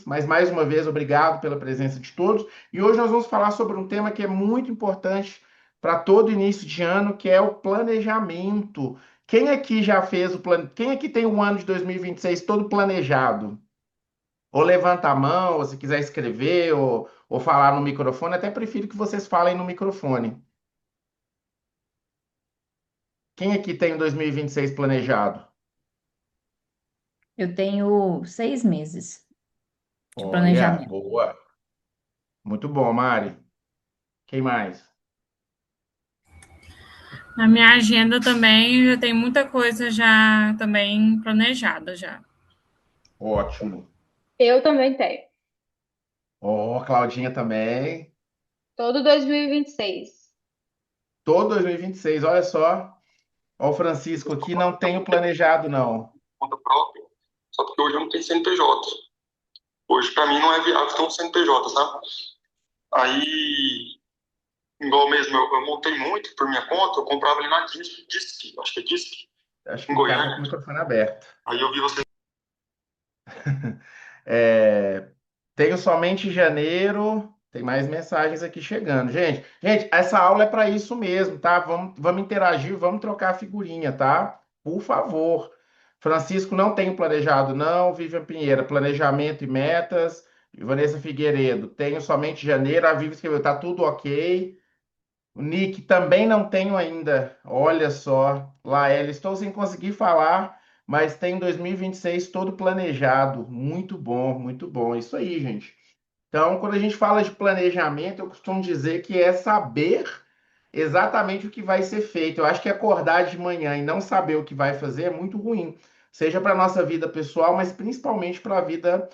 mas mais uma vez, obrigado pela presença de todos. E hoje nós vamos falar sobre um tema que é muito importante para todo início de ano, que é o planejamento. Quem aqui já fez o plano? Quem aqui tem o ano de 2026 todo planejado? Ou levanta a mão, ou se quiser escrever, ou falar no microfone, até prefiro que vocês falem no microfone. Quem aqui tem o 2026 planejado? Eu tenho 6 meses de Olha, planejamento. boa. Muito bom, Mari. Quem mais? Na minha agenda também já tem muita coisa já também planejada já. Ótimo. Eu também tenho. Ó, Claudinha também. Todo 2026. Todo 2026, olha só. Ó, o Francisco aqui não tenho planejado, não. Conta própria, só porque hoje eu não tenho CNPJ. Hoje, para mim, não é viável ter um CNPJ, sabe? Aí, igual mesmo, eu montei muito por minha conta, eu comprava ali na Disque, acho que é Disque, Acho em que o cara tá com o Goiânia. microfone aberto. Aí eu vi você. É, tenho somente janeiro. Tem mais mensagens aqui chegando. Gente, essa aula é para isso mesmo, tá? Vamos interagir, vamos trocar figurinha, tá? Por favor. Francisco não tenho planejado, não. Vivian Pinheira, planejamento e metas. Vanessa Figueiredo, tenho somente janeiro. A Vivi escreveu, tá tudo ok. O Nick também não tenho ainda. Olha só. Laela, estou sem conseguir falar, mas tem 2026 todo planejado. Muito bom, muito bom. Isso aí, gente. Então, quando a gente fala de planejamento, eu costumo dizer que é saber exatamente o que vai ser feito. Eu acho que acordar de manhã e não saber o que vai fazer é muito ruim, seja para a nossa vida pessoal, mas principalmente para a vida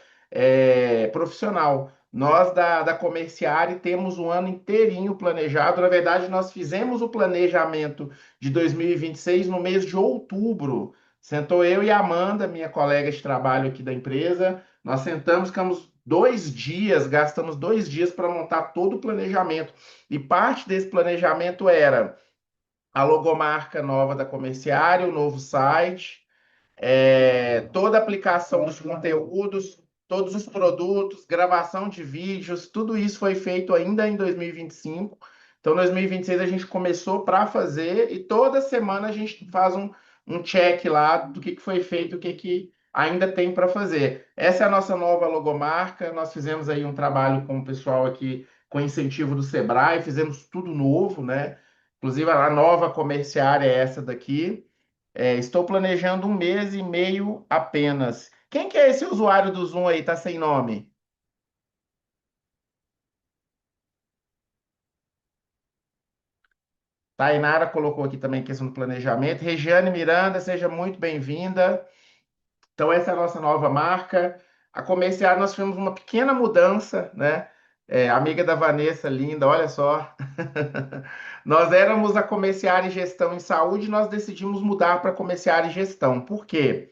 profissional. Nós da Comerciare temos um ano inteirinho planejado. Na verdade, nós fizemos o planejamento de 2026 no mês de outubro. Sentou eu e a Amanda, minha colega de trabalho aqui da empresa. Nós sentamos, ficamos 2 dias, gastamos 2 dias para montar todo o planejamento. E parte desse planejamento era a logomarca nova da Comerciária, o novo site, toda a aplicação dos conteúdos, todos os produtos, gravação de vídeos, tudo isso foi feito ainda em 2025. Então, em 2026 a gente começou para fazer e toda semana a gente faz um check lá do que foi feito, o que ainda tem para fazer. Essa é a nossa nova logomarca. Nós fizemos aí um trabalho com o pessoal aqui, com incentivo do Sebrae, fizemos tudo novo, né? Inclusive a nova comerciária é essa daqui. Estou planejando 1 mês e meio apenas. Quem que é esse usuário do Zoom aí? Tá sem nome? Tainara colocou aqui também questão do planejamento. Regiane Miranda, seja muito bem-vinda. Então, essa é a nossa nova marca. A comercial, nós tivemos uma pequena mudança, né? Amiga da Vanessa, linda, olha só. Nós éramos a comerciária e gestão em saúde, nós decidimos mudar para comerciária e gestão. Por quê?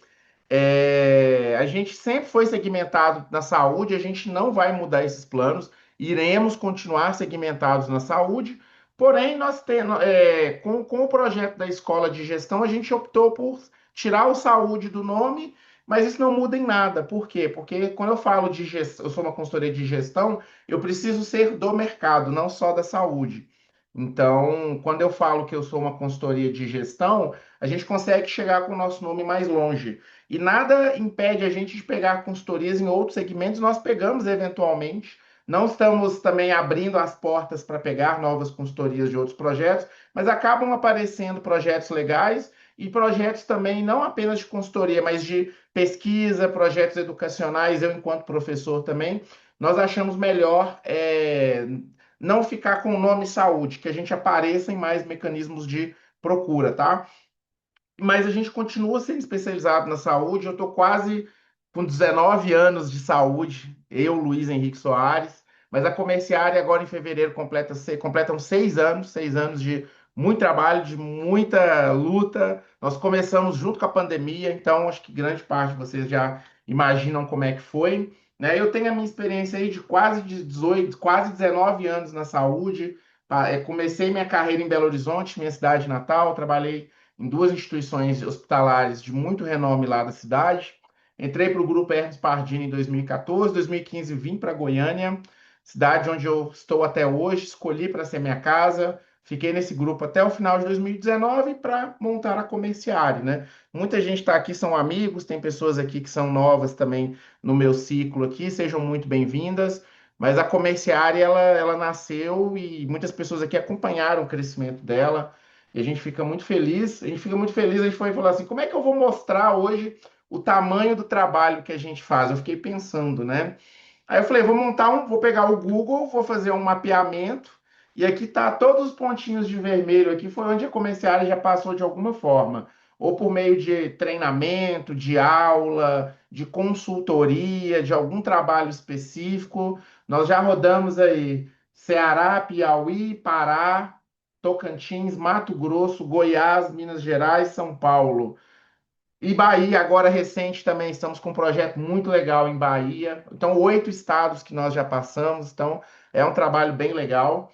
A gente sempre foi segmentado na saúde, a gente não vai mudar esses planos, iremos continuar segmentados na saúde, porém, com o projeto da escola de gestão, a gente optou por tirar o saúde do nome, mas isso não muda em nada. Por quê? Porque quando eu falo de gestão, eu sou uma consultoria de gestão, eu preciso ser do mercado, não só da saúde. Então, quando eu falo que eu sou uma consultoria de gestão, a gente consegue chegar com o nosso nome mais longe. E nada impede a gente de pegar consultorias em outros segmentos, nós pegamos eventualmente. Não estamos também abrindo as portas para pegar novas consultorias de outros projetos, mas acabam aparecendo projetos legais e projetos também não apenas de consultoria, mas de pesquisa, projetos educacionais. Eu, enquanto professor também, nós achamos melhor não ficar com o nome saúde, que a gente apareça em mais mecanismos de procura, tá? Mas a gente continua sendo especializado na saúde. Eu estou quase com 19 anos de saúde, eu, Luiz Henrique Soares, mas a Comerciária agora em fevereiro completam 6 anos, 6 anos de muito trabalho, de muita luta. Nós começamos junto com a pandemia, então acho que grande parte de vocês já imaginam como é que foi. Né? Eu tenho a minha experiência aí de quase 18, quase 19 anos na saúde. Comecei minha carreira em Belo Horizonte, minha cidade natal, trabalhei em duas instituições hospitalares de muito renome lá da cidade. Entrei para o grupo Hermes Pardini em 2014, 2015 vim para Goiânia, cidade onde eu estou até hoje, escolhi para ser minha casa, fiquei nesse grupo até o final de 2019 para montar a Comerciare, né? Muita gente está aqui, são amigos, tem pessoas aqui que são novas também no meu ciclo aqui, sejam muito bem-vindas. Mas a Comerciare, ela nasceu e muitas pessoas aqui acompanharam o crescimento dela. E a gente fica muito feliz. A gente fica muito feliz. A gente foi falar assim: como é que eu vou mostrar hoje o tamanho do trabalho que a gente faz? Eu fiquei pensando, né? Aí eu falei: vou pegar o Google, vou fazer um mapeamento. E aqui tá todos os pontinhos de vermelho. Aqui foi onde a Comerciária já passou de alguma forma, ou por meio de treinamento, de aula, de consultoria, de algum trabalho específico. Nós já rodamos aí Ceará, Piauí, Pará, Tocantins, Mato Grosso, Goiás, Minas Gerais, São Paulo. E Bahia, agora recente também, estamos com um projeto muito legal em Bahia. Então, 8 estados que nós já passamos. Então, é um trabalho bem legal.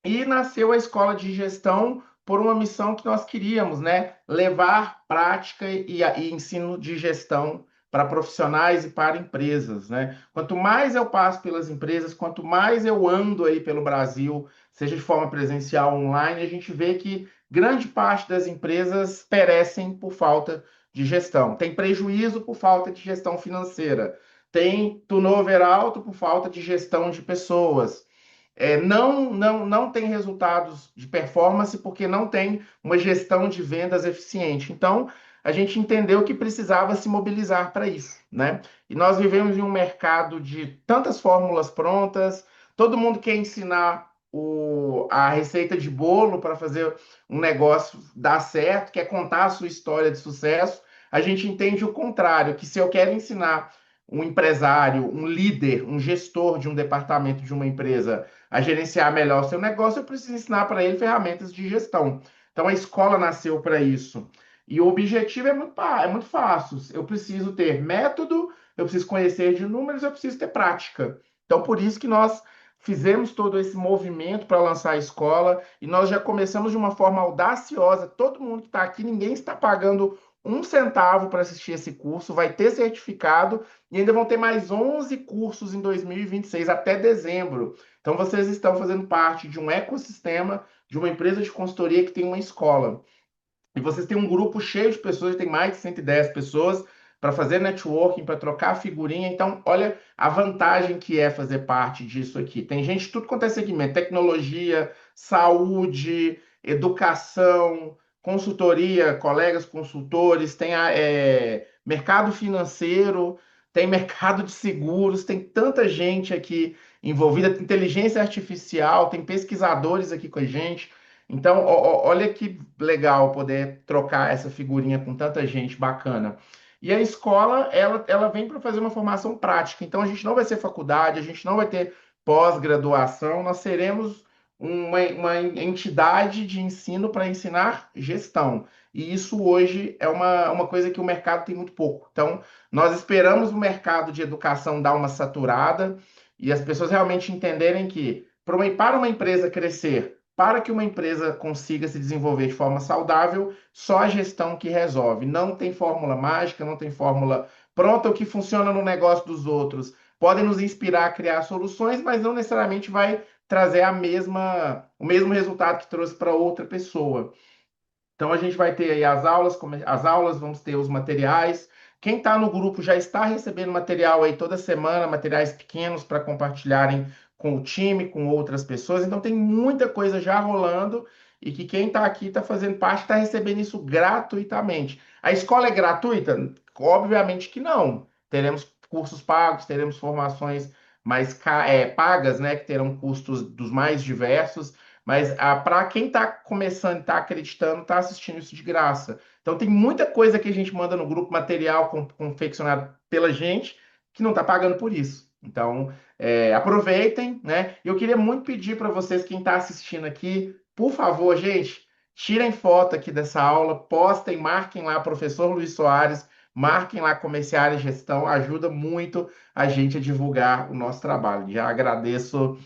E nasceu a escola de gestão por uma missão que nós queríamos, né? Levar prática e ensino de gestão para profissionais e para empresas, né? Quanto mais eu passo pelas empresas, quanto mais eu ando aí pelo Brasil, seja de forma presencial ou online, a gente vê que grande parte das empresas perecem por falta de gestão. Tem prejuízo por falta de gestão financeira. Tem turnover alto por falta de gestão de pessoas. Não tem resultados de performance porque não tem uma gestão de vendas eficiente. Então, a gente entendeu que precisava se mobilizar para isso, né? E nós vivemos em um mercado de tantas fórmulas prontas, todo mundo quer ensinar a receita de bolo para fazer um negócio dar certo, quer contar a sua história de sucesso. A gente entende o contrário, que se eu quero ensinar um empresário, um líder, um gestor de um departamento de uma empresa a gerenciar melhor o seu negócio, eu preciso ensinar para ele ferramentas de gestão. Então a escola nasceu para isso. E o objetivo é muito fácil. Eu preciso ter método, eu preciso conhecer de números, eu preciso ter prática. Então por isso que nós fizemos todo esse movimento para lançar a escola e nós já começamos de uma forma audaciosa. Todo mundo que está aqui, ninguém está pagando um centavo para assistir esse curso, vai ter certificado e ainda vão ter mais 11 cursos em 2026 até dezembro. Então, vocês estão fazendo parte de um ecossistema, de uma empresa de consultoria que tem uma escola. E vocês têm um grupo cheio de pessoas, tem mais de 110 pessoas para fazer networking, para trocar figurinha. Então, olha a vantagem que é fazer parte disso aqui. Tem gente de tudo quanto é segmento: tecnologia, saúde, educação, consultoria, colegas consultores, tem mercado financeiro, tem mercado de seguros, tem tanta gente aqui envolvida, inteligência artificial, tem pesquisadores aqui com a gente. Então, olha que legal poder trocar essa figurinha com tanta gente bacana. E a escola, ela vem para fazer uma formação prática. Então, a gente não vai ser faculdade, a gente não vai ter pós-graduação, nós seremos uma entidade de ensino para ensinar gestão. E isso hoje é uma coisa que o mercado tem muito pouco. Então, nós esperamos o mercado de educação dar uma saturada e as pessoas realmente entenderem que para uma empresa crescer, para que uma empresa consiga se desenvolver de forma saudável, só a gestão que resolve. Não tem fórmula mágica, não tem fórmula pronta. O que funciona no negócio dos outros podem nos inspirar a criar soluções, mas não necessariamente vai trazer o mesmo resultado que trouxe para outra pessoa. Então a gente vai ter aí as aulas, vamos ter os materiais. Quem está no grupo já está recebendo material aí toda semana, materiais pequenos para compartilharem com o time, com outras pessoas. Então tem muita coisa já rolando e que quem está aqui está fazendo parte, está recebendo isso gratuitamente. A escola é gratuita? Obviamente que não. Teremos cursos pagos, teremos formações pagas, né, que terão custos dos mais diversos. Mas para quem está começando, está acreditando, está assistindo isso de graça. Então tem muita coisa que a gente manda no grupo, material confeccionado pela gente, que não está pagando por isso. Então aproveitem, né? Eu queria muito pedir para vocês, quem está assistindo aqui, por favor, gente, tirem foto aqui dessa aula, postem, marquem lá professor Luiz Soares, marquem lá Comerciária e Gestão, ajuda muito a gente a divulgar o nosso trabalho. Já agradeço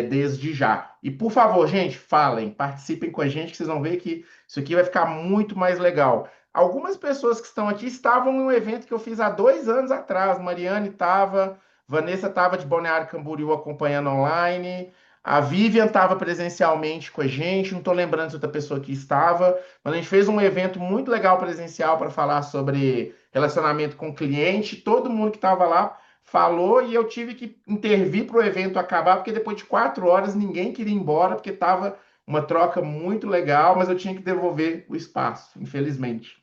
desde já. E por favor, gente, falem, participem com a gente, que vocês vão ver que isso aqui vai ficar muito mais legal. algumas pessoas que estão aqui estavam em um evento que eu fiz há 2 anos atrás. Mariane estava, Vanessa estava de Balneário Camboriú acompanhando online, a Vivian estava presencialmente com a gente, não estou lembrando se outra pessoa aqui estava, mas a gente fez um evento muito legal presencial para falar sobre relacionamento com o cliente. Todo mundo que estava lá falou e eu tive que intervir para o evento acabar, porque depois de 4 horas ninguém queria ir embora, porque estava uma troca muito legal, mas eu tinha que devolver o espaço, infelizmente.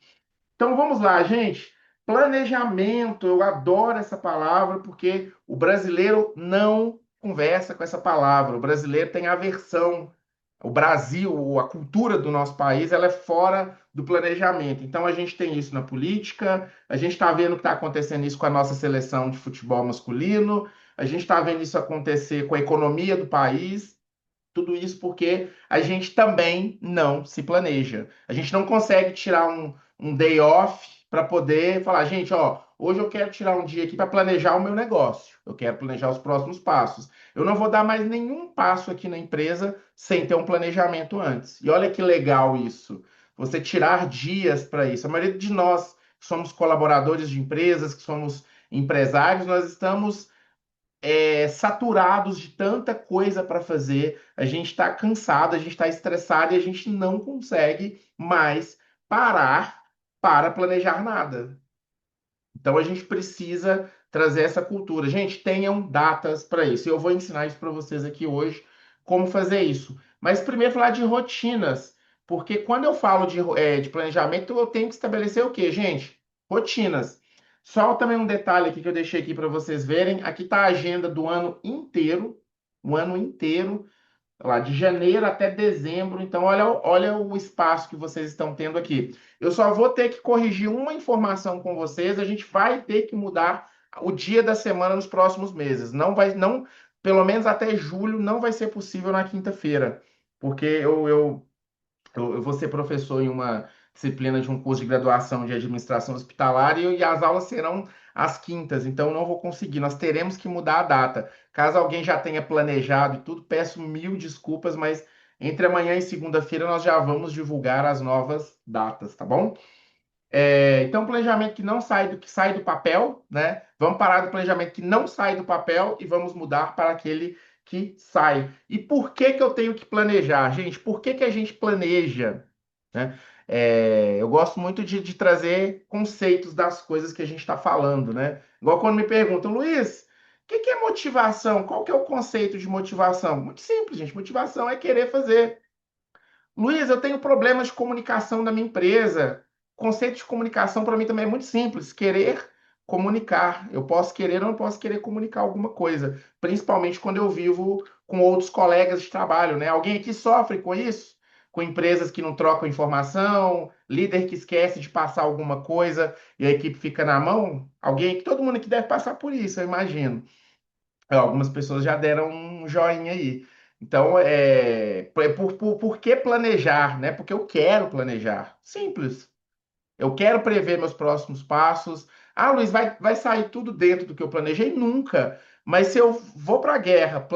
Então vamos lá, gente. Planejamento, eu adoro essa palavra porque o brasileiro não conversa com essa palavra. O brasileiro tem aversão. O Brasil, a cultura do nosso país, ela é fora do planejamento. Então a gente tem isso na política, a gente está vendo que está acontecendo isso com a nossa seleção de futebol masculino, a gente está vendo isso acontecer com a economia do país. Tudo isso porque a gente também não se planeja. A gente não consegue tirar um day off para poder falar, gente, ó, hoje eu quero tirar um dia aqui para planejar o meu negócio. Eu quero planejar os próximos passos. Eu não vou dar mais nenhum passo aqui na empresa sem ter um planejamento antes. E olha que legal isso. Você tirar dias para isso. A maioria de nós que somos colaboradores de empresas, que somos empresários, nós estamos saturados de tanta coisa para fazer, a gente está cansado, a gente está estressado e a gente não consegue mais parar para planejar nada. Então a gente precisa trazer essa cultura. Gente, tenham datas para isso. Eu vou ensinar isso para vocês aqui hoje, como fazer isso. Mas primeiro falar de rotinas, porque quando eu falo de planejamento, eu tenho que estabelecer o quê, gente? Rotinas. Só também um detalhe aqui que eu deixei aqui para vocês verem. Aqui está a agenda do ano inteiro, o ano inteiro, lá de janeiro até dezembro. Então, olha o espaço que vocês estão tendo aqui. Eu só vou ter que corrigir uma informação com vocês. A gente vai ter que mudar o dia da semana nos próximos meses. Não, pelo menos até julho, não vai ser possível na quinta-feira, porque eu vou ser professor em uma disciplina de um curso de graduação de administração hospitalar e as aulas serão às quintas, então não vou conseguir. Nós teremos que mudar a data. Caso alguém já tenha planejado e tudo, peço mil desculpas, mas entre amanhã e segunda-feira nós já vamos divulgar as novas datas, tá bom? Então, planejamento que sai do papel, né? Vamos parar do planejamento que não sai do papel e vamos mudar para aquele que sai. E por que que eu tenho que planejar, gente? Por que que a gente planeja, né? Eu gosto muito de trazer conceitos das coisas que a gente está falando, né? Igual quando me perguntam, Luiz, o que que é motivação? Qual que é o conceito de motivação? Muito simples, gente. Motivação é querer fazer. Luiz, eu tenho problemas de comunicação na minha empresa. O conceito de comunicação para mim também é muito simples. Querer comunicar. Eu posso querer ou não posso querer comunicar alguma coisa. Principalmente quando eu vivo com outros colegas de trabalho, né? Alguém aqui sofre com isso? Com empresas que não trocam informação, líder que esquece de passar alguma coisa e a equipe fica na mão? Alguém que todo mundo aqui deve passar por isso, eu imagino. Algumas pessoas já deram um joinha aí. Então, por que planejar, né? Porque eu quero planejar. Simples. Eu quero prever meus próximos passos. Ah, Luiz, vai sair tudo dentro do que eu planejei? Nunca. Mas se eu vou para a guerra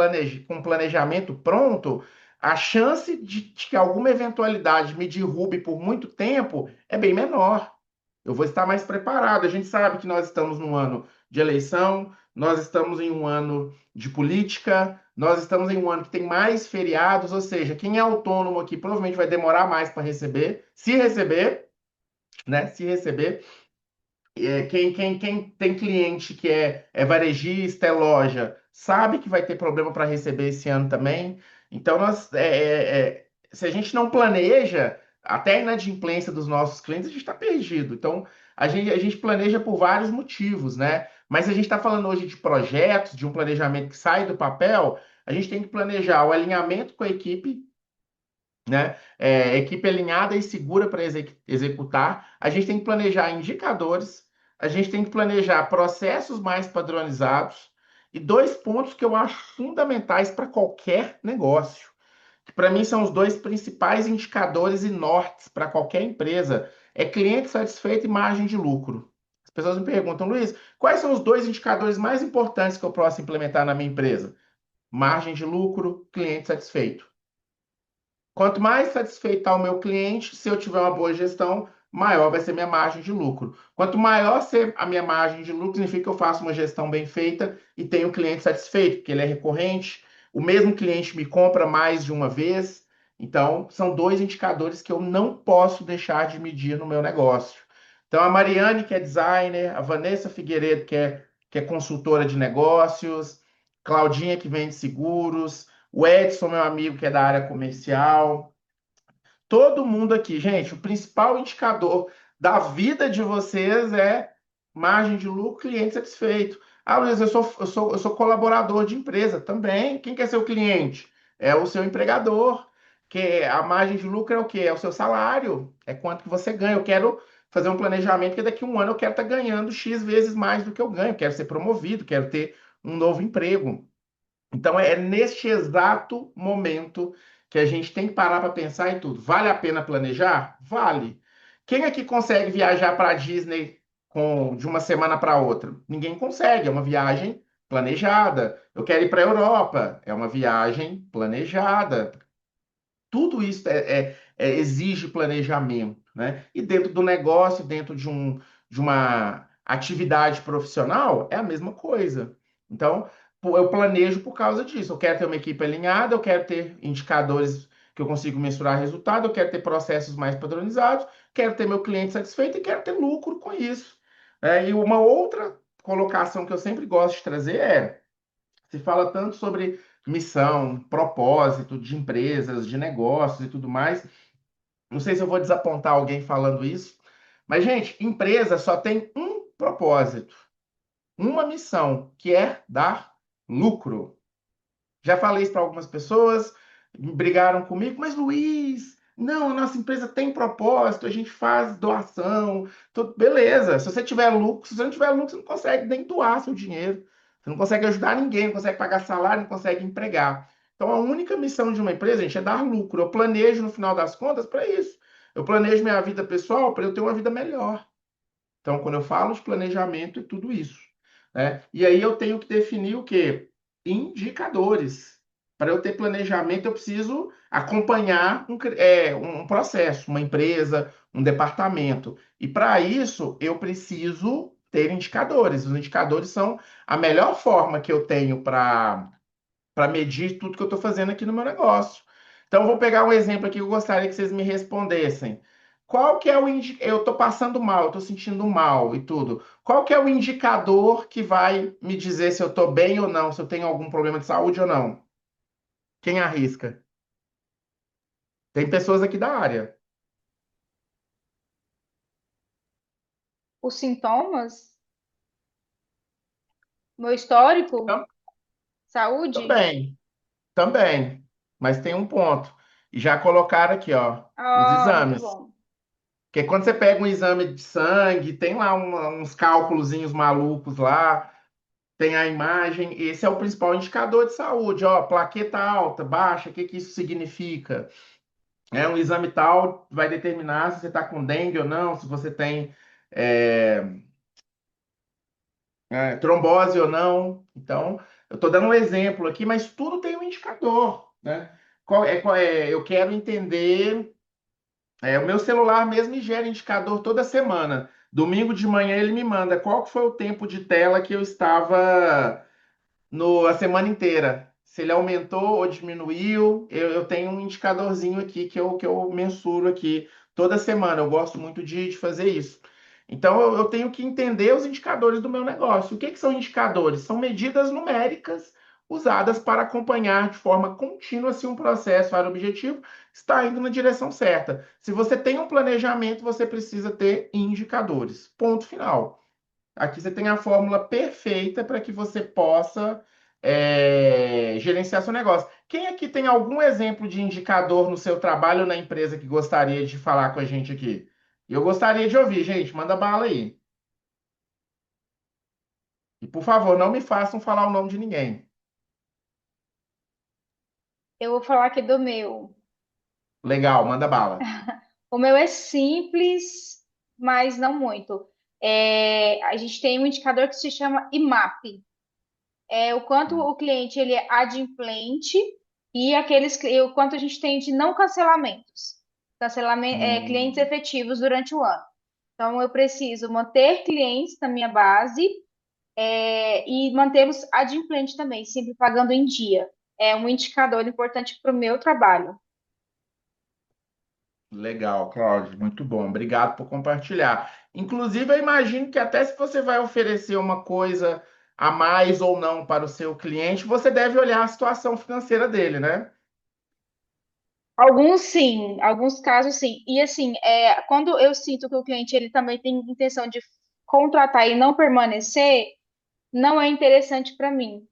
com planejamento pronto, a chance de que alguma eventualidade me derrube por muito tempo é bem menor. Eu vou estar mais preparado. A gente sabe que nós estamos num ano de eleição, nós estamos em um ano de política, nós estamos em um ano que tem mais feriados, ou seja, quem é autônomo aqui provavelmente vai demorar mais para receber, se receber, né? Se receber. Quem tem cliente que é varejista, é loja, sabe que vai ter problema para receber esse ano também. Então, se a gente não planeja, até a inadimplência dos nossos clientes, a gente está perdido. Então, a gente planeja por vários motivos, né? Mas se a gente está falando hoje de projetos, de um planejamento que sai do papel, a gente tem que planejar o alinhamento com a equipe, né? Equipe alinhada e segura para executar. A gente tem que planejar indicadores, a gente tem que planejar processos mais padronizados e dois pontos que eu acho fundamentais para qualquer negócio, que para mim são os dois principais indicadores e nortes para qualquer empresa, é cliente satisfeito e margem de lucro. As pessoas me perguntam, Luiz, quais são os dois indicadores mais importantes que eu posso implementar na minha empresa? Margem de lucro, cliente satisfeito. Quanto mais satisfeito está o meu cliente, se eu tiver uma boa gestão, maior vai ser minha margem de lucro. Quanto maior ser a minha margem de lucro, significa que eu faço uma gestão bem feita e tenho o cliente satisfeito, porque ele é recorrente, o mesmo cliente me compra mais de uma vez. Então, são dois indicadores que eu não posso deixar de medir no meu negócio. Então, a Mariane, que é designer, a Vanessa Figueiredo, que é consultora de negócios, Claudinha, que vende seguros, o Edson, meu amigo, que é da área comercial. Todo mundo aqui, gente, o principal indicador da vida de vocês é margem de lucro, cliente satisfeito. Ah, Luiz, eu sou colaborador de empresa também. Quem quer ser o cliente? É o seu empregador. Que a margem de lucro é o quê? É o seu salário. É quanto que você ganha. Eu quero fazer um planejamento que daqui a um ano eu quero estar ganhando X vezes mais do que eu ganho. Quero ser promovido, quero ter um novo emprego. Então é neste exato momento que a gente tem que parar para pensar em tudo. Vale a pena planejar? Vale. Quem aqui consegue viajar para a Disney de uma semana para outra? Ninguém consegue, é uma viagem planejada. Eu quero ir para a Europa, é uma viagem planejada. Tudo isso exige planejamento, né? E dentro do negócio, dentro de uma atividade profissional, é a mesma coisa. Então, eu planejo por causa disso. Eu quero ter uma equipe alinhada, eu quero ter indicadores que eu consigo mensurar resultado, eu quero ter processos mais padronizados, quero ter meu cliente satisfeito e quero ter lucro com isso. E uma outra colocação que eu sempre gosto de trazer se fala tanto sobre missão, propósito de empresas, de negócios e tudo mais. Não sei se eu vou desapontar alguém falando isso, mas, gente, empresa só tem um propósito, uma missão, que é dar lucro. Já falei isso para algumas pessoas, brigaram comigo, mas Luiz, não, a nossa empresa tem propósito, a gente faz doação, tudo, beleza. Se você tiver lucro, se você não tiver lucro, você não consegue nem doar seu dinheiro. Você não consegue ajudar ninguém, não consegue pagar salário, não consegue empregar. Então, a única missão de uma empresa, gente, é dar lucro. Eu planejo, no final das contas, para isso. Eu planejo minha vida pessoal para eu ter uma vida melhor. Então, quando eu falo de planejamento, é tudo isso, né? E aí eu tenho que definir o quê? Indicadores. Para eu ter planejamento, eu preciso acompanhar um processo, uma empresa, um departamento. E para isso, eu preciso ter indicadores. Os indicadores são a melhor forma que eu tenho para medir tudo que eu estou fazendo aqui no meu negócio. Então, eu vou pegar um exemplo aqui que eu gostaria que vocês me respondessem. Qual que é o Eu estou passando mal, eu estou sentindo mal e tudo. Qual que é o indicador que vai me dizer se eu estou bem ou não, se eu tenho algum problema de saúde ou não? Quem arrisca? Tem pessoas aqui da área. Os sintomas, meu histórico, Tam- saúde. Também, também. Mas tem um ponto. E já colocaram aqui, ó, os Ah, muito exames. bom. Porque quando você pega um exame de sangue, tem lá uns cálculozinhos malucos lá, tem a imagem, esse é o principal indicador de saúde, ó, plaqueta alta, baixa, o que que isso significa? Um exame tal vai determinar se você está com dengue ou não, se você tem é, trombose ou não. Então, eu estou dando um exemplo aqui, mas tudo tem um indicador, né? Eu quero entender. O meu celular mesmo me gera indicador toda semana. Domingo de manhã ele me manda qual que foi o tempo de tela que eu estava a semana inteira. Se ele aumentou ou diminuiu, eu tenho um indicadorzinho aqui que eu mensuro aqui toda semana. Eu gosto muito de fazer isso. Então eu tenho que entender os indicadores do meu negócio. O que são indicadores? São medidas numéricas usadas para acompanhar de forma contínua se um processo para objetivo está indo na direção certa. Se você tem um planejamento, você precisa ter indicadores. Ponto final. Aqui você tem a fórmula perfeita para que você possa gerenciar seu negócio. Quem aqui tem algum exemplo de indicador no seu trabalho ou na empresa que gostaria de falar com a gente aqui? Eu gostaria de ouvir, gente. Manda bala aí. E por favor, não me façam falar o nome de ninguém. Eu vou falar aqui do meu. Legal, manda bala. O meu é simples, mas não muito. A gente tem um indicador que se chama IMAP. É o quanto o cliente ele é adimplente e o quanto a gente tem de não cancelamentos. Clientes Hum, efetivos durante o ano. Então, eu preciso manter clientes na minha base, e mantê-los adimplentes também, sempre pagando em dia. É um indicador importante para o meu trabalho. Legal, Cláudio, muito bom. Obrigado por compartilhar. Inclusive, eu imagino que até se você vai oferecer uma coisa a mais ou não para o seu cliente, você deve olhar a situação financeira dele, né? Alguns sim, alguns casos sim. E assim, quando eu sinto que o cliente ele também tem intenção de contratar e não permanecer, não é interessante para mim.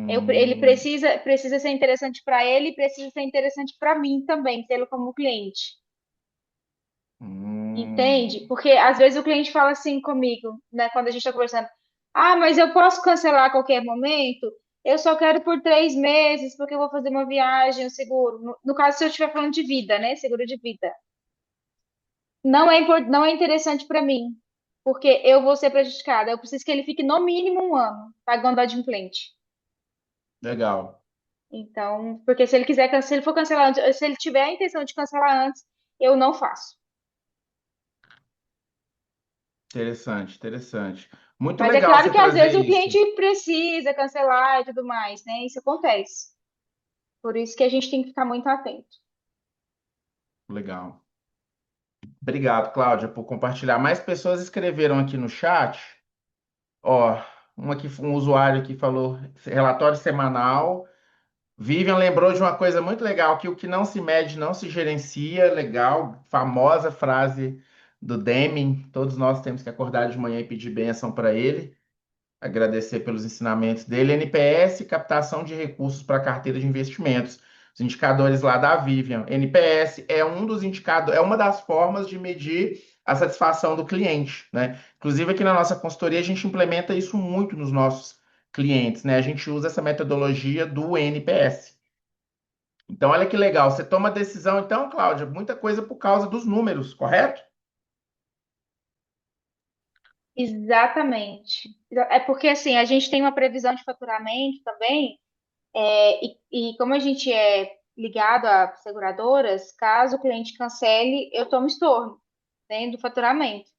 Ele Hum, precisa ser interessante para ele e precisa ser interessante para mim também, tê-lo como cliente. hum, Entende? Porque às vezes o cliente fala assim comigo, né, quando a gente está conversando: ah, mas eu posso cancelar a qualquer momento? Eu só quero por 3 meses, porque eu vou fazer uma viagem, o seguro. No caso, se eu estiver falando de vida, né? Seguro de vida. Não é interessante para mim, porque eu vou ser prejudicada. Eu preciso que ele fique no mínimo um ano pagando adimplente. legal, Então, porque se ele for cancelar antes, se ele tiver a intenção de cancelar antes, eu não faço. interessante, interessante. Muito Mas é legal claro você que às trazer vezes o isso. cliente precisa cancelar e tudo mais, né? Isso acontece. Por isso que a gente tem que ficar muito atento. Legal. Obrigado, Cláudia, por compartilhar. Mais pessoas escreveram aqui no chat. Ó, um usuário que falou relatório semanal. Vivian lembrou de uma coisa muito legal, que o que não se mede não se gerencia. Legal, famosa frase do Deming. Todos nós temos que acordar de manhã e pedir bênção para ele. Agradecer pelos ensinamentos dele. NPS, captação de recursos para a carteira de investimentos. Os indicadores lá da Vivian. NPS é um dos indicadores, é uma das formas de medir a satisfação do cliente, né? Inclusive aqui na nossa consultoria a gente implementa isso muito nos nossos clientes, né? A gente usa essa metodologia do NPS. Então, olha que legal. Você toma decisão, então, Cláudia, muita coisa por causa dos números, correto? Exatamente. É porque assim, a gente tem uma previsão de faturamento também, e como a gente é ligado a seguradoras, caso o cliente cancele, eu tomo estorno, né, do faturamento.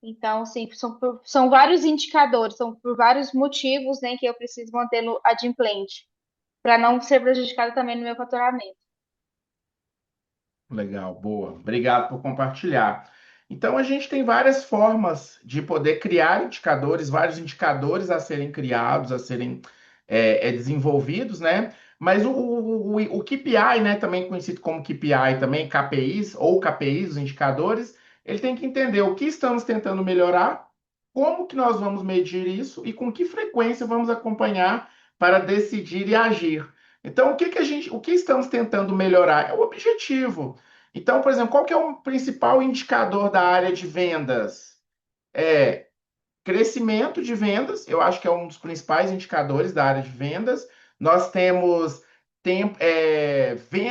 Então, sim, são vários indicadores, são por vários motivos, né, que eu preciso mantê-lo adimplente, para não ser prejudicado também no meu faturamento. Legal, boa. Obrigado por compartilhar. Então, a gente tem várias formas de poder criar indicadores, vários indicadores a serem criados, a serem desenvolvidos, né? Mas o KPI, né, também conhecido como KPI, também KPIs ou KPIs, os indicadores, ele tem que entender o que estamos tentando melhorar, como que nós vamos medir isso e com que frequência vamos acompanhar para decidir e agir. Então, o que estamos tentando melhorar? É o objetivo. Então, por exemplo, qual que é o principal indicador da área de vendas? É crescimento de vendas, eu acho que é um dos principais indicadores da área de vendas. Nós temos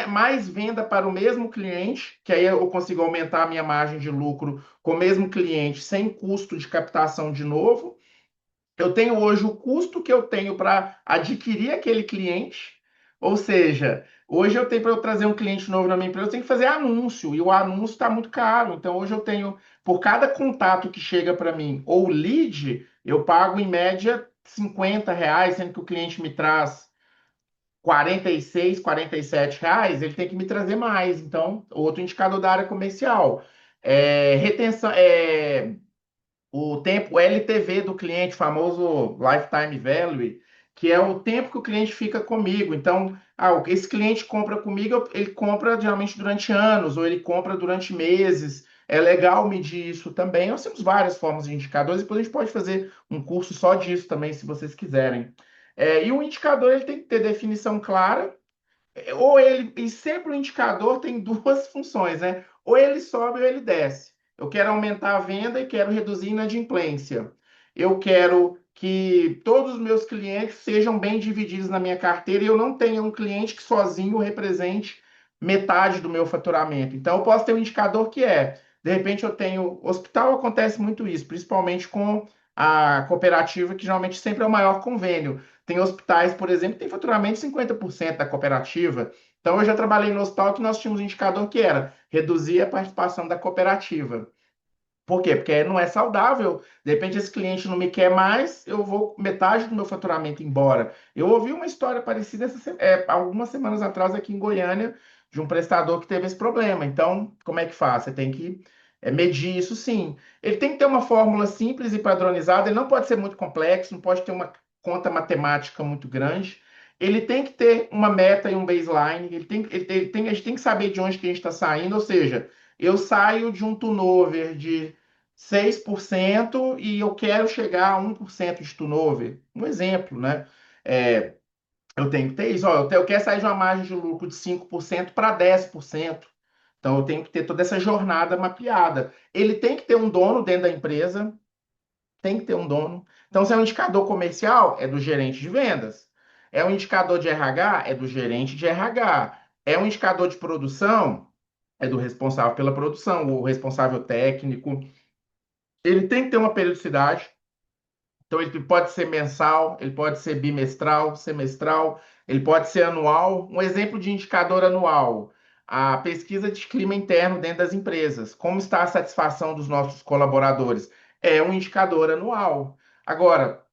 mais venda para o mesmo cliente, que aí eu consigo aumentar a minha margem de lucro com o mesmo cliente sem custo de captação de novo. Eu tenho hoje o custo que eu tenho para adquirir aquele cliente, ou seja, hoje eu tenho para eu trazer um cliente novo na minha empresa, eu tenho que fazer anúncio, e o anúncio está muito caro. Então, hoje eu tenho, por cada contato que chega para mim, ou lead, eu pago em média R$ 50, sendo que o cliente me traz 46, R$ 47, ele tem que me trazer mais. Então, outro indicador da área comercial. Retenção, o tempo, o LTV do cliente, famoso Lifetime Value, que é o tempo que o cliente fica comigo. Então, esse cliente compra comigo, ele compra geralmente durante anos, ou ele compra durante meses. É legal medir isso também. Nós temos várias formas de indicadores, depois a gente pode fazer um curso só disso também, se vocês quiserem. E o indicador ele tem que ter definição clara, e sempre o indicador tem duas funções, né? Ou ele sobe ou ele desce. Eu quero aumentar a venda e quero reduzir a inadimplência. Eu quero que todos os meus clientes sejam bem divididos na minha carteira e eu não tenha um cliente que sozinho represente metade do meu faturamento. Então, eu posso ter um indicador que de repente, eu tenho. Hospital acontece muito isso, principalmente com a cooperativa, que geralmente sempre é o maior convênio. Tem hospitais, por exemplo, que tem faturamento de 50% da cooperativa. Então, eu já trabalhei no hospital que nós tínhamos um indicador que era reduzir a participação da cooperativa. Por quê? Porque não é saudável. De repente, esse cliente não me quer mais, eu vou metade do meu faturamento embora. Eu ouvi uma história parecida algumas semanas atrás aqui em Goiânia, de um prestador que teve esse problema. Então, como é que faz? Você tem que medir isso sim. Ele tem que ter uma fórmula simples e padronizada, ele não pode ser muito complexo, não pode ter uma conta matemática muito grande. Ele tem que ter uma meta e um baseline, a gente tem que saber de onde que a gente está saindo, ou seja, eu saio de um turnover de 6% e eu quero chegar a 1% de turnover. Um exemplo, né? É, eu tenho que ter isso. Ó, eu quero sair de uma margem de lucro de 5% para 10%. Então, eu tenho que ter toda essa jornada mapeada. Ele tem que ter um dono dentro da empresa, tem que ter um dono. Então, se é um indicador comercial, é do gerente de vendas. É um indicador de RH, é do gerente de RH. É um indicador de produção, é do responsável pela produção, o responsável técnico. Ele tem que ter uma periodicidade. Então, ele pode ser mensal, ele pode ser bimestral, semestral, ele pode ser anual. Um exemplo de indicador anual: a pesquisa de clima interno dentro das empresas. Como está a satisfação dos nossos colaboradores? É um indicador anual. Agora,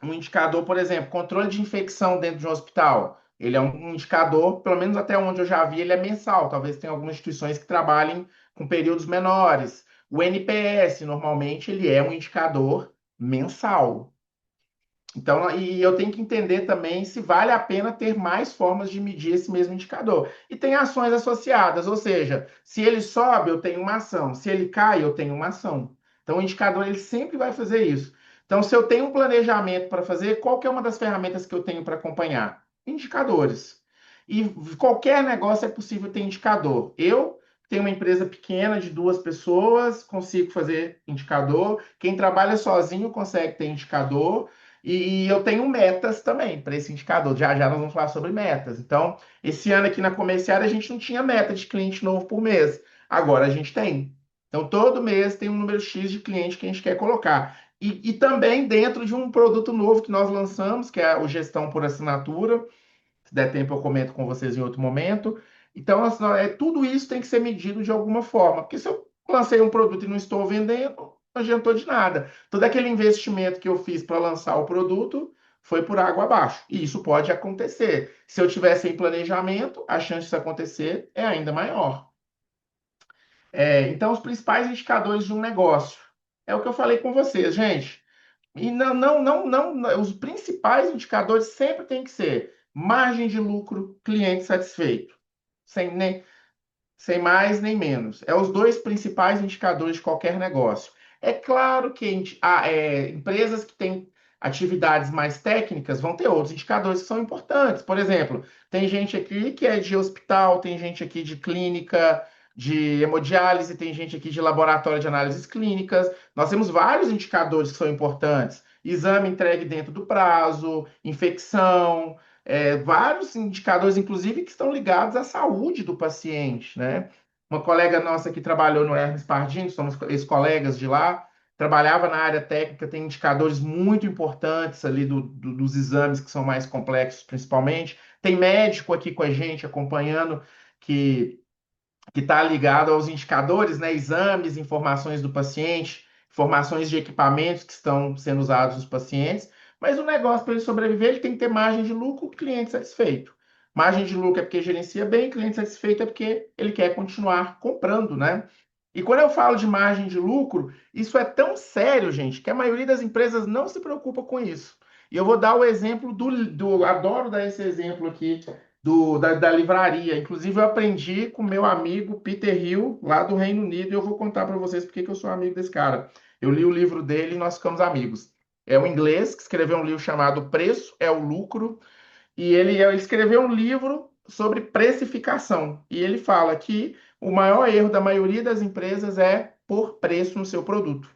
um indicador, por exemplo, controle de infecção dentro de um hospital. Ele é um indicador, pelo menos até onde eu já vi, ele é mensal. Talvez tenha algumas instituições que trabalhem com períodos menores. O NPS, normalmente, ele é um indicador mensal. Então, e eu tenho que entender também se vale a pena ter mais formas de medir esse mesmo indicador. E tem ações associadas, ou seja, se ele sobe, eu tenho uma ação, se ele cai, eu tenho uma ação. Então, o indicador ele sempre vai fazer isso. Então, se eu tenho um planejamento para fazer, qual que é uma das ferramentas que eu tenho para acompanhar? Indicadores. E qualquer negócio é possível ter indicador. Eu tenho uma empresa pequena de 2 pessoas, consigo fazer indicador. Quem trabalha sozinho consegue ter indicador. E eu tenho metas também para esse indicador. Já já nós vamos falar sobre metas. Então, esse ano aqui na Comerciária a gente não tinha meta de cliente novo por mês. Agora a gente tem. Então, todo mês tem um número X de clientes que a gente quer colocar. E também dentro de um produto novo que nós lançamos, que é o Gestão por Assinatura. Se der tempo, eu comento com vocês em outro momento. Então, assim, tudo isso tem que ser medido de alguma forma. Porque se eu lancei um produto e não estou vendendo, não adiantou de nada. Todo aquele investimento que eu fiz para lançar o produto foi por água abaixo. E isso pode acontecer. Se eu tiver sem planejamento, a chance disso acontecer é ainda maior. Então, os principais indicadores de um negócio. É o que eu falei com vocês, gente. E não, os principais indicadores sempre tem que ser margem de lucro, cliente satisfeito, sem, nem, sem mais nem menos. É os dois principais indicadores de qualquer negócio. É claro que empresas que têm atividades mais técnicas vão ter outros indicadores que são importantes. Por exemplo, tem gente aqui que é de hospital, tem gente aqui de clínica, de hemodiálise, tem gente aqui de laboratório de análises clínicas. Nós temos vários indicadores que são importantes. Exame entregue dentro do prazo, infecção, vários indicadores, inclusive, que estão ligados à saúde do paciente, né? Uma colega nossa que trabalhou no Hermes Pardini, somos ex-colegas de lá, trabalhava na área técnica, tem indicadores muito importantes ali dos exames que são mais complexos, principalmente. Tem médico aqui com a gente acompanhando que está ligado aos indicadores, né? Exames, informações do paciente, informações de equipamentos que estão sendo usados nos pacientes. Mas o negócio, para ele sobreviver, ele tem que ter margem de lucro, cliente satisfeito. Margem de lucro é porque gerencia bem, cliente satisfeito é porque ele quer continuar comprando, né? E quando eu falo de margem de lucro, isso é tão sério, gente, que a maioria das empresas não se preocupa com isso. E eu vou dar o exemplo adoro dar esse exemplo aqui da livraria. Inclusive, eu aprendi com meu amigo Peter Hill, lá do Reino Unido, e eu vou contar para vocês porque que eu sou amigo desse cara. Eu li o livro dele e nós ficamos amigos. É um inglês que escreveu um livro chamado Preço é o Lucro, e ele escreveu um livro sobre precificação. E ele fala que o maior erro da maioria das empresas é pôr preço no seu produto.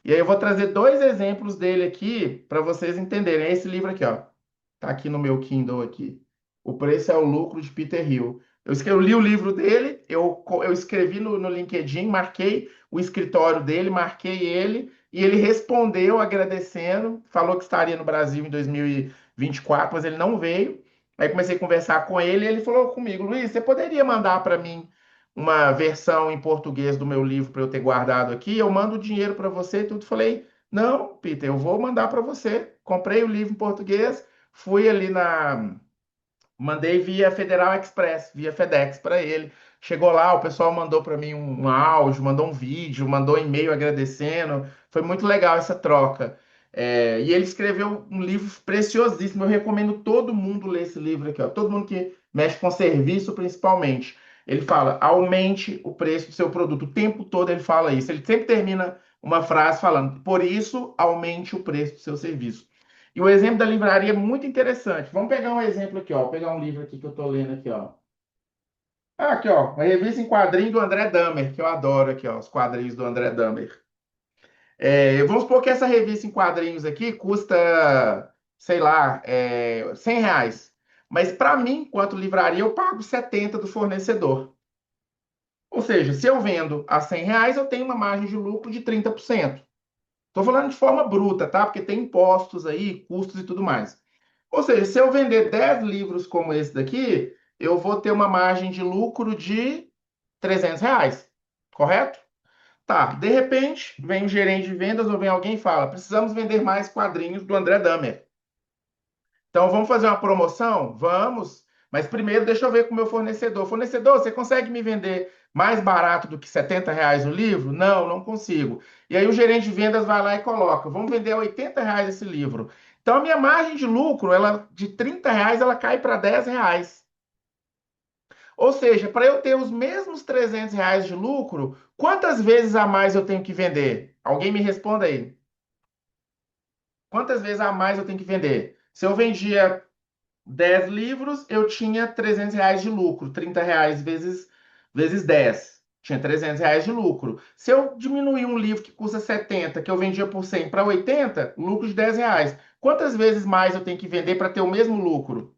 E aí eu vou trazer 2 exemplos dele aqui para vocês entenderem. É esse livro aqui, ó. Tá aqui no meu Kindle aqui. O Preço é o Lucro de Peter Hill. Eu li o livro dele, eu escrevi no LinkedIn, marquei o escritório dele, marquei ele, e ele respondeu agradecendo, falou que estaria no Brasil em 2024, mas ele não veio. Aí comecei a conversar com ele e ele falou comigo, Luiz, você poderia mandar para mim uma versão em português do meu livro para eu ter guardado aqui, eu mando o dinheiro para você e tudo. Falei, não, Peter, eu vou mandar para você. Comprei o livro em português, fui ali mandei via Federal Express, via FedEx para ele. Chegou lá, o pessoal mandou para mim um áudio, mandou um vídeo, mandou um e-mail agradecendo. Foi muito legal essa troca. E ele escreveu um livro preciosíssimo. Eu recomendo todo mundo ler esse livro aqui, ó. Todo mundo que mexe com serviço, principalmente. Ele fala: aumente o preço do seu produto. O tempo todo ele fala isso. Ele sempre termina uma frase falando: por isso, aumente o preço do seu serviço. E o exemplo da livraria é muito interessante. Vamos pegar um exemplo aqui, ó. Vou pegar um livro aqui que eu estou lendo aqui, ó. Aqui, ó, uma revista em quadrinho do André Dahmer, que eu adoro aqui, ó, os quadrinhos do André Dahmer. Vamos supor que essa revista em quadrinhos aqui custa, sei lá, R$ 100. Mas para mim, enquanto livraria, eu pago 70 do fornecedor. Ou seja, se eu vendo a R$ 100, eu tenho uma margem de lucro de 30%. Estou falando de forma bruta, tá? Porque tem impostos aí, custos e tudo mais. Ou seja, se eu vender 10 livros como esse daqui, eu vou ter uma margem de lucro de R$ 300, correto? Tá, de repente, vem um gerente de vendas ou vem alguém e fala: precisamos vender mais quadrinhos do André Dahmer. Então, vamos fazer uma promoção? Vamos. Mas primeiro, deixa eu ver com o meu fornecedor. Fornecedor, você consegue me vender mais barato do que R$ 70 o livro? Não, não consigo. E aí o gerente de vendas vai lá e coloca: vamos vender a R$ 80 esse livro. Então, a minha margem de lucro, ela de R$ 30, ela cai para R$ 10. Ou seja, para eu ter os mesmos R$ 300 de lucro, quantas vezes a mais eu tenho que vender? Alguém me responda aí. Quantas vezes a mais eu tenho que vender? Se eu vendia 10 livros, eu tinha R$ 300 de lucro. R$ 30 vezes 10. Tinha R$ 300 de lucro. Se eu diminuir um livro que custa 70, que eu vendia por 100 para 80, lucro de R$ 10. Quantas vezes mais eu tenho que vender para ter o mesmo lucro?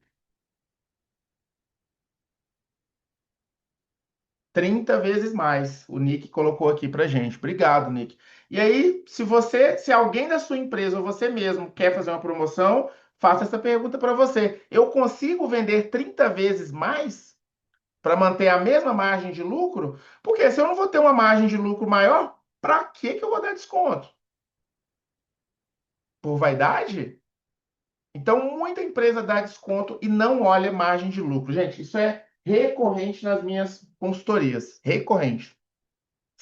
30 vezes mais. O Nick colocou aqui pra gente. Obrigado, Nick. E aí, se alguém da sua empresa ou você mesmo quer fazer uma promoção, faça essa pergunta para você. Eu consigo vender 30 vezes mais para manter a mesma margem de lucro? Porque se eu não vou ter uma margem de lucro maior, para que eu vou dar desconto? Por vaidade? Então, muita empresa dá desconto e não olha margem de lucro. Gente, isso é recorrente nas minhas consultorias. Recorrente.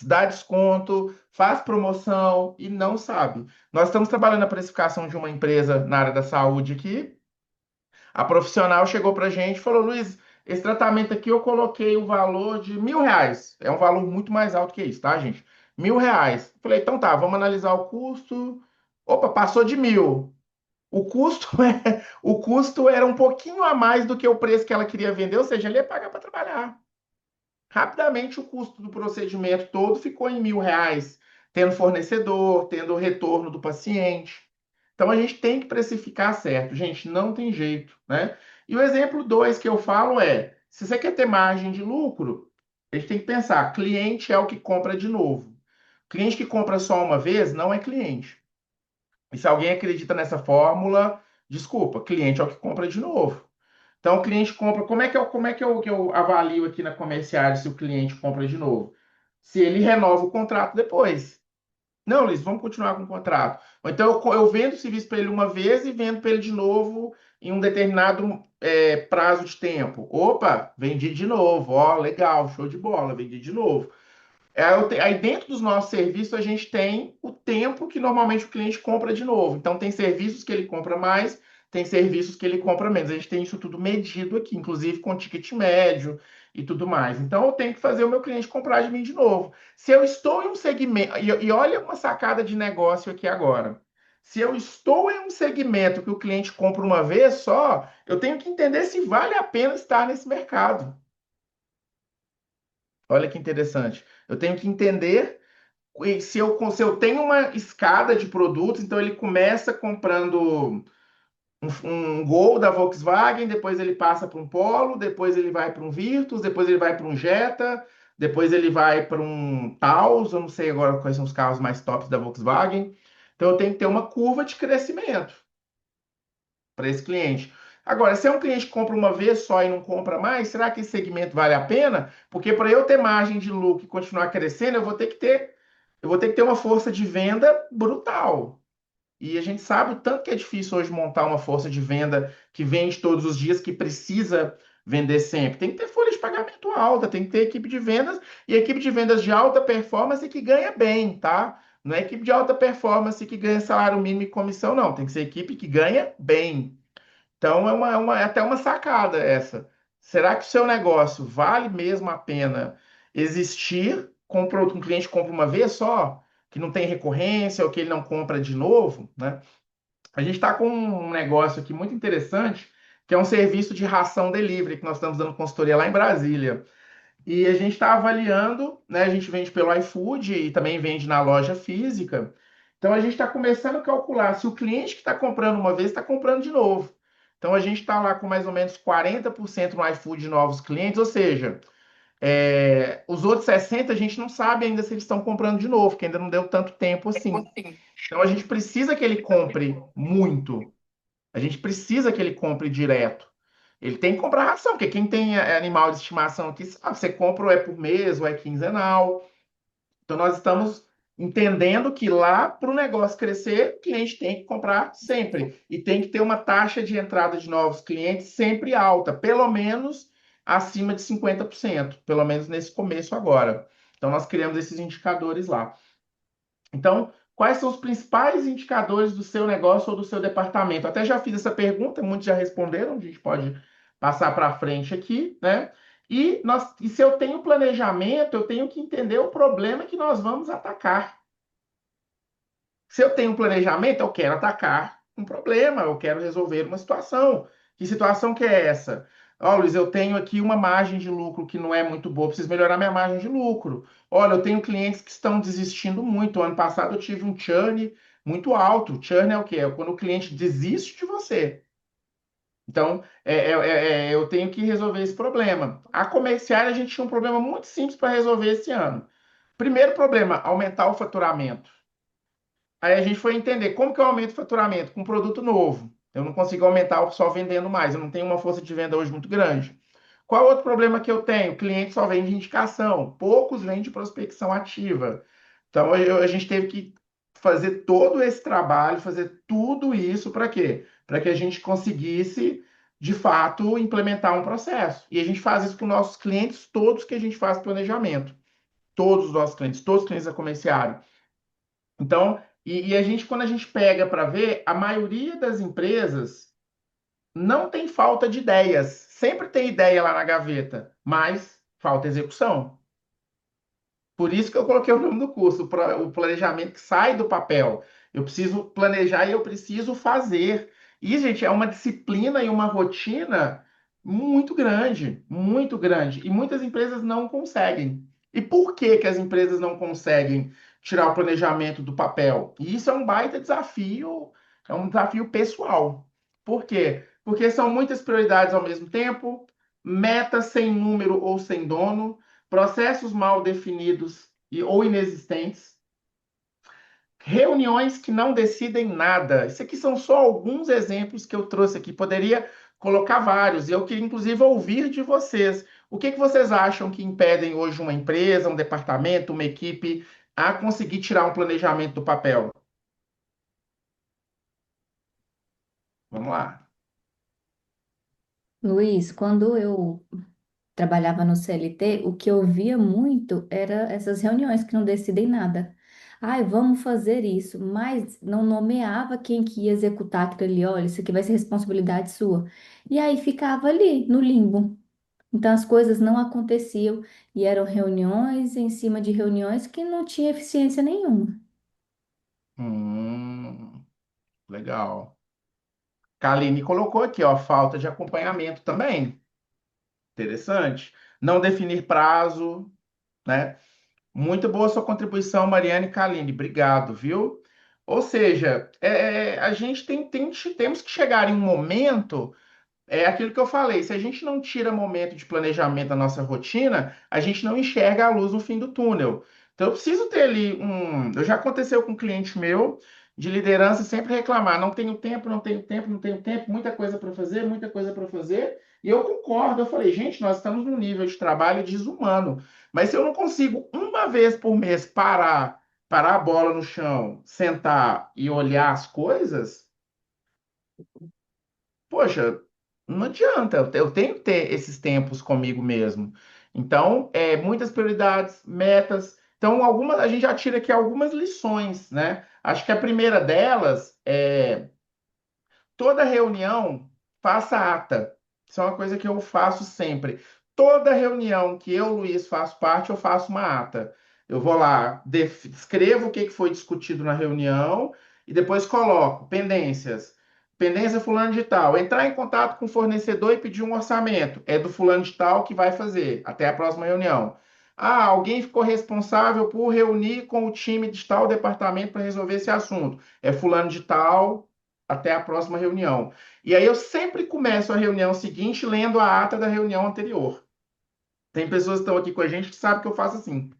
Dá desconto, faz promoção e não sabe. Nós estamos trabalhando na precificação de uma empresa na área da saúde aqui. A profissional chegou para a gente e falou: Luiz, esse tratamento aqui eu coloquei o valor de R$ 1.000. É um valor muito mais alto que isso, tá, gente? R$ 1.000. Falei, então tá, vamos analisar o custo. Opa, passou de 1.000. O custo era um pouquinho a mais do que o preço que ela queria vender, ou seja, ele ia pagar para trabalhar. Rapidamente, o custo do procedimento todo ficou em R$ 1.000, tendo fornecedor, tendo o retorno do paciente. Então, a gente tem que precificar certo, gente, não tem jeito, né? E o exemplo 2 que eu falo é: se você quer ter margem de lucro, a gente tem que pensar, cliente é o que compra de novo. Cliente que compra só uma vez não é cliente. E se alguém acredita nessa fórmula, desculpa, cliente é o que compra de novo. Então, o cliente compra. Como é que eu avalio aqui na Comerciária se o cliente compra de novo? Se ele renova o contrato depois. Não, Liz, vamos continuar com o contrato. Ou então, eu vendo o serviço para ele uma vez e vendo para ele de novo em um determinado prazo de tempo. Opa, vendi de novo. Ó, legal, show de bola, vendi de novo. Aí dentro dos nossos serviços a gente tem o tempo que normalmente o cliente compra de novo. Então tem serviços que ele compra mais, tem serviços que ele compra menos. A gente tem isso tudo medido aqui, inclusive com ticket médio e tudo mais. Então eu tenho que fazer o meu cliente comprar de mim de novo. Se eu estou em um segmento, e olha uma sacada de negócio aqui agora. Se eu estou em um segmento que o cliente compra uma vez só, eu tenho que entender se vale a pena estar nesse mercado. Olha que interessante. Eu tenho que entender se eu tenho uma escada de produtos, então ele começa comprando um Gol da Volkswagen, depois ele passa para um Polo, depois ele vai para um Virtus, depois ele vai para um Jetta, depois ele vai para um Taos, eu não sei agora quais são os carros mais tops da Volkswagen. Então eu tenho que ter uma curva de crescimento para esse cliente. Agora, se é um cliente que compra uma vez só e não compra mais, será que esse segmento vale a pena? Porque para eu ter margem de lucro e continuar crescendo, eu vou ter que ter uma força de venda brutal. E a gente sabe o tanto que é difícil hoje montar uma força de venda que vende todos os dias, que precisa vender sempre. Tem que ter folha de pagamento alta, tem que ter equipe de vendas e equipe de vendas de alta performance que ganha bem, tá? Não é equipe de alta performance que ganha salário mínimo e comissão, não. Tem que ser equipe que ganha bem. Então é até uma sacada essa. Será que o seu negócio vale mesmo a pena existir? Um cliente compra uma vez só, que não tem recorrência ou que ele não compra de novo, né? A gente está com um negócio aqui muito interessante, que é um serviço de ração delivery, que nós estamos dando consultoria lá em Brasília. E a gente está avaliando, né? A gente vende pelo iFood e também vende na loja física. Então a gente está começando a calcular se o cliente que está comprando uma vez está comprando de novo. Então a gente está lá com mais ou menos 40% no iFood de novos clientes, ou seja, os outros 60% a gente não sabe ainda se eles estão comprando de novo, porque ainda não deu tanto tempo assim. Então a gente precisa que ele compre muito. A gente precisa que ele compre direto. Ele tem que comprar ração, porque quem tem animal de estimação aqui sabe, você compra ou é por mês ou é quinzenal. Então nós estamos entendendo que lá para o negócio crescer, o cliente tem que comprar sempre. E tem que ter uma taxa de entrada de novos clientes sempre alta, pelo menos acima de 50%, pelo menos nesse começo agora. Então nós criamos esses indicadores lá. Então, quais são os principais indicadores do seu negócio ou do seu departamento? Até já fiz essa pergunta, muitos já responderam, a gente pode passar para frente aqui, né? E se eu tenho planejamento, eu tenho que entender o problema que nós vamos atacar. Se eu tenho um planejamento, eu quero atacar um problema, eu quero resolver uma situação. Que situação que é essa? Ó, Luiz, eu tenho aqui uma margem de lucro que não é muito boa, preciso melhorar minha margem de lucro. Olha, eu tenho clientes que estão desistindo muito. Ano passado eu tive um churn muito alto. Churn é o quê? É quando o cliente desiste de você. Então, eu tenho que resolver esse problema. A comerciária, a gente tinha um problema muito simples para resolver esse ano. Primeiro problema, aumentar o faturamento. Aí a gente foi entender como que eu aumento o faturamento com um produto novo. Eu não consigo aumentar só vendendo mais. Eu não tenho uma força de venda hoje muito grande. Qual outro problema que eu tenho? O cliente só vende indicação. Poucos vendem prospecção ativa. Então a gente teve que fazer todo esse trabalho, fazer tudo isso para quê? Para que a gente conseguisse, de fato, implementar um processo. E a gente faz isso com nossos clientes, todos que a gente faz planejamento. Todos os nossos clientes, todos os clientes da comerciária. Então, a gente, quando a gente pega para ver, a maioria das empresas não tem falta de ideias. Sempre tem ideia lá na gaveta, mas falta execução. Por isso que eu coloquei o nome do curso, o planejamento que sai do papel. Eu preciso planejar e eu preciso fazer. E, gente, é uma disciplina e uma rotina muito grande, muito grande. E muitas empresas não conseguem. E por que que as empresas não conseguem tirar o planejamento do papel? E isso é um baita desafio, é um desafio pessoal. Por quê? Porque são muitas prioridades ao mesmo tempo, metas sem número ou sem dono, processos mal definidos ou inexistentes, reuniões que não decidem nada. Isso aqui são só alguns exemplos que eu trouxe aqui. Poderia colocar vários. E eu queria, inclusive, ouvir de vocês. O que que vocês acham que impedem hoje uma empresa, um departamento, uma equipe a conseguir tirar um planejamento do papel? Vamos lá. Luiz, quando eu trabalhava no CLT, o que eu via muito era essas reuniões que não decidem nada. Ai, vamos fazer isso, mas não nomeava quem que ia executar aquilo ali. Olha, isso aqui vai ser responsabilidade sua. E aí ficava ali, no limbo. Então as coisas não aconteciam e eram reuniões em cima de reuniões que não tinha eficiência nenhuma. Legal. Kaline colocou aqui, ó, falta de acompanhamento também. Interessante. Não definir prazo, né? Muito boa sua contribuição, Mariane Kaline. Obrigado, viu? Ou seja, a gente temos que chegar em um momento, aquilo que eu falei, se a gente não tira momento de planejamento da nossa rotina, a gente não enxerga a luz no fim do túnel. Então, eu preciso ter ali já aconteceu com um cliente meu, de liderança sempre reclamar, não tenho tempo, não tenho tempo, não tenho tempo, muita coisa para fazer, muita coisa para fazer. E eu concordo, eu falei, gente, nós estamos num nível de trabalho desumano. Mas se eu não consigo uma vez por mês parar a bola no chão, sentar e olhar as coisas, poxa, não adianta. Eu tenho que ter esses tempos comigo mesmo. Então, muitas prioridades, metas. Então, algumas a gente já tira aqui algumas lições, né? Acho que a primeira delas é toda reunião, faça ata. Isso é uma coisa que eu faço sempre. Toda reunião que eu, Luiz, faço parte, eu faço uma ata. Eu vou lá, escrevo o que foi discutido na reunião e depois coloco pendências. Pendência fulano de tal. Entrar em contato com o fornecedor e pedir um orçamento. É do fulano de tal que vai fazer. Até a próxima reunião. Ah, alguém ficou responsável por reunir com o time de tal departamento para resolver esse assunto. É fulano de tal, até a próxima reunião. E aí eu sempre começo a reunião seguinte lendo a ata da reunião anterior. Tem pessoas que estão aqui com a gente que sabem que eu faço assim.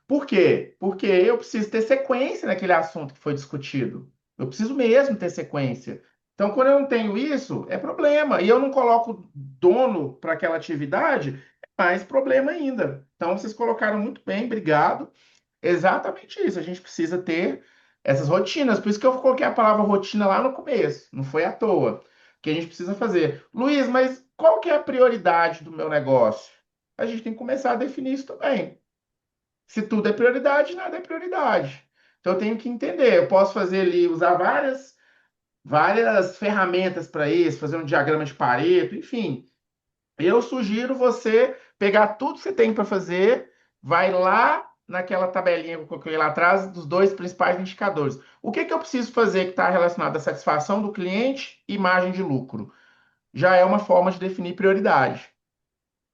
Por quê? Porque eu preciso ter sequência naquele assunto que foi discutido. Eu preciso mesmo ter sequência. Então, quando eu não tenho isso, é problema. E eu não coloco dono para aquela atividade, é mais problema ainda. Então, vocês colocaram muito bem, obrigado. Exatamente isso. A gente precisa ter essas rotinas. Por isso que eu coloquei a palavra rotina lá no começo. Não foi à toa. Que a gente precisa fazer. Luiz, mas qual que é a prioridade do meu negócio? A gente tem que começar a definir isso também. Se tudo é prioridade, nada é prioridade. Então eu tenho que entender. Eu posso fazer ali, usar várias ferramentas para isso, fazer um diagrama de Pareto, enfim. Eu sugiro você pegar tudo que você tem para fazer, vai lá naquela tabelinha que eu coloquei lá atrás dos dois principais indicadores. O que que eu preciso fazer que está relacionado à satisfação do cliente e margem de lucro? Já é uma forma de definir prioridade.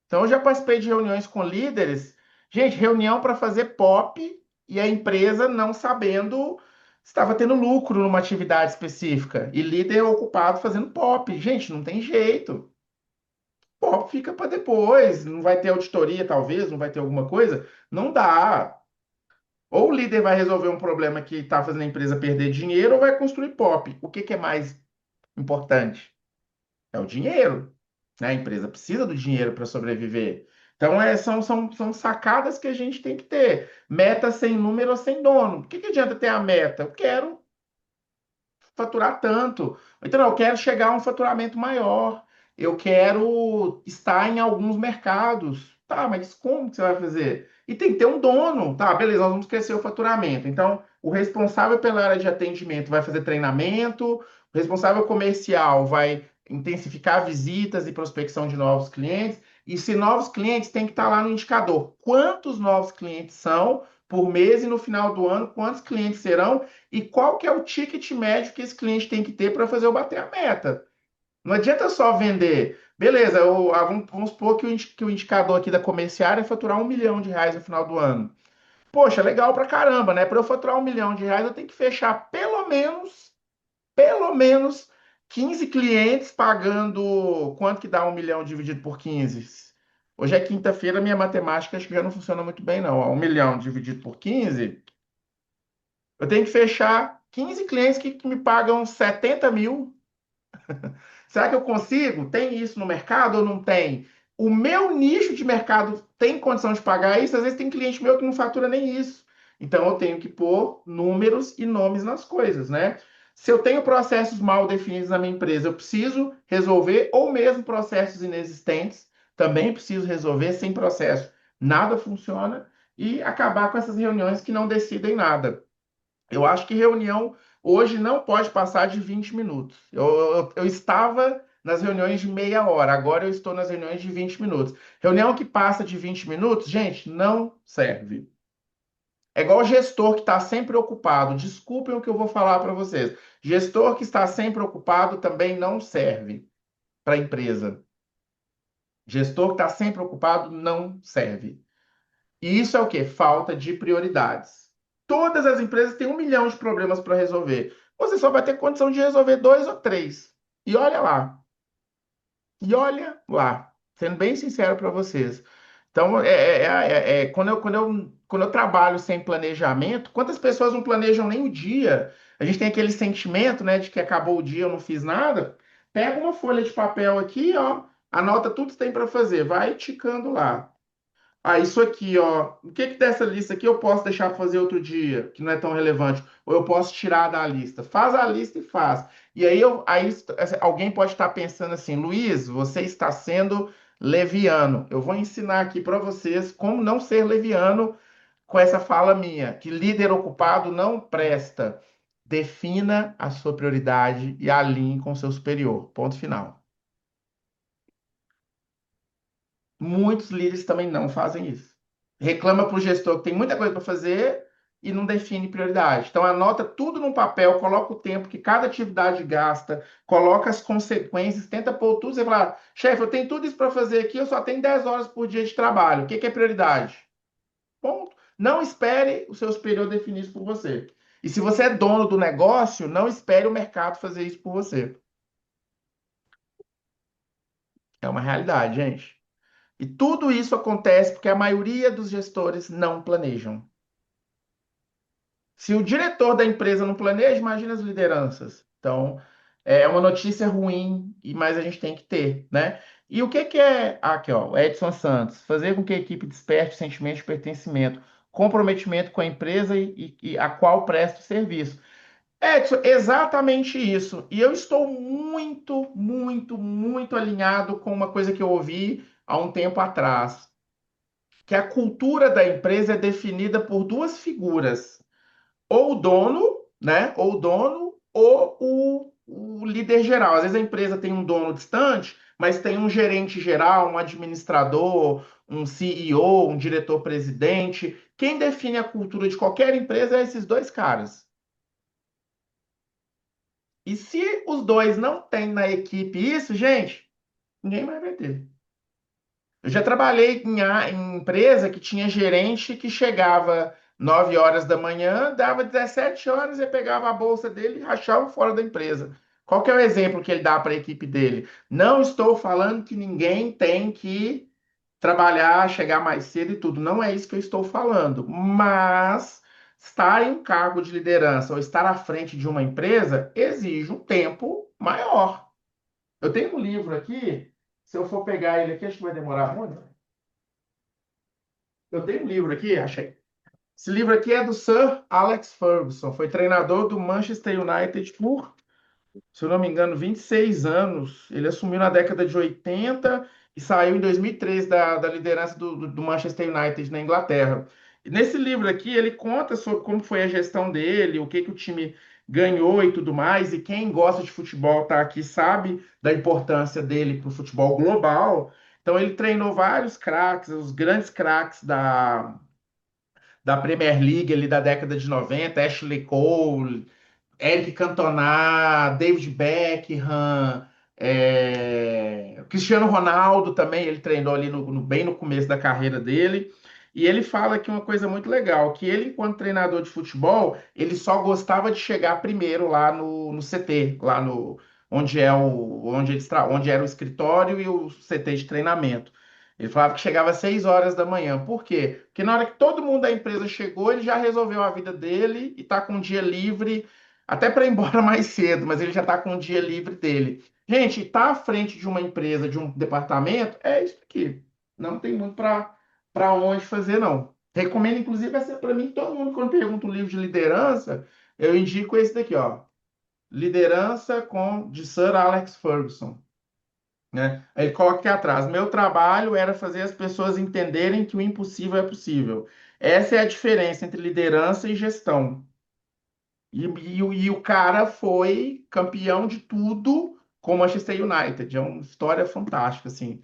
Então, eu já participei de reuniões com líderes, gente, reunião para fazer POP e a empresa não sabendo se estava tendo lucro numa atividade específica e líder ocupado fazendo POP. Gente, não tem jeito. Pô, fica para depois, não vai ter auditoria, talvez, não vai ter alguma coisa. Não dá. Ou o líder vai resolver um problema que está fazendo a empresa perder dinheiro, ou vai construir POP. O que que é mais importante? É o dinheiro, né? A empresa precisa do dinheiro para sobreviver. Então, são sacadas que a gente tem que ter. Meta sem número ou sem dono. O que que adianta ter a meta? Eu quero faturar tanto. Então, eu quero chegar a um faturamento maior. Eu quero estar em alguns mercados. Tá, mas como que você vai fazer? E tem que ter um dono. Tá, beleza, nós vamos crescer o faturamento. Então, o responsável pela área de atendimento vai fazer treinamento, o responsável comercial vai intensificar visitas e prospecção de novos clientes. E se novos clientes, tem que estar lá no indicador. Quantos novos clientes são por mês e no final do ano, quantos clientes serão e qual que é o ticket médio que esse cliente tem que ter para fazer eu bater a meta. Não adianta só vender. Beleza, vamos supor que o indicador aqui da comerciária é faturar R$ 1 milhão no final do ano. Poxa, legal pra caramba, né? Para eu faturar R$ 1 milhão, eu tenho que fechar pelo menos 15 clientes pagando. Quanto que dá 1 milhão dividido por 15? Hoje é quinta-feira, minha matemática acho que já não funciona muito bem, não. 1 milhão dividido por 15, eu tenho que fechar 15 clientes que me pagam 70 mil. Será que eu consigo? Tem isso no mercado ou não tem? O meu nicho de mercado tem condição de pagar isso? Às vezes tem cliente meu que não fatura nem isso. Então eu tenho que pôr números e nomes nas coisas, né? Se eu tenho processos mal definidos na minha empresa, eu preciso resolver, ou mesmo processos inexistentes, também preciso resolver sem processo. Nada funciona e acabar com essas reuniões que não decidem nada. Eu acho que reunião hoje não pode passar de 20 minutos. Eu estava nas reuniões de meia hora, agora eu estou nas reuniões de 20 minutos. Reunião que passa de 20 minutos, gente, não serve. É igual gestor que está sempre ocupado. Desculpem o que eu vou falar para vocês. Gestor que está sempre ocupado também não serve para a empresa. Gestor que está sempre ocupado não serve. E isso é o quê? Falta de prioridades. Todas as empresas têm 1 milhão de problemas para resolver. Você só vai ter condição de resolver dois ou três. E olha lá. E olha lá. Sendo bem sincero para vocês. Então, quando eu trabalho sem planejamento, quantas pessoas não planejam nem o dia? a gente tem aquele sentimento, né, de que acabou o dia, eu não fiz nada. Pega uma folha de papel aqui, ó, anota tudo que tem para fazer, vai ticando lá. Ah, isso aqui, ó. O que que dessa lista aqui eu posso deixar para fazer outro dia, que não é tão relevante? Ou eu posso tirar da lista? Faz a lista e faz. E aí alguém pode estar pensando assim, Luiz, você está sendo leviano. Eu vou ensinar aqui para vocês como não ser leviano com essa fala minha, que líder ocupado não presta. Defina a sua prioridade e alinhe com o seu superior. Ponto final. Muitos líderes também não fazem isso. Reclama para o gestor que tem muita coisa para fazer e não define prioridade. Então, anota tudo num papel, coloca o tempo que cada atividade gasta, coloca as consequências, tenta pôr tudo. Você fala, chefe, eu tenho tudo isso para fazer aqui, eu só tenho 10 horas por dia de trabalho. O que que é prioridade? Ponto. Não espere o seu superior definir isso por você. E se você é dono do negócio, não espere o mercado fazer isso por você. É uma realidade, gente. E tudo isso acontece porque a maioria dos gestores não planejam. Se o diretor da empresa não planeja, imagina as lideranças. Então, é uma notícia ruim, mas a gente tem que ter, né? E o que que é, aqui, ó, Edson Santos, fazer com que a equipe desperte sentimento de pertencimento, comprometimento com a empresa e a qual presta o serviço. Edson, exatamente isso. E eu estou muito, muito, muito alinhado com uma coisa que eu ouvi há um tempo atrás, que a cultura da empresa é definida por duas figuras, ou o dono, né? Ou o dono, ou o líder geral. Às vezes a empresa tem um dono distante, mas tem um gerente geral, um administrador, um CEO, um diretor-presidente. Quem define a cultura de qualquer empresa é esses dois caras. E se os dois não têm na equipe isso, gente, ninguém mais vai ter. Eu já trabalhei em empresa que tinha gerente que chegava 9 horas da manhã, dava 17 horas e pegava a bolsa dele e rachava fora da empresa. Qual que é o exemplo que ele dá para a equipe dele? Não estou falando que ninguém tem que trabalhar, chegar mais cedo e tudo. Não é isso que eu estou falando. Mas estar em um cargo de liderança ou estar à frente de uma empresa exige um tempo maior. Eu tenho um livro aqui, se eu for pegar ele aqui, acho que vai demorar muito. Eu tenho um livro aqui, achei. Esse livro aqui é do Sir Alex Ferguson, foi treinador do Manchester United por, se eu não me engano, 26 anos. Ele assumiu na década de 80 e saiu em 2003 da liderança do Manchester United na Inglaterra. E nesse livro aqui, ele conta sobre como foi a gestão dele, o que que o time ganhou e tudo mais. E quem gosta de futebol tá aqui sabe da importância dele para o futebol global. Então, ele treinou vários craques, os grandes craques da Premier League ali da década de 90, Ashley Cole, Eric Cantona, David Beckham, Cristiano Ronaldo também, ele treinou ali bem no começo da carreira dele. E ele fala aqui uma coisa muito legal, que ele, enquanto treinador de futebol, ele só gostava de chegar primeiro lá no CT, lá no onde onde era o escritório e o CT de treinamento. Ele falava que chegava às 6 horas da manhã. Por quê? Porque na hora que todo mundo da empresa chegou, ele já resolveu a vida dele e está com um dia livre até para ir embora mais cedo, mas ele já está com o dia livre dele. Gente, estar tá à frente de uma empresa, de um departamento, é isso aqui. Não tem muito para onde fazer, não. Recomendo, inclusive, essa para mim, todo mundo, quando pergunta um livro de liderança, eu indico esse daqui, ó. Liderança de Sir Alex Ferguson. Né? Aí ele coloca aqui atrás: meu trabalho era fazer as pessoas entenderem que o impossível é possível. Essa é a diferença entre liderança e gestão. E o cara foi campeão de tudo com o Manchester United. É uma história fantástica, assim.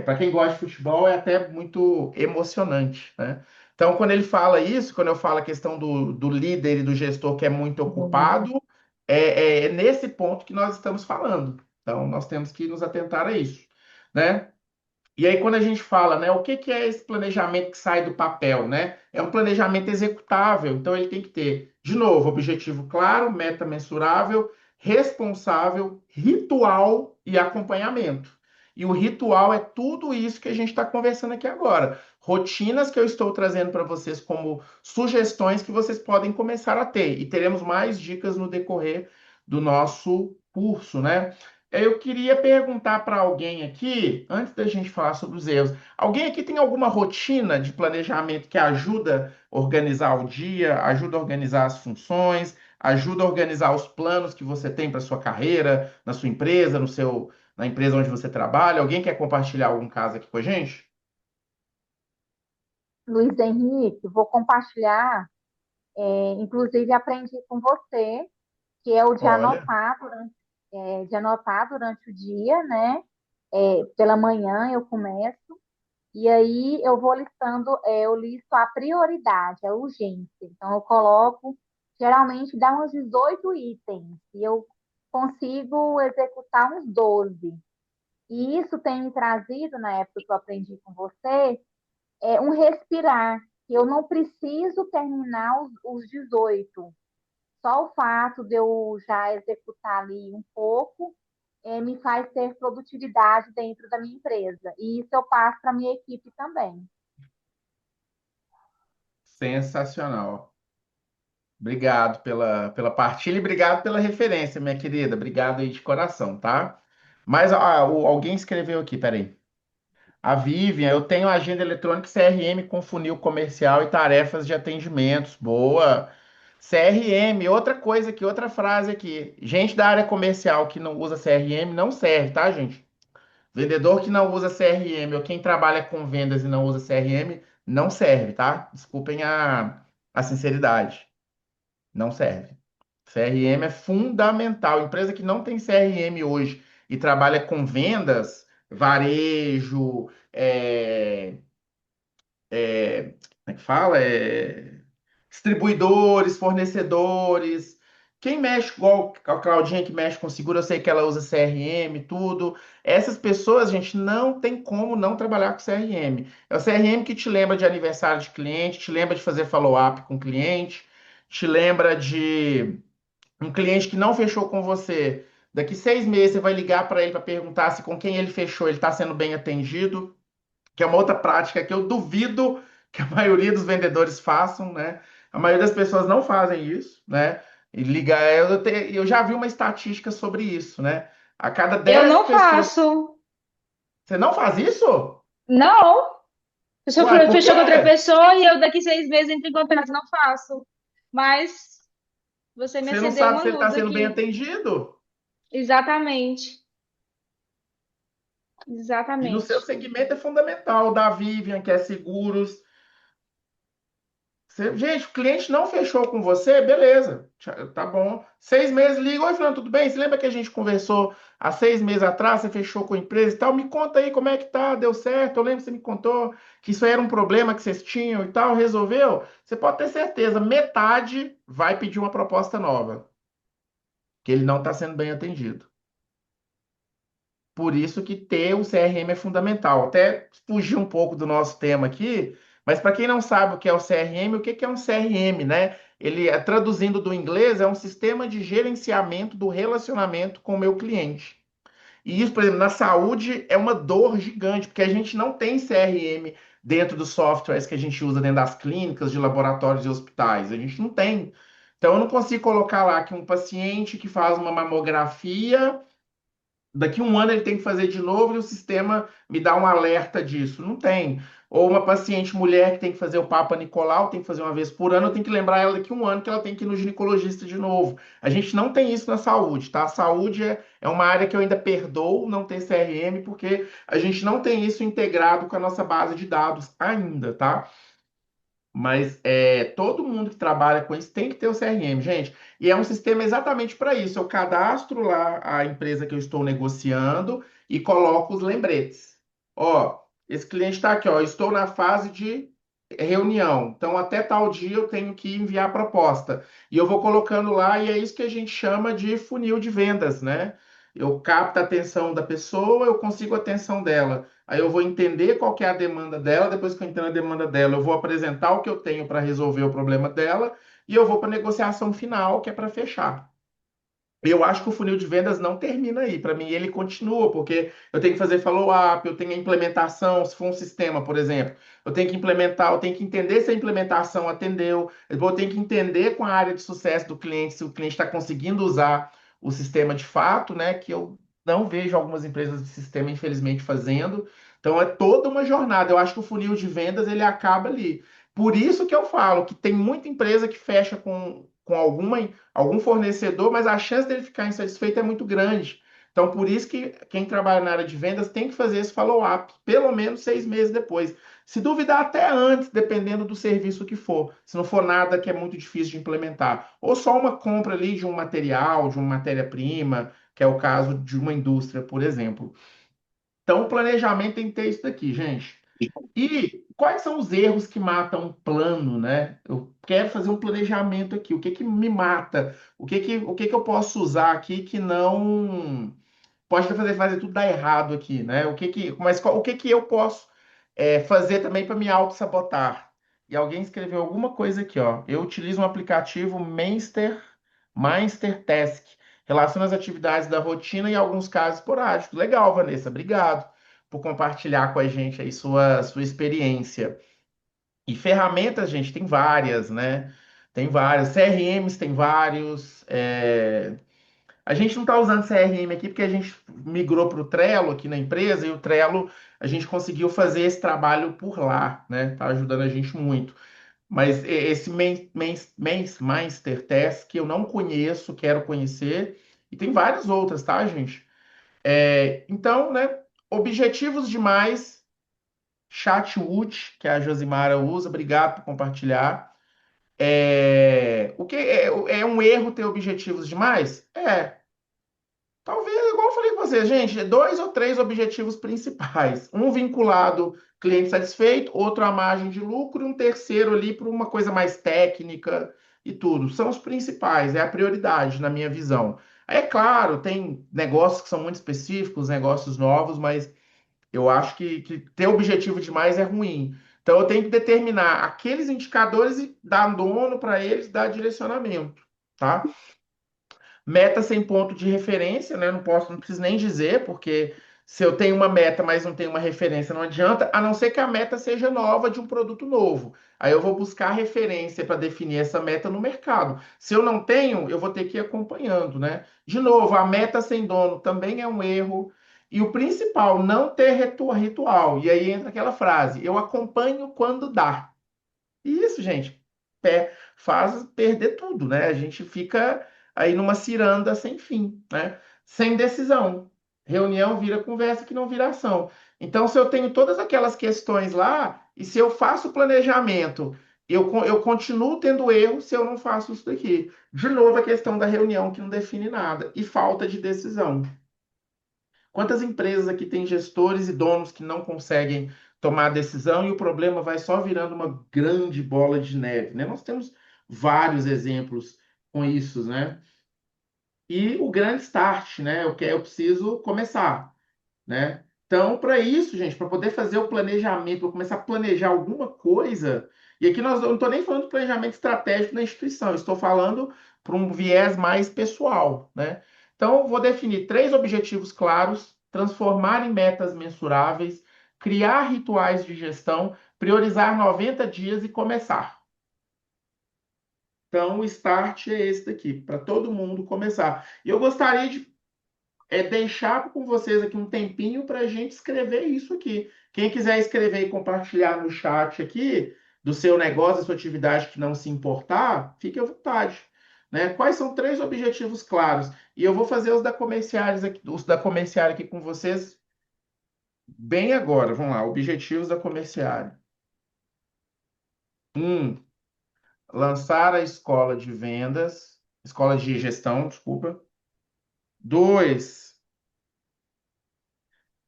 Para quem gosta de futebol, é até muito emocionante, né? Então, quando ele fala isso, quando eu falo a questão do líder e do gestor que é muito ocupado, é nesse ponto que nós estamos falando. Então, nós temos que nos atentar a isso, né? E aí, quando a gente fala, né, o que que é esse planejamento que sai do papel, né? É um planejamento executável, então ele tem que ter, de novo, objetivo claro, meta mensurável, responsável, ritual e acompanhamento. E o ritual é tudo isso que a gente está conversando aqui agora. Rotinas que eu estou trazendo para vocês como sugestões que vocês podem começar a ter. E teremos mais dicas no decorrer do nosso curso, né? Eu queria perguntar para alguém aqui, antes da gente falar sobre os erros, alguém aqui tem alguma rotina de planejamento que ajuda a organizar o dia, ajuda a organizar as funções, ajuda a organizar os planos que você tem para sua carreira, na sua empresa, na empresa onde você trabalha? Alguém quer compartilhar algum caso aqui com a gente? Luiz Henrique, vou compartilhar, inclusive aprendi com você, que é o Olha, de anotar durante o dia, né? Pela manhã eu começo, e aí eu vou listando, eu listo a prioridade, a urgência. Então eu coloco, geralmente dá uns 18 itens, e eu consigo executar uns 12. E isso tem me trazido, na época que eu aprendi com você, um respirar. Eu não preciso terminar os 18. Só o fato de eu já executar ali um pouco me faz ter produtividade dentro da minha empresa. E isso eu passo para a minha equipe também. sensacional. Obrigado pela partilha e obrigado pela referência, minha querida. Obrigado aí de coração, tá? Mas alguém escreveu aqui, peraí. A Vivian, eu tenho agenda eletrônica CRM com funil comercial e tarefas de atendimentos. Boa. CRM, outra coisa aqui, outra frase aqui. Gente da área comercial que não usa CRM não serve, tá, gente? Vendedor que não usa CRM ou quem trabalha com vendas e não usa CRM não serve, tá? Desculpem a sinceridade. Não serve. CRM é fundamental. Empresa que não tem CRM hoje e trabalha com vendas, varejo, como é que fala? Distribuidores, fornecedores. Quem mexe, igual a Claudinha que mexe com seguro, eu sei que ela usa CRM, tudo. Essas pessoas, gente, não tem como não trabalhar com CRM. É o CRM que te lembra de aniversário de cliente, te lembra de fazer follow-up com cliente, te lembra de um cliente que não fechou com você. Daqui 6 meses você vai ligar para ele para perguntar se com quem ele fechou ele está sendo bem atendido, que é uma outra prática que eu duvido que a maioria dos vendedores façam, né? A maioria das pessoas não fazem isso, né? E liga, eu já vi uma estatística sobre isso, né? A cada Eu 10 não pessoas. faço. Você não faz isso? Não. A pessoa Uai, por fechou com outra quê? pessoa e eu daqui 6 meses entro em contato. Não faço. Mas você me Você não acendeu sabe uma se ele está luz sendo bem aqui. atendido? Exatamente. E no seu Exatamente. segmento é fundamental, o da Vivian, que é seguros. Gente, o cliente não fechou com você, beleza, tá bom. 6 meses, liga, oi, Fernando, tudo bem? Você lembra que a gente conversou há 6 meses atrás, você fechou com a empresa e tal? Me conta aí como é que tá, deu certo? Eu lembro que você me contou que isso aí era um problema que vocês tinham e tal, resolveu? Você pode ter certeza, metade vai pedir uma proposta nova, que ele não está sendo bem atendido. Por isso que ter o CRM é fundamental. Até fugir um pouco do nosso tema aqui, mas para quem não sabe o que é o CRM, o que que é um CRM, né? Ele, traduzindo do inglês, é um sistema de gerenciamento do relacionamento com o meu cliente. E isso, por exemplo, na saúde é uma dor gigante, porque a gente não tem CRM dentro dos softwares que a gente usa dentro das clínicas, de laboratórios e hospitais. A gente não tem. Então, eu não consigo colocar lá que um paciente que faz uma mamografia daqui 1 ano ele tem que fazer de novo e o sistema me dá um alerta disso. Não tem. Ou uma paciente mulher que tem que fazer o Papa Nicolau, tem que fazer uma vez por ano, eu tenho que lembrar ela daqui 1 ano que ela tem que ir no ginecologista de novo. A gente não tem isso na saúde, tá? A saúde é uma área que eu ainda perdoo não ter CRM, porque a gente não tem isso integrado com a nossa base de dados ainda, tá? Mas todo mundo que trabalha com isso tem que ter o CRM, gente. E é um sistema exatamente para isso. Eu cadastro lá a empresa que eu estou negociando e coloco os lembretes. Ó, esse cliente está aqui, ó. Estou na fase de reunião. Então, até tal dia eu tenho que enviar a proposta. E eu vou colocando lá, e é isso que a gente chama de funil de vendas, né? Eu capto a atenção da pessoa, eu consigo a atenção dela. Aí eu vou entender qual que é a demanda dela, depois que eu entendo a demanda dela, eu vou apresentar o que eu tenho para resolver o problema dela e eu vou para a negociação final, que é para fechar. Eu acho que o funil de vendas não termina aí. Para mim, ele continua, porque eu tenho que fazer follow-up, eu tenho a implementação, se for um sistema, por exemplo. Eu tenho que implementar, eu tenho que entender se a implementação atendeu, eu vou ter que entender com a área de sucesso do cliente, se o cliente está conseguindo usar o sistema de fato, né? Que eu não vejo algumas empresas de sistema, infelizmente, fazendo. Então, é toda uma jornada. Eu acho que o funil de vendas, ele acaba ali. Por isso que eu falo que tem muita empresa que fecha com algum fornecedor, mas a chance dele ficar insatisfeito é muito grande. Então, por isso que quem trabalha na área de vendas tem que fazer esse follow-up, pelo menos 6 meses depois. Se duvidar, até antes, dependendo do serviço que for. Se não for nada que é muito difícil de implementar. Ou só uma compra ali de um material, de uma matéria-prima, que é o caso de uma indústria, por exemplo. Então, o planejamento tem que ter isso daqui, gente. E quais são os erros que matam um plano, né? Eu quero fazer um planejamento aqui. O que que me mata? O que que eu posso usar aqui que não pode fazer tudo dar errado aqui, né? O que que eu posso fazer também para me auto-sabotar? E alguém escreveu alguma coisa aqui, ó. Eu utilizo um aplicativo Mainster Task. Relaciona as atividades da rotina e alguns casos esporádicos. Legal, Vanessa. Obrigado por compartilhar com a gente aí sua experiência. E ferramentas, gente, tem várias, né? Tem várias. CRMs tem vários. A gente não está usando CRM aqui porque a gente migrou para o Trello aqui na empresa e o Trello a gente conseguiu fazer esse trabalho por lá, né? Tá ajudando a gente muito. Mas esse Master Test que eu não conheço, quero conhecer. E tem várias outras, tá, gente? Então, né? Objetivos demais. Chatwood, que a Josimara usa, obrigado por compartilhar. É um erro ter objetivos demais? Talvez, igual eu falei com você, gente, dois ou três objetivos principais. Um vinculado cliente satisfeito, outro à margem de lucro, e um terceiro ali para uma coisa mais técnica e tudo. São os principais, é a prioridade, na minha visão. É claro, tem negócios que são muito específicos, negócios novos, mas eu acho que ter objetivo demais é ruim. Então, eu tenho que determinar aqueles indicadores e dar dono para eles, dar direcionamento, tá? Meta sem ponto de referência, né? Não preciso nem dizer, porque se eu tenho uma meta, mas não tenho uma referência, não adianta, a não ser que a meta seja nova de um produto novo. Aí eu vou buscar referência para definir essa meta no mercado. Se eu não tenho, eu vou ter que ir acompanhando, né? De novo, a meta sem dono também é um erro. E o principal, não ter ritual. E aí entra aquela frase: eu acompanho quando dá. E isso, gente, faz perder tudo, né? A gente fica aí numa ciranda sem fim, né? Sem decisão. Reunião vira conversa que não vira ação. Então, se eu tenho todas aquelas questões lá, e se eu faço planejamento, eu continuo tendo erro se eu não faço isso daqui. De novo, a questão da reunião que não define nada e falta de decisão. Quantas empresas aqui têm gestores e donos que não conseguem tomar decisão e o problema vai só virando uma grande bola de neve, né? Nós temos vários exemplos com isso, né? E o grande start, né? O que eu preciso começar, né? Então, para isso, gente, para poder fazer o planejamento, para começar a planejar alguma coisa, e aqui eu não estou nem falando de planejamento estratégico na instituição, eu estou falando para um viés mais pessoal, né? Então, eu vou definir 3 objetivos claros, transformar em metas mensuráveis, criar rituais de gestão, priorizar 90 dias e começar. Então, o start é esse daqui, para todo mundo começar. E eu gostaria de deixar com vocês aqui um tempinho para a gente escrever isso aqui. Quem quiser escrever e compartilhar no chat aqui do seu negócio, da sua atividade que não se importar, fique à vontade. Né? Quais são 3 objetivos claros? E eu vou fazer os da comerciária aqui com vocês bem agora. Vamos lá, objetivos da comerciária. 1. Lançar a escola de gestão, desculpa. 2.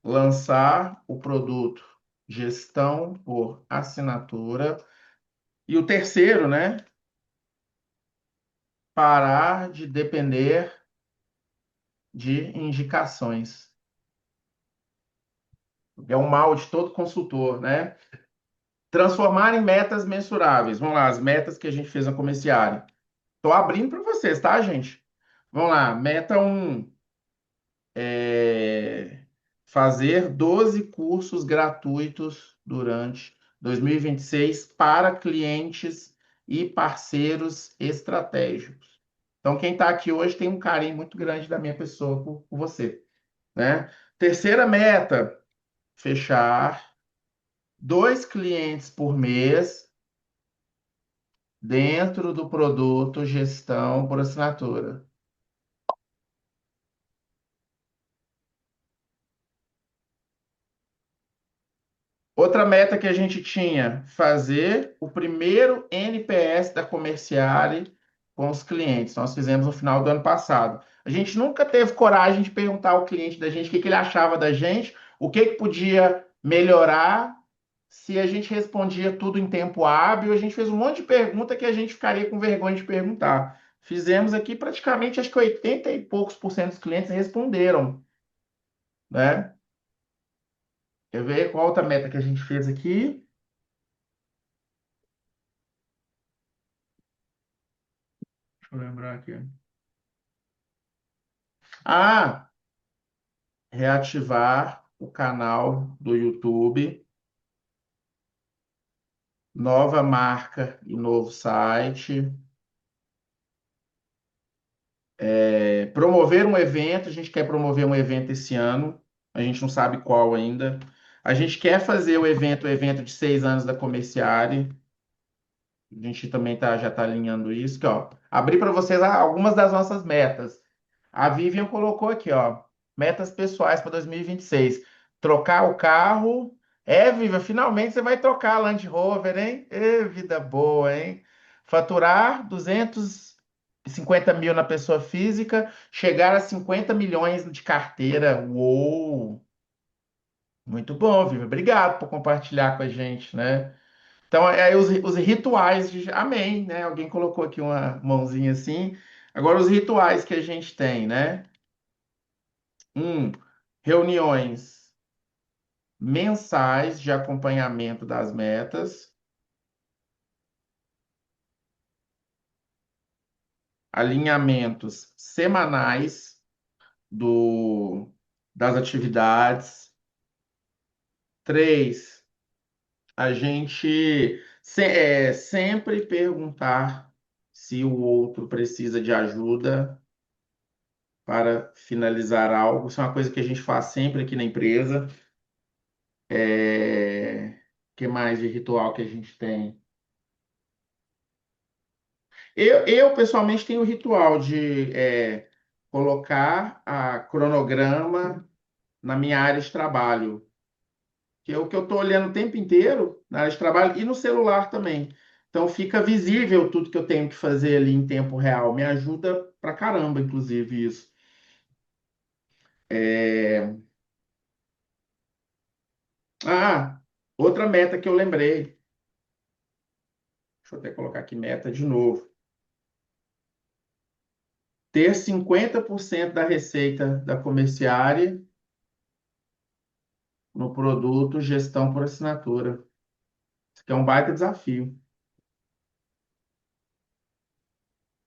Lançar o produto gestão por assinatura. E o terceiro, né? Parar de depender de indicações. É um mal de todo consultor, né? Transformar em metas mensuráveis. Vamos lá, as metas que a gente fez na comerciária. Estou abrindo para vocês, tá, gente? Vamos lá, meta um é fazer 12 cursos gratuitos durante 2026 para clientes e parceiros estratégicos. Então, quem está aqui hoje tem um carinho muito grande da minha pessoa por você, né? Terceira meta, fechar 2 clientes por mês dentro do produto gestão por assinatura. Outra meta que a gente tinha, fazer o primeiro NPS da Comerciale com os clientes. Nós fizemos no final do ano passado. A gente nunca teve coragem de perguntar ao cliente da gente o que que ele achava da gente, o que que podia melhorar, se a gente respondia tudo em tempo hábil. A gente fez um monte de pergunta que a gente ficaria com vergonha de perguntar. Fizemos aqui praticamente, acho que 80 e poucos por cento dos clientes responderam, né? Quer ver qual outra meta que a gente fez aqui? Deixa eu lembrar aqui. Ah, reativar o canal do YouTube, nova marca e novo site. Promover um evento, a gente quer promover um evento esse ano, a gente não sabe qual ainda. A gente quer fazer o evento de 6 anos da Comerciale. A gente também já está alinhando isso, que, ó, abrir para vocês algumas das nossas metas. A Vivian colocou aqui, ó, metas pessoais para 2026. Trocar o carro. É, Vivian, finalmente você vai trocar a Land Rover, hein? Ê, vida boa, hein? Faturar 250 mil na pessoa física, chegar a 50 milhões de carteira. Uou! Muito bom, Vivian. Obrigado por compartilhar com a gente, né? Então, os rituais de. Amém, né? Alguém colocou aqui uma mãozinha assim. Agora, os rituais que a gente tem, né? Um, reuniões mensais de acompanhamento das metas, alinhamentos semanais das atividades. Três, a gente sempre perguntar se o outro precisa de ajuda para finalizar algo. Isso é uma coisa que a gente faz sempre aqui na empresa. Que mais de ritual que a gente tem? Eu pessoalmente tenho o ritual de colocar a cronograma na minha área de trabalho, que é o que eu estou olhando o tempo inteiro na área de trabalho e no celular também. Então fica visível tudo que eu tenho que fazer ali em tempo real. Me ajuda pra caramba, inclusive, isso. É, Ah, outra meta que eu lembrei. Deixa eu até colocar aqui meta de novo. Ter 50% da receita da comerciária no produto gestão por assinatura. Isso aqui é um baita desafio.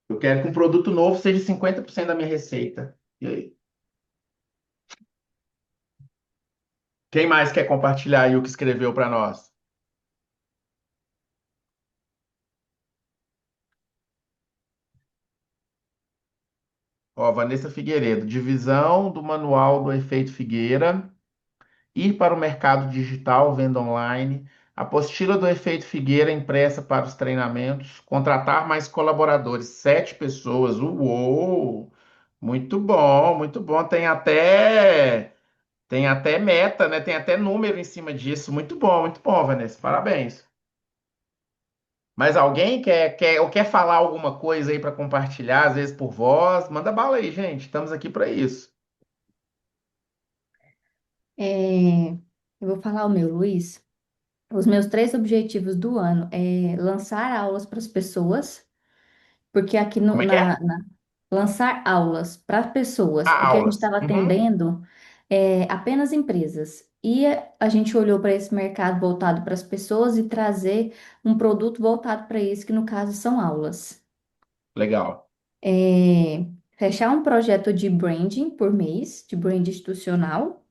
Eu quero que um produto novo seja 50% da minha receita. E aí? Quem mais quer compartilhar aí o que escreveu para nós? Ó, Vanessa Figueiredo, divisão do manual do efeito Figueira, ir para o mercado digital, venda online, apostila do efeito Figueira impressa para os treinamentos, contratar mais colaboradores, 7 pessoas. Uou! Muito bom, muito bom. Tem até meta, né? Tem até número em cima disso. Muito bom, Vanessa. Parabéns. Mas alguém quer falar alguma coisa aí para compartilhar, às vezes por voz? Manda bala aí, gente. Estamos aqui para isso. É, eu vou falar o meu, Luiz. Os meus 3 objetivos do ano é lançar aulas para as pessoas, porque aqui Como é que é? lançar aulas para pessoas, Ah, porque a gente aulas. estava Uhum. atendendo apenas empresas. E a gente olhou para esse mercado voltado para as pessoas e trazer um produto voltado para isso, que no caso são aulas. Legal. fechar um projeto de branding por mês, de brand institucional,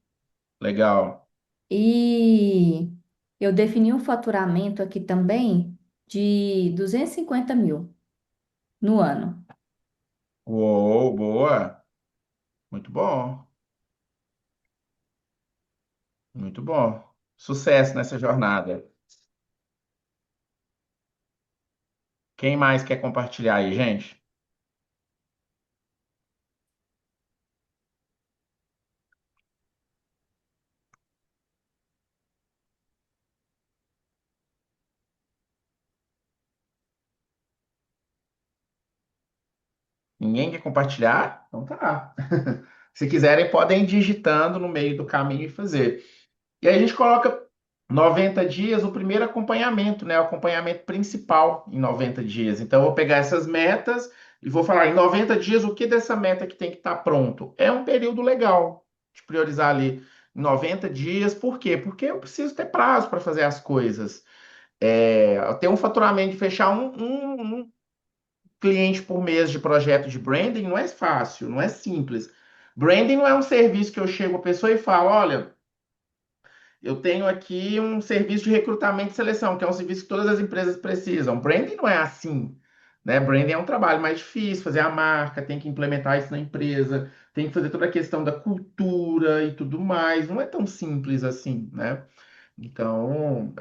Legal. e eu defini um faturamento aqui também de 250 mil no ano. Uou, boa. Muito bom. Muito bom. Sucesso nessa jornada. Quem mais quer compartilhar aí, gente? Ninguém quer compartilhar? Então tá. Se quiserem, podem ir digitando no meio do caminho e fazer. E aí a gente coloca 90 dias, o primeiro acompanhamento, né? O acompanhamento principal em 90 dias. Então, eu vou pegar essas metas e vou falar em 90 dias o que dessa meta que tem que estar pronto. É um período legal de priorizar ali em 90 dias. Por quê? Porque eu preciso ter prazo para fazer as coisas. Eu tenho um faturamento de fechar um cliente por mês de projeto de branding não é fácil, não é simples. Branding não é um serviço que eu chego a pessoa e falo, olha, eu tenho aqui um serviço de recrutamento e seleção, que é um serviço que todas as empresas precisam. Branding não é assim, né? Branding é um trabalho mais difícil, fazer a marca, tem que implementar isso na empresa, tem que fazer toda a questão da cultura e tudo mais. Não é tão simples assim, né? Então,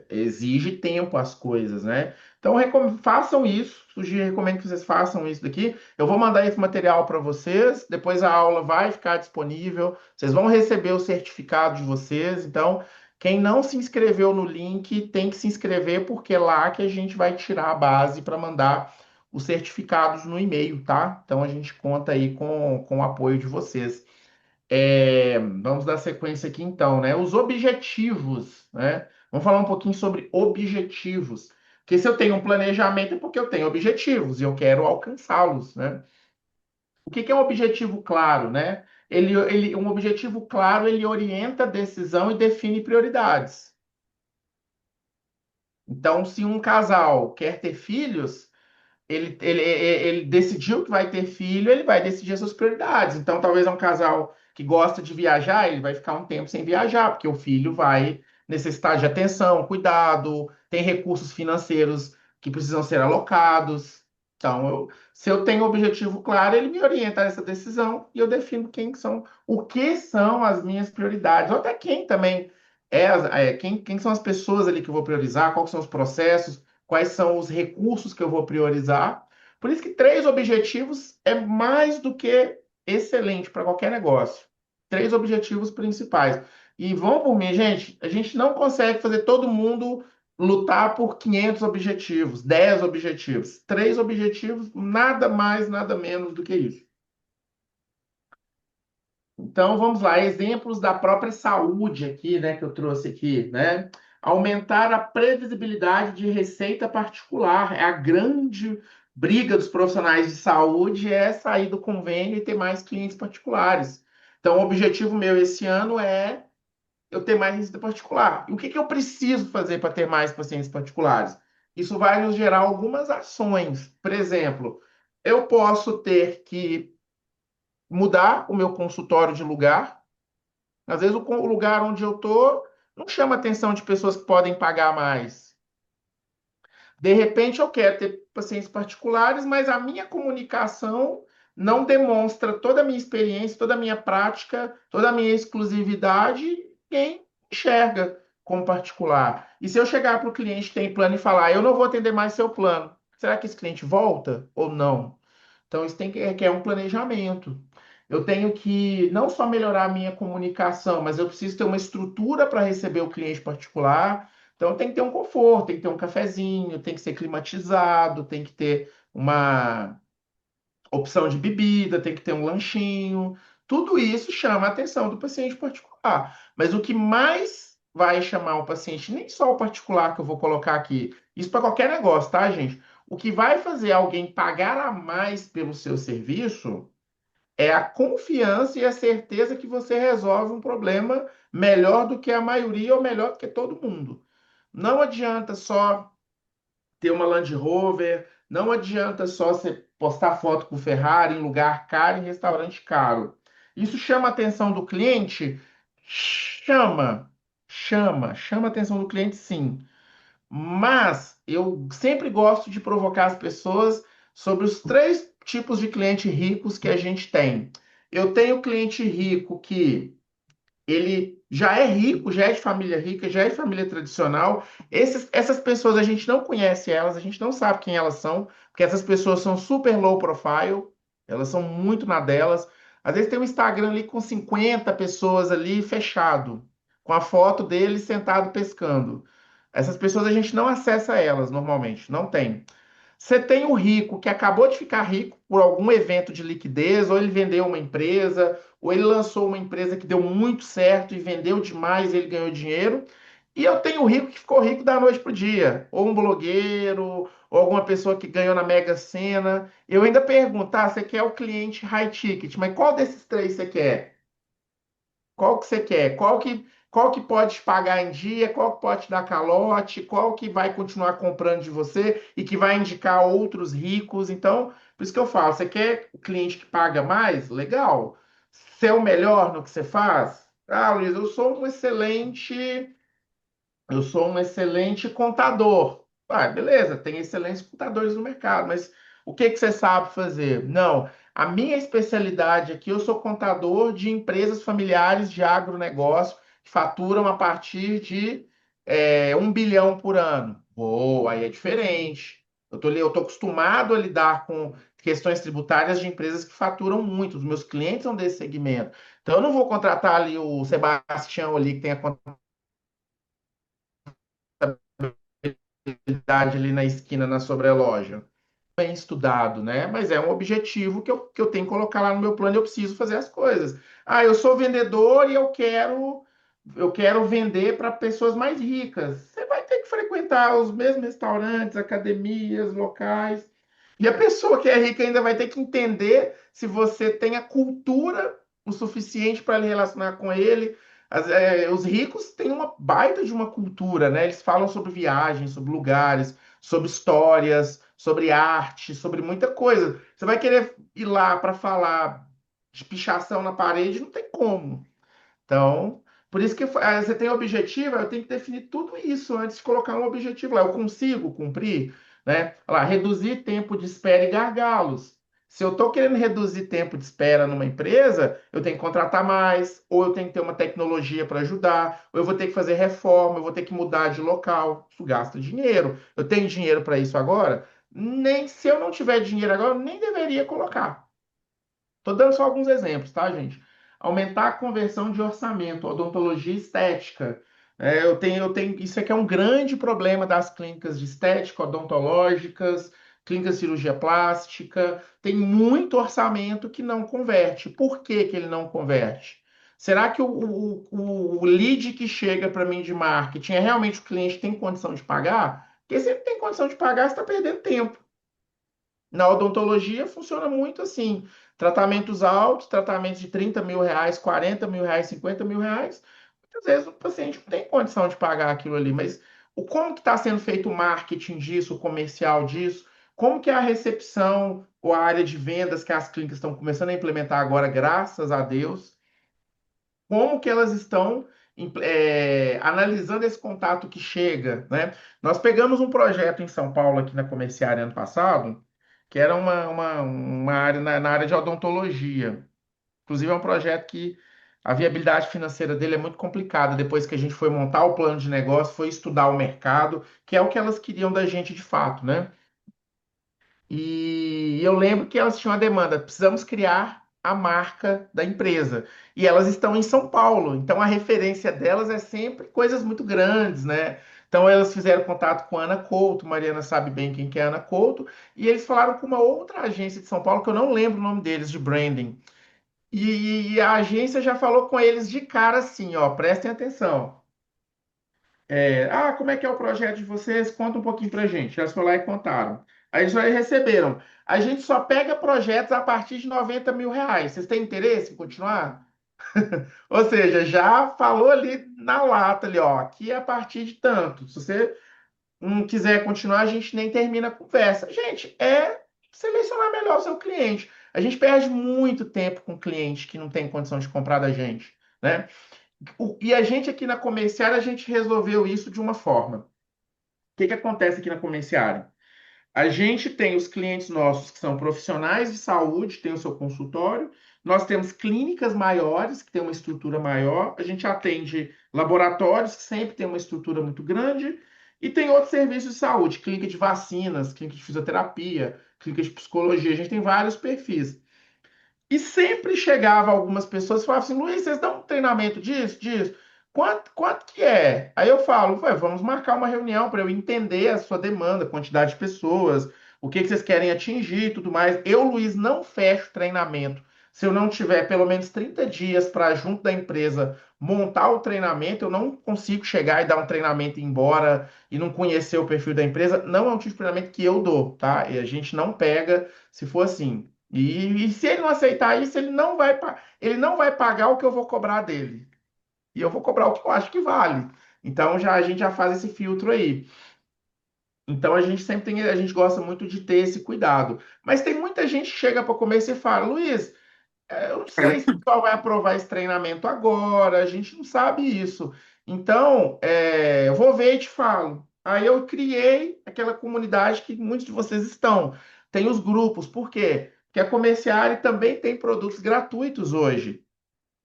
exige tempo as coisas, né? Então, façam isso. Recomendo que vocês façam isso daqui. Eu vou mandar esse material para vocês. Depois a aula vai ficar disponível. Vocês vão receber o certificado de vocês. Então, quem não se inscreveu no link tem que se inscrever, porque é lá que a gente vai tirar a base para mandar os certificados no e-mail, tá? Então, a gente conta aí com o apoio de vocês. Vamos dar sequência aqui então, né? Os objetivos, né? Vamos falar um pouquinho sobre objetivos. Porque se eu tenho um planejamento é porque eu tenho objetivos e eu quero alcançá-los, né? O que que é um objetivo claro, né? Um objetivo claro, ele orienta a decisão e define prioridades. Então, se um casal quer ter filhos, ele decidiu que vai ter filho, ele vai decidir as suas prioridades. Então, talvez é um casal que gosta de viajar, ele vai ficar um tempo sem viajar, porque o filho vai necessitar de atenção, cuidado, tem recursos financeiros que precisam ser alocados. Então, se eu tenho um objetivo claro, ele me orienta a essa decisão e eu defino o que são as minhas prioridades, ou até quem também quem são as pessoas ali que eu vou priorizar, quais são os processos, quais são os recursos que eu vou priorizar. Por isso que 3 objetivos é mais do que excelente para qualquer negócio. 3 objetivos principais. E vão por mim, gente, a gente não consegue fazer todo mundo lutar por 500 objetivos, 10 objetivos. 3 objetivos, nada mais, nada menos do que isso. Então, vamos lá, exemplos da própria saúde aqui, né, que eu trouxe aqui, né? Aumentar a previsibilidade de receita particular. É a grande briga dos profissionais de saúde é sair do convênio e ter mais clientes particulares. Então, o objetivo meu esse ano é eu ter mais receita particular. E o que que eu preciso fazer para ter mais pacientes particulares? Isso vai nos gerar algumas ações. Por exemplo, eu posso ter que mudar o meu consultório de lugar. Às vezes o lugar onde eu estou não chama a atenção de pessoas que podem pagar mais. De repente eu quero ter pacientes particulares, mas a minha comunicação não demonstra toda a minha experiência, toda a minha prática, toda a minha exclusividade, quem enxerga como particular. E se eu chegar para o cliente que tem plano e falar, eu não vou atender mais seu plano, será que esse cliente volta ou não? Então, isso tem que requer um planejamento. Eu tenho que não só melhorar a minha comunicação, mas eu preciso ter uma estrutura para receber o cliente particular. Então, tem que ter um conforto, tem que ter um cafezinho, tem que ser climatizado, tem que ter uma opção de bebida, tem que ter um lanchinho. Tudo isso chama a atenção do paciente particular. Mas o que mais vai chamar o paciente, nem só o particular que eu vou colocar aqui, isso para qualquer negócio, tá, gente? O que vai fazer alguém pagar a mais pelo seu serviço é a confiança e a certeza que você resolve um problema melhor do que a maioria ou melhor do que todo mundo. Não adianta só ter uma Land Rover, Não adianta só você postar foto com Ferrari em lugar caro, em restaurante caro. Isso chama a atenção do cliente? Chama, chama a atenção do cliente, sim. Mas eu sempre gosto de provocar as pessoas sobre os três tipos de cliente ricos que a gente tem. Eu tenho cliente rico que ele já é rico, já é de família rica, já é de família tradicional. Essas pessoas a gente não conhece elas, a gente não sabe quem elas são, porque essas pessoas são super low profile, elas são muito na delas. Às vezes tem um Instagram ali com 50 pessoas ali fechado, com a foto dele sentado pescando. Essas pessoas a gente não acessa elas normalmente, não tem. Você tem o rico que acabou de ficar rico por algum evento de liquidez, ou ele vendeu uma empresa, ou ele lançou uma empresa que deu muito certo e vendeu demais e ele ganhou dinheiro. E eu tenho o rico que ficou rico da noite para o dia, ou um blogueiro, ou alguma pessoa que ganhou na Mega Sena. Eu ainda pergunto, tá, você quer o cliente high ticket, mas qual desses três você quer? Qual que você quer? Qual que pode te pagar em dia? Qual que pode te dar calote? Qual que vai continuar comprando de você e que vai indicar outros ricos? Então, por isso que eu falo, você quer o cliente que paga mais? Legal. Ser o melhor no que você faz? Ah, Luiz, eu sou um excelente contador. Ah, beleza, tem excelentes contadores no mercado, mas o que que você sabe fazer? Não, a minha especialidade aqui, eu sou contador de empresas familiares de agronegócio que faturam a partir de 1 bilhão por ano. Boa, aí é diferente. Eu tô acostumado a lidar com questões tributárias de empresas que faturam muito. Os meus clientes são desse segmento. Então, eu não vou contratar ali o Sebastião ali, que tem a contabilidade ali na esquina, na sobreloja. Bem estudado, né? Mas é um objetivo que eu tenho que colocar lá no meu plano e eu preciso fazer as coisas. Ah, eu sou vendedor e eu quero vender para pessoas mais ricas. Você vai ter que frequentar os mesmos restaurantes, academias, locais. E a pessoa que é rica ainda vai ter que entender se você tem a cultura o suficiente para lhe relacionar com ele. Os ricos têm uma baita de uma cultura, né? Eles falam sobre viagens, sobre lugares, sobre histórias, sobre arte, sobre muita coisa. Você vai querer ir lá para falar de pichação na parede, não tem como. Então, por isso que você tem objetivo, eu tenho que definir tudo isso antes de colocar um objetivo lá. Eu consigo cumprir, né? Olha lá, reduzir tempo de espera e gargalos. Se eu estou querendo reduzir tempo de espera numa empresa, eu tenho que contratar mais, ou eu tenho que ter uma tecnologia para ajudar, ou eu vou ter que fazer reforma, eu vou ter que mudar de local. Isso gasta dinheiro. Eu tenho dinheiro para isso agora? Nem se eu não tiver dinheiro agora, eu nem deveria colocar. Estou dando só alguns exemplos, tá, gente? Aumentar a conversão de orçamento, odontologia estética. Isso aqui é um grande problema das clínicas de estética, odontológicas, clínicas de cirurgia plástica. Tem muito orçamento que não converte. Por que que ele não converte? Será que o lead que chega para mim de marketing é realmente o cliente que tem condição de pagar? Porque se ele tem condição de pagar, você está perdendo tempo. Na odontologia funciona muito assim. Tratamentos altos, tratamentos de R$ 30.000, R$ 40.000, R$ 50.000. Muitas vezes o paciente não tem condição de pagar aquilo ali, mas como que está sendo feito o marketing disso, o comercial disso? Como que é a recepção ou a área de vendas que as clínicas estão começando a implementar agora, graças a Deus? Como que elas estão analisando esse contato que chega, né? Nós pegamos um projeto em São Paulo, aqui na Comerciária, ano passado, que era uma área na área de odontologia. Inclusive, é um projeto que a viabilidade financeira dele é muito complicada. Depois que a gente foi montar o plano de negócio, foi estudar o mercado, que é o que elas queriam da gente de fato, né? E eu lembro que elas tinham a demanda, precisamos criar a marca da empresa. E elas estão em São Paulo, então a referência delas é sempre coisas muito grandes, né? Então elas fizeram contato com a Ana Couto, Mariana sabe bem quem que é a Ana Couto, e eles falaram com uma outra agência de São Paulo, que eu não lembro o nome deles, de branding. E a agência já falou com eles de cara assim, ó, prestem atenção. Como é que é o projeto de vocês? Conta um pouquinho pra gente. Elas foram lá e contaram. Aí eles já receberam. A gente só pega projetos a partir de R$ 90.000. Vocês têm interesse em continuar? Ou seja, já falou ali na lata, ali, ó, aqui é a partir de tanto. Se você não quiser continuar, a gente nem termina a conversa. Gente, é selecionar melhor o seu cliente. A gente perde muito tempo com cliente que não tem condição de comprar da gente, né? E a gente aqui na Comerciária, a gente resolveu isso de uma forma. O que que acontece aqui na Comerciária? A gente tem os clientes nossos que são profissionais de saúde, tem o seu consultório. Nós temos clínicas maiores, que têm uma estrutura maior. A gente atende laboratórios, que sempre tem uma estrutura muito grande. E tem outros serviços de saúde, clínica de vacinas, clínica de fisioterapia, clínica de psicologia. A gente tem vários perfis. E sempre chegava algumas pessoas e falavam assim, Luiz, vocês dão um treinamento disso, disso? Quanto que é? Aí eu falo, "Ué, vamos marcar uma reunião para eu entender a sua demanda, quantidade de pessoas, o que que vocês querem atingir e tudo mais. Eu, Luiz, não fecho treinamento. Se eu não tiver pelo menos 30 dias para, junto da empresa, montar o treinamento, eu não consigo chegar e dar um treinamento e ir embora e não conhecer o perfil da empresa. Não é um tipo de treinamento que eu dou, tá? E a gente não pega se for assim. E se ele não aceitar isso, ele não vai pagar o que eu vou cobrar dele. E eu vou cobrar o que eu acho que vale. Então a gente já faz esse filtro aí. Então a gente gosta muito de ter esse cuidado. Mas tem muita gente que chega para comer e fala, Luiz, eu não sei se o pessoal vai aprovar esse treinamento agora, a gente não sabe isso. Então, eu vou ver e te falo. Aí eu criei aquela comunidade que muitos de vocês estão. Tem os grupos, por quê? Porque a Comerciária também tem produtos gratuitos hoje.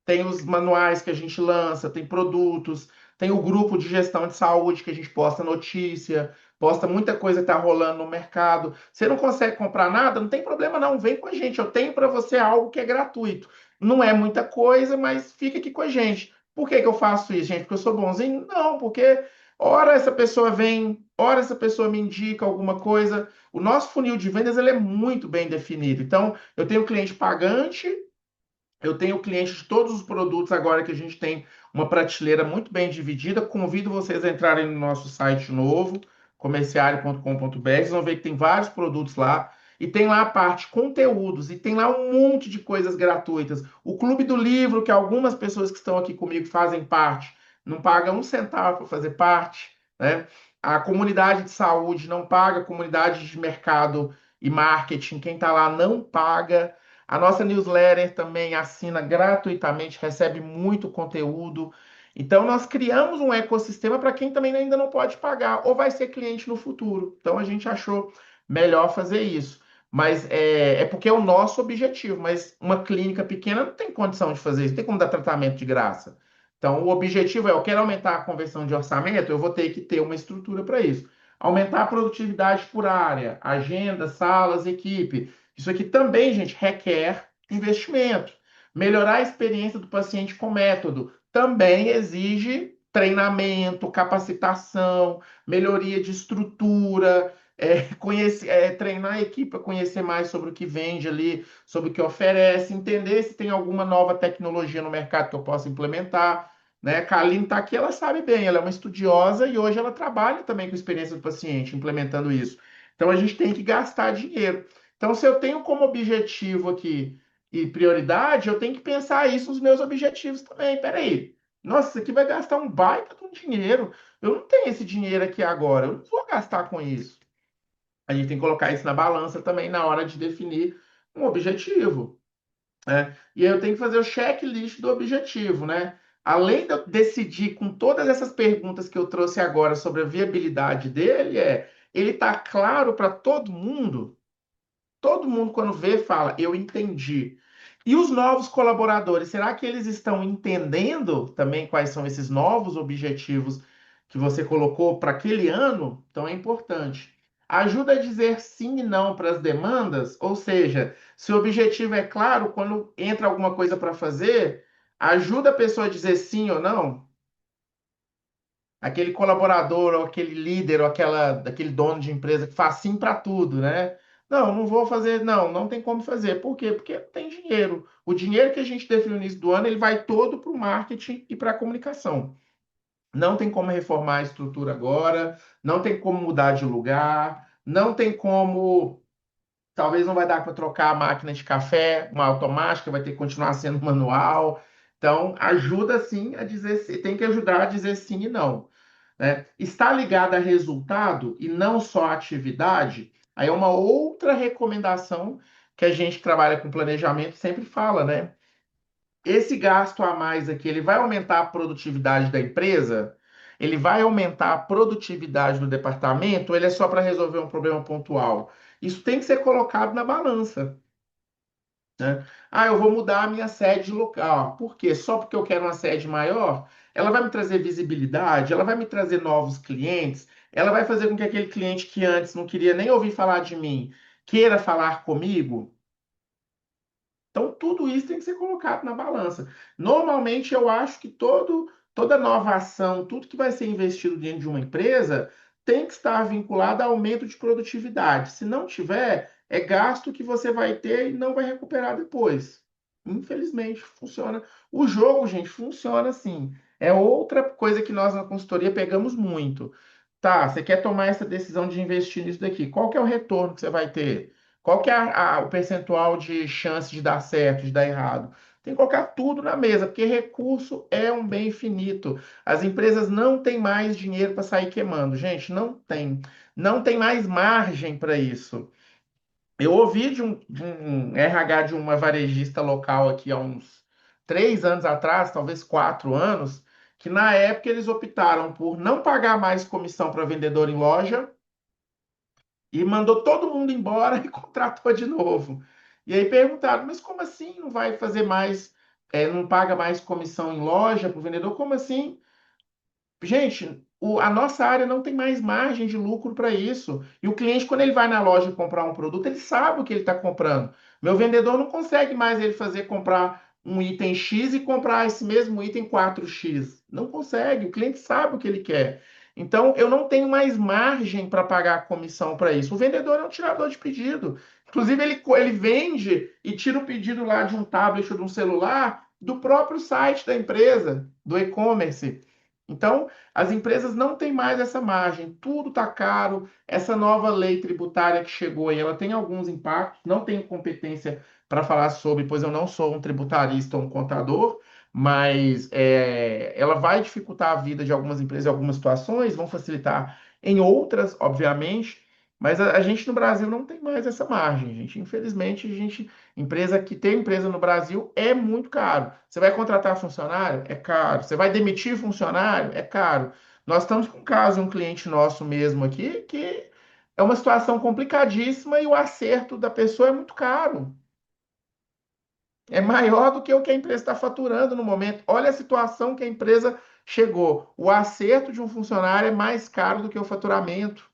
Tem os manuais que a gente lança, tem produtos, tem o grupo de gestão de saúde que a gente posta notícia, posta muita coisa que está rolando no mercado. Você não consegue comprar nada? Não tem problema não, vem com a gente. Eu tenho para você algo que é gratuito. Não é muita coisa, mas fica aqui com a gente. Por que que eu faço isso, gente? Porque eu sou bonzinho? Não, porque ora essa pessoa vem, ora essa pessoa me indica alguma coisa. O nosso funil de vendas ele é muito bem definido. Então, eu tenho cliente pagante, eu tenho clientes de todos os produtos agora que a gente tem uma prateleira muito bem dividida. Convido vocês a entrarem no nosso site novo, comerciário.com.br. Vocês vão ver que tem vários produtos lá. E tem lá a parte conteúdos, e tem lá um monte de coisas gratuitas. O Clube do Livro, que algumas pessoas que estão aqui comigo fazem parte, não paga um centavo para fazer parte, né? A comunidade de saúde não paga, a comunidade de mercado e marketing, quem está lá não paga. A nossa newsletter também assina gratuitamente, recebe muito conteúdo. Então, nós criamos um ecossistema para quem também ainda não pode pagar ou vai ser cliente no futuro. Então, a gente achou melhor fazer isso. Mas é porque é o nosso objetivo. Mas uma clínica pequena não tem condição de fazer isso, não tem como dar tratamento de graça. Então, o objetivo é: eu quero aumentar a conversão de orçamento, eu vou ter que ter uma estrutura para isso. Aumentar a produtividade por área, agenda, salas, equipe. Isso aqui também, gente, requer investimento. Melhorar a experiência do paciente com método também exige treinamento, capacitação, melhoria de estrutura, treinar a equipe para conhecer mais sobre o que vende ali, sobre o que oferece, entender se tem alguma nova tecnologia no mercado que eu possa implementar. Né? A Kaline está aqui, ela sabe bem, ela é uma estudiosa e hoje ela trabalha também com a experiência do paciente, implementando isso. Então a gente tem que gastar dinheiro. Então, se eu tenho como objetivo aqui e prioridade, eu tenho que pensar isso nos meus objetivos também. Peraí, nossa, isso aqui vai gastar um baita de um dinheiro. Eu não tenho esse dinheiro aqui agora, eu não vou gastar com isso. A gente tem que colocar isso na balança também na hora de definir um objetivo, né? E aí eu tenho que fazer o checklist do objetivo, né? Além de eu decidir com todas essas perguntas que eu trouxe agora sobre a viabilidade dele, ele está claro para todo mundo. Todo mundo, quando vê, fala, eu entendi. E os novos colaboradores, será que eles estão entendendo também quais são esses novos objetivos que você colocou para aquele ano? Então é importante. Ajuda a dizer sim e não para as demandas, ou seja, se o objetivo é claro, quando entra alguma coisa para fazer, ajuda a pessoa a dizer sim ou não. Aquele colaborador, ou aquele líder, ou aquele dono de empresa que faz sim para tudo, né? Não, não vou fazer, não, não tem como fazer. Por quê? Porque não tem dinheiro. O dinheiro que a gente definiu no início do ano, ele vai todo para o marketing e para a comunicação. Não tem como reformar a estrutura agora, não tem como mudar de lugar, não tem como. Talvez não vai dar para trocar a máquina de café, uma automática, vai ter que continuar sendo manual. Então, ajuda sim a dizer, tem que ajudar a dizer sim e não. né? Está ligada a resultado e não só a atividade, aí é uma outra recomendação que a gente que trabalha com planejamento sempre fala, né? Esse gasto a mais aqui, ele vai aumentar a produtividade da empresa? Ele vai aumentar a produtividade do departamento? Ou ele é só para resolver um problema pontual? Isso tem que ser colocado na balança, né? Ah, eu vou mudar a minha sede local. Por quê? Só porque eu quero uma sede maior? Ela vai me trazer visibilidade, ela vai me trazer novos clientes, ela vai fazer com que aquele cliente que antes não queria nem ouvir falar de mim, queira falar comigo. Então, tudo isso tem que ser colocado na balança. Normalmente, eu acho que toda nova ação, tudo que vai ser investido dentro de uma empresa, tem que estar vinculado a aumento de produtividade. Se não tiver, é gasto que você vai ter e não vai recuperar depois. Infelizmente, funciona. O jogo, gente, funciona assim. É outra coisa que nós na consultoria pegamos muito. Tá, você quer tomar essa decisão de investir nisso daqui? Qual que é o retorno que você vai ter? Qual que é o percentual de chance de dar certo, de dar errado? Tem que colocar tudo na mesa, porque recurso é um bem finito. As empresas não têm mais dinheiro para sair queimando. Gente, não tem. Não tem mais margem para isso. Eu ouvi de um RH de uma varejista local aqui há uns 3 anos atrás, talvez 4 anos, que na época eles optaram por não pagar mais comissão para vendedor em loja e mandou todo mundo embora e contratou de novo. E aí perguntaram, mas como assim não vai fazer mais, não paga mais comissão em loja para o vendedor? Como assim? Gente, a nossa área não tem mais margem de lucro para isso. E o cliente, quando ele vai na loja comprar um produto, ele sabe o que ele está comprando. Meu vendedor não consegue mais ele fazer comprar um item X e comprar esse mesmo item 4x. Não consegue, o cliente sabe o que ele quer. Então, eu não tenho mais margem para pagar a comissão para isso. O vendedor é um tirador de pedido. Inclusive, ele vende e tira o pedido lá de um tablet ou de um celular do próprio site da empresa, do e-commerce. Então, as empresas não têm mais essa margem, tudo está caro. Essa nova lei tributária que chegou aí, ela tem alguns impactos. Não tenho competência para falar sobre, pois eu não sou um tributarista ou um contador, mas ela vai dificultar a vida de algumas empresas em algumas situações, vão facilitar em outras, obviamente. Mas a gente no Brasil não tem mais essa margem, gente. Infelizmente, empresa que tem empresa no Brasil é muito caro. Você vai contratar funcionário? É caro. Você vai demitir funcionário? É caro. Nós estamos com um caso de um cliente nosso mesmo aqui que é uma situação complicadíssima e o acerto da pessoa é muito caro. É maior do que o que a empresa está faturando no momento. Olha a situação que a empresa chegou. O acerto de um funcionário é mais caro do que o faturamento.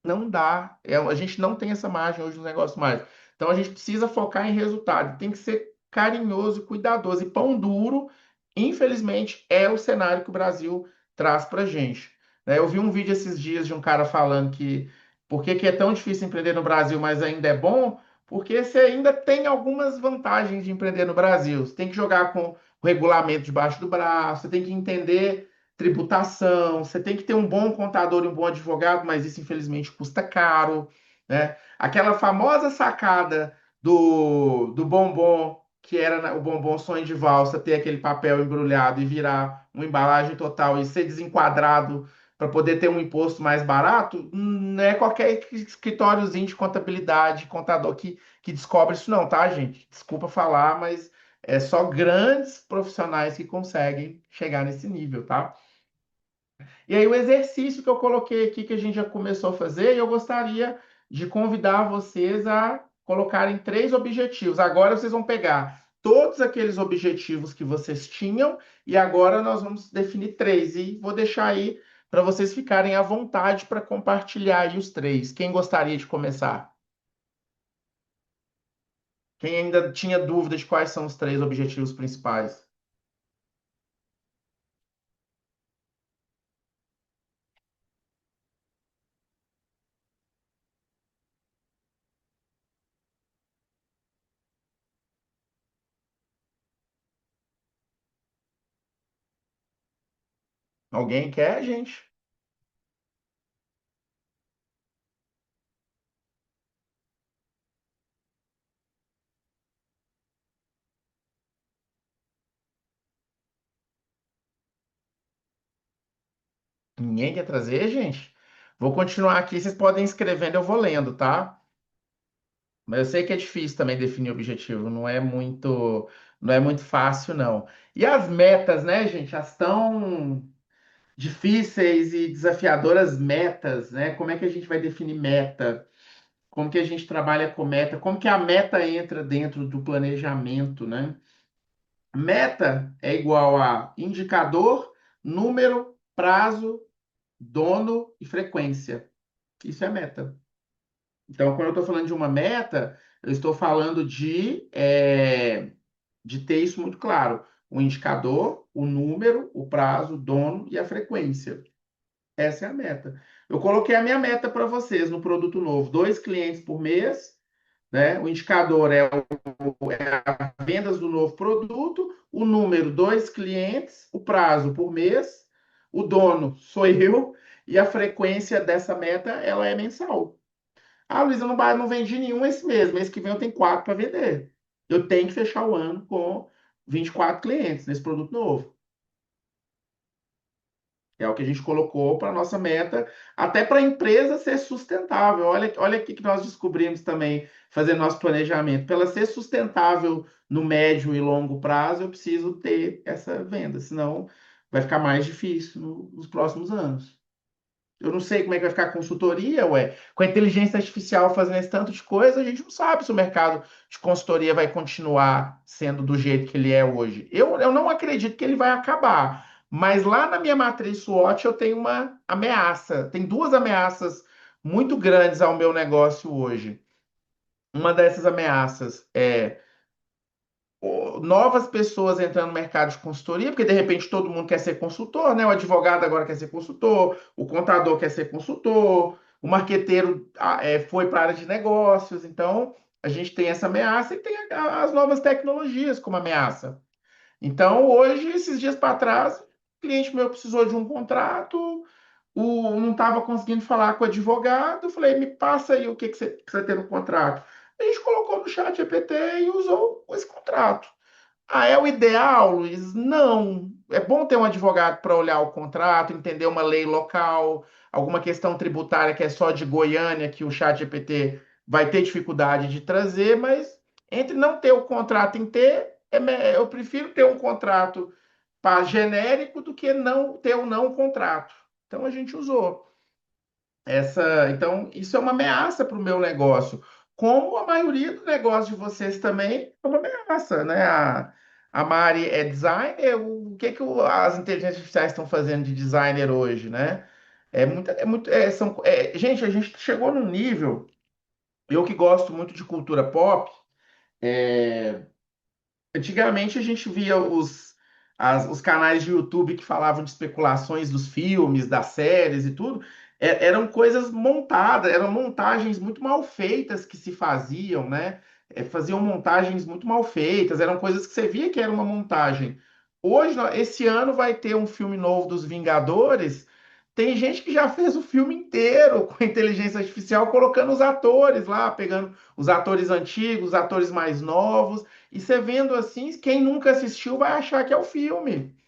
Não dá. A gente não tem essa margem hoje no negócio mais. Então a gente precisa focar em resultado. Tem que ser carinhoso e cuidadoso. E pão duro, infelizmente, é o cenário que o Brasil traz para gente. Né? Eu vi um vídeo esses dias de um cara falando que por que é tão difícil empreender no Brasil, mas ainda é bom, porque você ainda tem algumas vantagens de empreender no Brasil. Você tem que jogar com o regulamento debaixo do braço, você tem que entender tributação, você tem que ter um bom contador e um bom advogado, mas isso infelizmente custa caro, né? Aquela famosa sacada do bombom, que era o bombom sonho de valsa, ter aquele papel embrulhado e virar uma embalagem total e ser desenquadrado para poder ter um imposto mais barato, não é qualquer escritóriozinho de contabilidade, contador que descobre isso não, tá, gente? Desculpa falar, mas é só grandes profissionais que conseguem chegar nesse nível, tá? E aí, o exercício que eu coloquei aqui, que a gente já começou a fazer, eu gostaria de convidar vocês a colocarem 3 objetivos. Agora vocês vão pegar todos aqueles objetivos que vocês tinham e agora nós vamos definir 3. E vou deixar aí para vocês ficarem à vontade para compartilhar aí os 3. Quem gostaria de começar? Quem ainda tinha dúvida de quais são os 3 objetivos principais? Alguém quer, gente? Ninguém quer trazer, gente? Vou continuar aqui, vocês podem ir escrevendo, eu vou lendo, tá? Mas eu sei que é difícil também definir objetivo, não é muito fácil, não. E as metas, né, gente? As tão difíceis e desafiadoras metas, né? Como é que a gente vai definir meta? Como que a gente trabalha com meta? Como que a meta entra dentro do planejamento, né? Meta é igual a indicador, número, prazo, dono e frequência. Isso é meta. Então, quando eu estou falando de uma meta, eu estou falando de ter isso muito claro. O indicador, o número, o prazo, o dono e a frequência. Essa é a meta. Eu coloquei a minha meta para vocês no produto novo: 2 clientes por mês, né? O indicador é vendas do novo produto, o número, 2 clientes, o prazo por mês, o dono sou eu, e a frequência dessa meta ela é mensal. Ah, Luiz, eu não vendi nenhum esse mês. Mês que vem eu tenho 4 para vender. Eu tenho que fechar o ano com 24 clientes nesse produto novo. É o que a gente colocou para a nossa meta, até para a empresa ser sustentável. Olha o que nós descobrimos também, fazendo nosso planejamento. Para ela ser sustentável no médio e longo prazo, eu preciso ter essa venda, senão vai ficar mais difícil nos próximos anos. Eu não sei como é que vai ficar a consultoria, ué. Com a inteligência artificial fazendo esse tanto de coisa, a gente não sabe se o mercado de consultoria vai continuar sendo do jeito que ele é hoje. Eu não acredito que ele vai acabar. Mas lá na minha matriz SWOT eu tenho uma ameaça. Tem duas ameaças muito grandes ao meu negócio hoje. Uma dessas ameaças é novas pessoas entrando no mercado de consultoria, porque de repente todo mundo quer ser consultor, né? O advogado agora quer ser consultor, o contador quer ser consultor, o marqueteiro foi para a área de negócios. Então, a gente tem essa ameaça e tem as novas tecnologias como ameaça. Então, hoje, esses dias para trás, o cliente meu precisou de um contrato, não estava conseguindo falar com o advogado, eu falei, me passa aí o que você precisa ter no contrato. A gente colocou no chat GPT e usou esse contrato. Ah, é o ideal, Luiz? Não. É bom ter um advogado para olhar o contrato, entender uma lei local, alguma questão tributária que é só de Goiânia, que o chat GPT vai ter dificuldade de trazer, mas entre não ter o contrato em ter, eu prefiro ter um contrato genérico do que não ter um não contrato. Então a gente usou. Então, isso é uma ameaça para o meu negócio. Como a maioria do negócio de vocês também é uma ameaça, né? A Mari é designer, o que as inteligências artificiais estão fazendo de designer hoje, né? Gente, a gente chegou num nível, eu que gosto muito de cultura pop, antigamente a gente via os canais de YouTube que falavam de especulações dos filmes, das séries e tudo. Eram coisas montadas, eram montagens muito mal feitas que se faziam, né? Faziam montagens muito mal feitas, eram coisas que você via que era uma montagem. Hoje, esse ano vai ter um filme novo dos Vingadores. Tem gente que já fez o filme inteiro com inteligência artificial, colocando os atores lá, pegando os atores antigos, os atores mais novos. E você vendo assim, quem nunca assistiu vai achar que é o filme.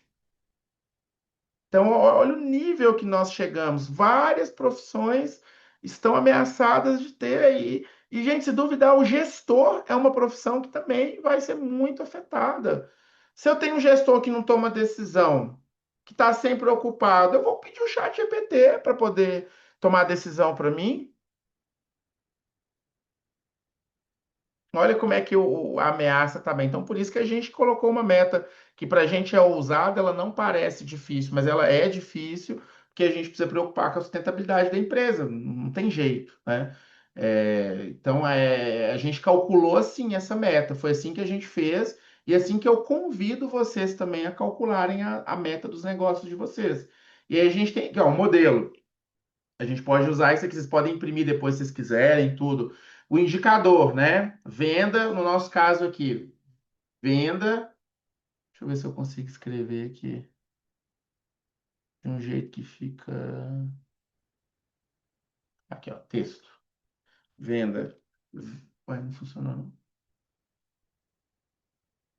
Então, olha o nível que nós chegamos. Várias profissões estão ameaçadas de ter aí. E, gente, se duvidar, o gestor é uma profissão que também vai ser muito afetada. Se eu tenho um gestor que não toma decisão, que está sempre ocupado, eu vou pedir o chat GPT para poder tomar decisão para mim. Olha como é que a ameaça está bem. Então, por isso que a gente colocou uma meta que para a gente é ousada, ela não parece difícil, mas ela é difícil, porque a gente precisa preocupar com a sustentabilidade da empresa, não tem jeito, né? Então, a gente calculou assim essa meta, foi assim que a gente fez, e assim que eu convido vocês também a calcularem a meta dos negócios de vocês. E aí a gente tem aqui, ó, um modelo. A gente pode usar isso aqui, vocês podem imprimir depois se vocês quiserem, tudo. O indicador, né? Venda, no nosso caso aqui, venda. Deixa eu ver se eu consigo escrever aqui de um jeito que fica. Aqui, ó, texto. Venda. Ué, não funcionou, não.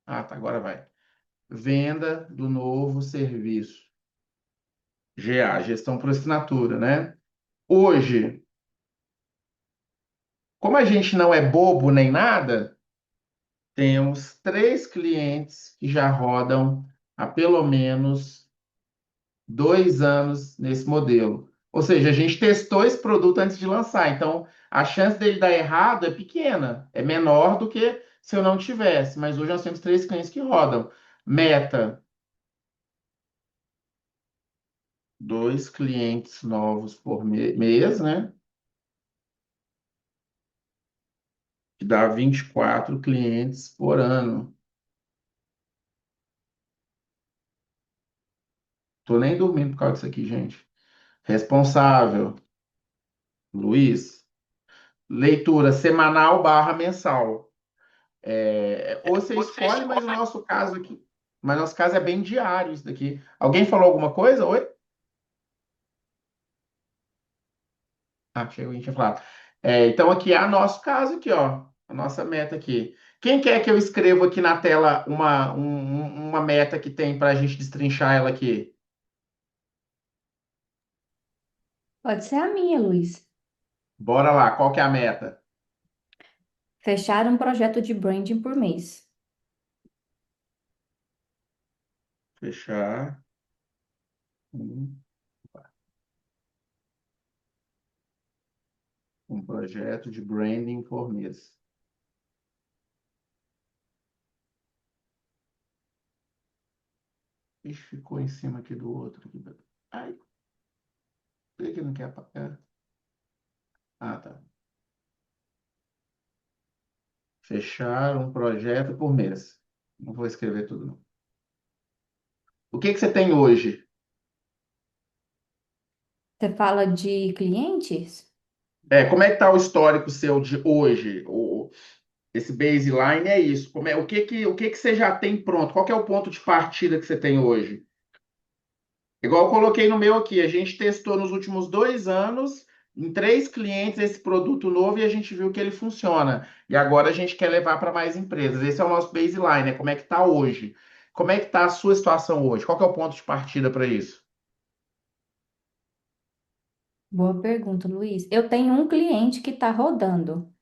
Ah, tá, agora vai. Venda do novo serviço. GA, gestão por assinatura, né? Hoje, como a gente não é bobo nem nada, temos 3 clientes que já rodam há pelo menos 2 anos nesse modelo. Ou seja, a gente testou esse produto antes de lançar, então a chance dele dar errado é pequena, é menor do que se eu não tivesse. Mas hoje nós temos 3 clientes que rodam. Meta, 2 clientes novos por mês, né? Que dá 24 clientes por ano. Tô nem dormindo por causa disso aqui, gente. Responsável, Luiz. Leitura semanal barra mensal. Ou você escolhe, mas o nosso caso é bem diário isso daqui. Alguém falou alguma coisa? Oi? Ah, chegou, a gente tinha falado. Então aqui é o nosso caso aqui, ó. A nossa meta aqui. Quem quer que eu escreva aqui na tela uma meta que tem para a gente destrinchar ela aqui? Pode ser a minha, Luiz. Bora lá, qual que é a meta? Fechar um projeto de branding por mês. Fechar um, um projeto de branding por mês. Ixi, ficou em cima aqui do outro. Ai, por que não quer apagar? Ah, tá. Fechar um projeto por mês. Não vou escrever tudo, não. O que que você tem hoje? Você fala de clientes? Como é que tá o histórico seu de hoje? Esse baseline é isso. O que que você já tem pronto? Qual que é o ponto de partida que você tem hoje? Igual eu coloquei no meu aqui, a gente testou nos últimos 2 anos, em 3 clientes, esse produto novo e a gente viu que ele funciona. E agora a gente quer levar para mais empresas. Esse é o nosso baseline, como é que está hoje? Como é que está a sua situação hoje? Qual que é o ponto de partida para isso? Boa pergunta, Luiz. Eu tenho um cliente que está rodando.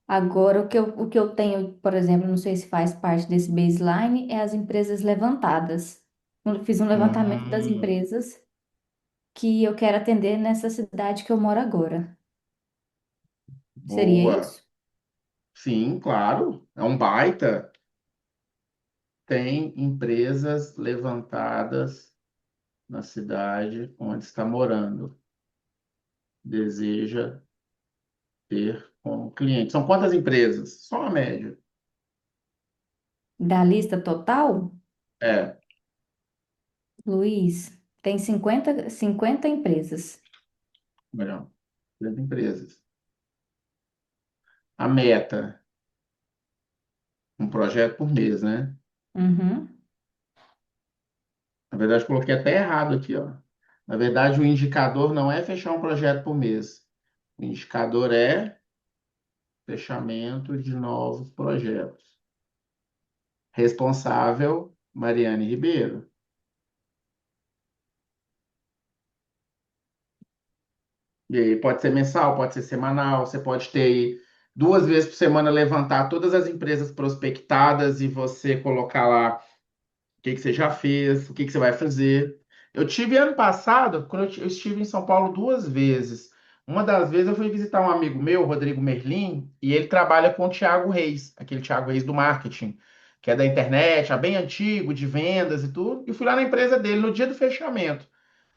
Agora, o que eu tenho, por exemplo, não sei se faz parte desse baseline, é as empresas levantadas. Eu fiz um levantamento das Hum, empresas que eu quero atender nessa cidade que eu moro agora. Seria boa. isso? Sim, claro. É um baita. Tem empresas levantadas na cidade onde está morando. Deseja ter como cliente. São quantas empresas? Só uma média. Da lista total, É, Luiz, tem 50 empresas. melhor. 30 empresas. A meta, um projeto por mês, né? Uhum. Na verdade, coloquei até errado aqui, ó. Na verdade, o indicador não é fechar um projeto por mês. O indicador é fechamento de novos projetos. Responsável, Mariane Ribeiro. E aí pode ser mensal, pode ser semanal, você pode ter aí 2 vezes por semana levantar todas as empresas prospectadas e você colocar lá o que que você já fez, o que que você vai fazer. Eu tive ano passado, quando eu estive em São Paulo 2 vezes. Uma das vezes eu fui visitar um amigo meu, Rodrigo Merlin, e ele trabalha com o Thiago Reis, aquele Thiago Reis do marketing, que é da internet, é bem antigo, de vendas e tudo. E fui lá na empresa dele no dia do fechamento.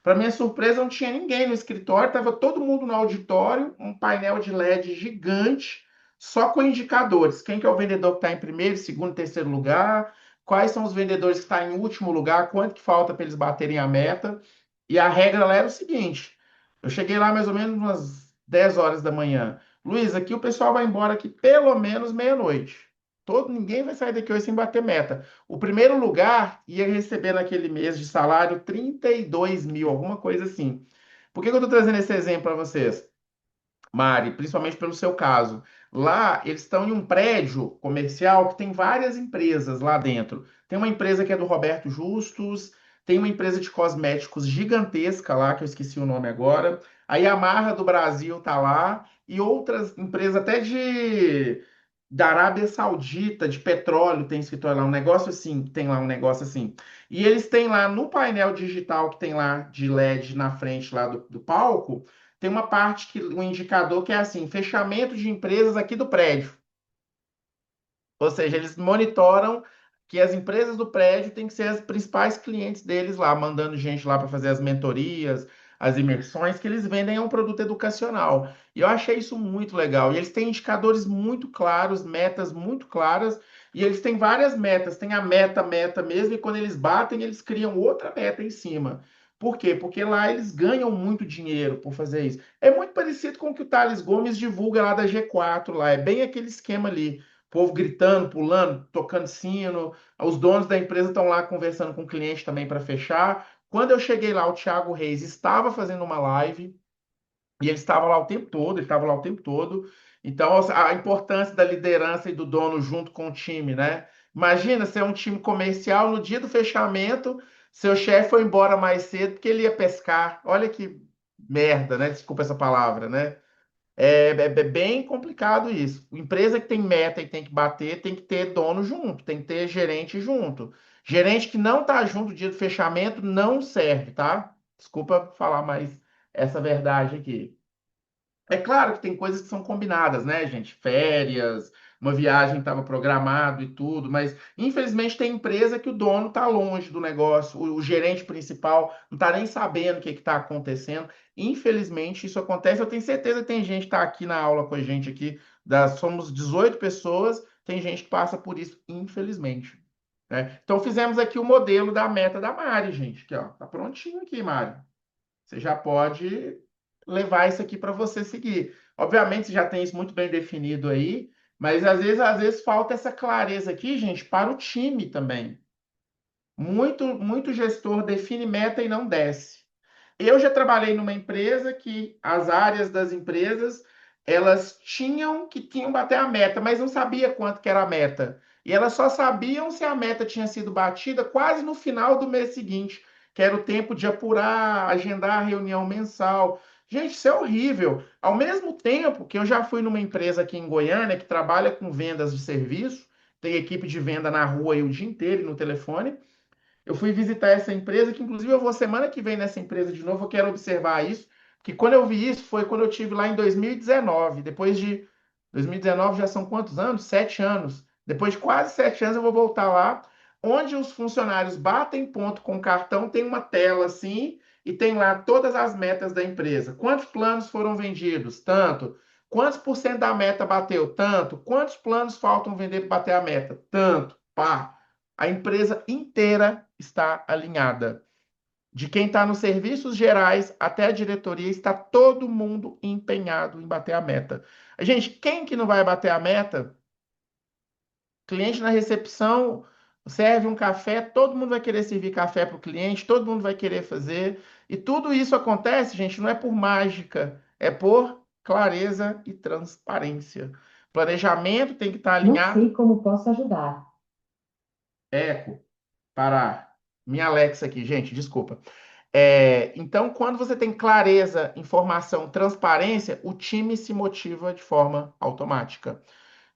Para minha surpresa, não tinha ninguém no escritório, estava todo mundo no auditório, um painel de LED gigante, só com indicadores. Quem que é o vendedor que está em primeiro, segundo, terceiro lugar? Quais são os vendedores que estão em último lugar? Quanto que falta para eles baterem a meta? E a regra lá era o seguinte: eu cheguei lá mais ou menos umas 10 horas da manhã. Luiz, aqui o pessoal vai embora aqui pelo menos meia-noite. Ninguém vai sair daqui hoje sem bater meta. O primeiro lugar ia receber naquele mês de salário 32 mil, alguma coisa assim. Por que que eu estou trazendo esse exemplo para vocês, Mari? Principalmente pelo seu caso. Lá, eles estão em um prédio comercial que tem várias empresas lá dentro. Tem uma empresa que é do Roberto Justus, Tem uma empresa de cosméticos gigantesca lá, que eu esqueci o nome agora. A Yamaha do Brasil tá lá. E outras empresas até da Arábia Saudita, de petróleo, tem escritório lá, um negócio assim, tem lá um negócio assim. E eles têm lá no painel digital que tem lá de LED na frente lá do palco, tem uma parte que um indicador que é assim, fechamento de empresas aqui do prédio. Ou seja, eles monitoram que as empresas do prédio têm que ser as principais clientes deles lá, mandando gente lá para fazer as mentorias, as imersões, que eles vendem é um produto educacional. E eu achei isso muito legal. E eles têm indicadores muito claros, metas muito claras, e eles têm várias metas. Tem a meta mesmo, e quando eles batem, eles criam outra meta em cima. Por quê? Porque lá eles ganham muito dinheiro por fazer isso. É muito parecido com o que o Thales Gomes divulga lá da G4, lá. É bem aquele esquema ali povo gritando, pulando, tocando sino. Os donos da empresa estão lá conversando com o cliente também para fechar. Quando eu cheguei lá, o Thiago Reis estava fazendo uma live e ele estava lá o tempo todo, ele estava lá o tempo todo. Então, a importância da liderança e do dono junto com o time, né? Imagina ser um time comercial no dia do fechamento, seu chefe foi embora mais cedo porque ele ia pescar. Olha que merda, né? Desculpa essa palavra, né? É bem complicado isso. Empresa que tem meta e tem que bater, tem que ter dono junto, tem que ter gerente junto. Gerente que não tá junto no dia do fechamento não serve, tá? Desculpa falar mais essa verdade aqui. É claro que tem coisas que são combinadas, né, gente? Férias, uma viagem estava programado e tudo, mas infelizmente tem empresa que o dono está longe do negócio, o gerente principal não está nem sabendo o que está acontecendo. Infelizmente isso acontece. Eu tenho certeza que tem gente que está aqui na aula com a gente aqui, somos 18 pessoas, tem gente que passa por isso, infelizmente. Né? Então fizemos aqui o modelo da meta da Mari, gente. Aqui, ó, tá prontinho aqui, Mari. Você já pode levar isso aqui para você seguir. Obviamente, você já tem isso muito bem definido aí, mas às vezes falta essa clareza aqui, gente, para o time também. Muito gestor define meta e não desce. Eu já trabalhei numa empresa que as áreas das empresas, elas tinham bater a meta, mas não sabia quanto que era a meta. E elas só sabiam se a meta tinha sido batida quase no final do mês seguinte, que era o tempo de apurar, agendar a reunião mensal. Gente, isso é horrível. Ao mesmo tempo que eu já fui numa empresa aqui em Goiânia que trabalha com vendas de serviço, tem equipe de venda na rua aí o dia inteiro no telefone. Eu fui visitar essa empresa, que inclusive eu vou semana que vem nessa empresa de novo, eu quero observar isso, que quando eu vi isso foi quando eu tive lá em 2019. Depois de 2019 já são quantos anos? 7 anos. Depois de quase 7 anos eu vou voltar lá, onde os funcionários batem ponto com o cartão, tem uma tela assim e tem lá todas as metas da empresa. Quantos planos foram vendidos? Tanto. Quantos por cento da meta bateu? Tanto. Quantos planos faltam vender para bater a meta? Tanto. Pá. A empresa inteira está alinhada. De quem está nos serviços gerais até a diretoria, está todo mundo empenhado em bater a meta. Gente, quem que não vai bater a meta? Cliente na recepção serve um café, todo mundo vai querer servir café para o cliente, todo mundo vai querer fazer. E tudo isso acontece, gente, não é por mágica, é por clareza e transparência. Planejamento tem que estar Não alinhado. sei como posso ajudar. Eco, para minha Alexa aqui, gente, desculpa. Então, quando você tem clareza, informação, transparência, o time se motiva de forma automática.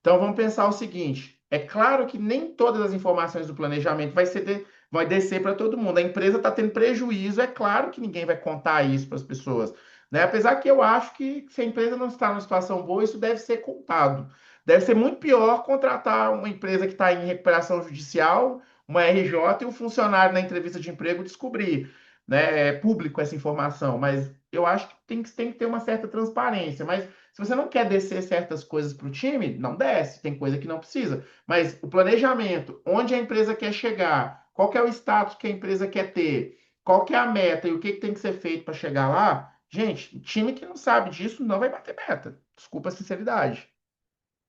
Então, vamos pensar o seguinte: é claro que nem todas as informações do planejamento vai descer para todo mundo. A empresa está tendo prejuízo, é claro que ninguém vai contar isso para as pessoas. Né? Apesar que eu acho que se a empresa não está numa situação boa, isso deve ser contado. Deve ser muito pior contratar uma empresa que está em recuperação judicial, uma RJ, e o funcionário na entrevista de emprego descobrir, né, público essa informação. Mas eu acho que tem que ter uma certa transparência. Mas se você não quer descer certas coisas para o time, não desce, tem coisa que não precisa. Mas o planejamento, onde a empresa quer chegar, qual que é o status que a empresa quer ter, qual que é a meta e o que, que tem que ser feito para chegar lá, gente, o time que não sabe disso não vai bater meta. Desculpa a sinceridade.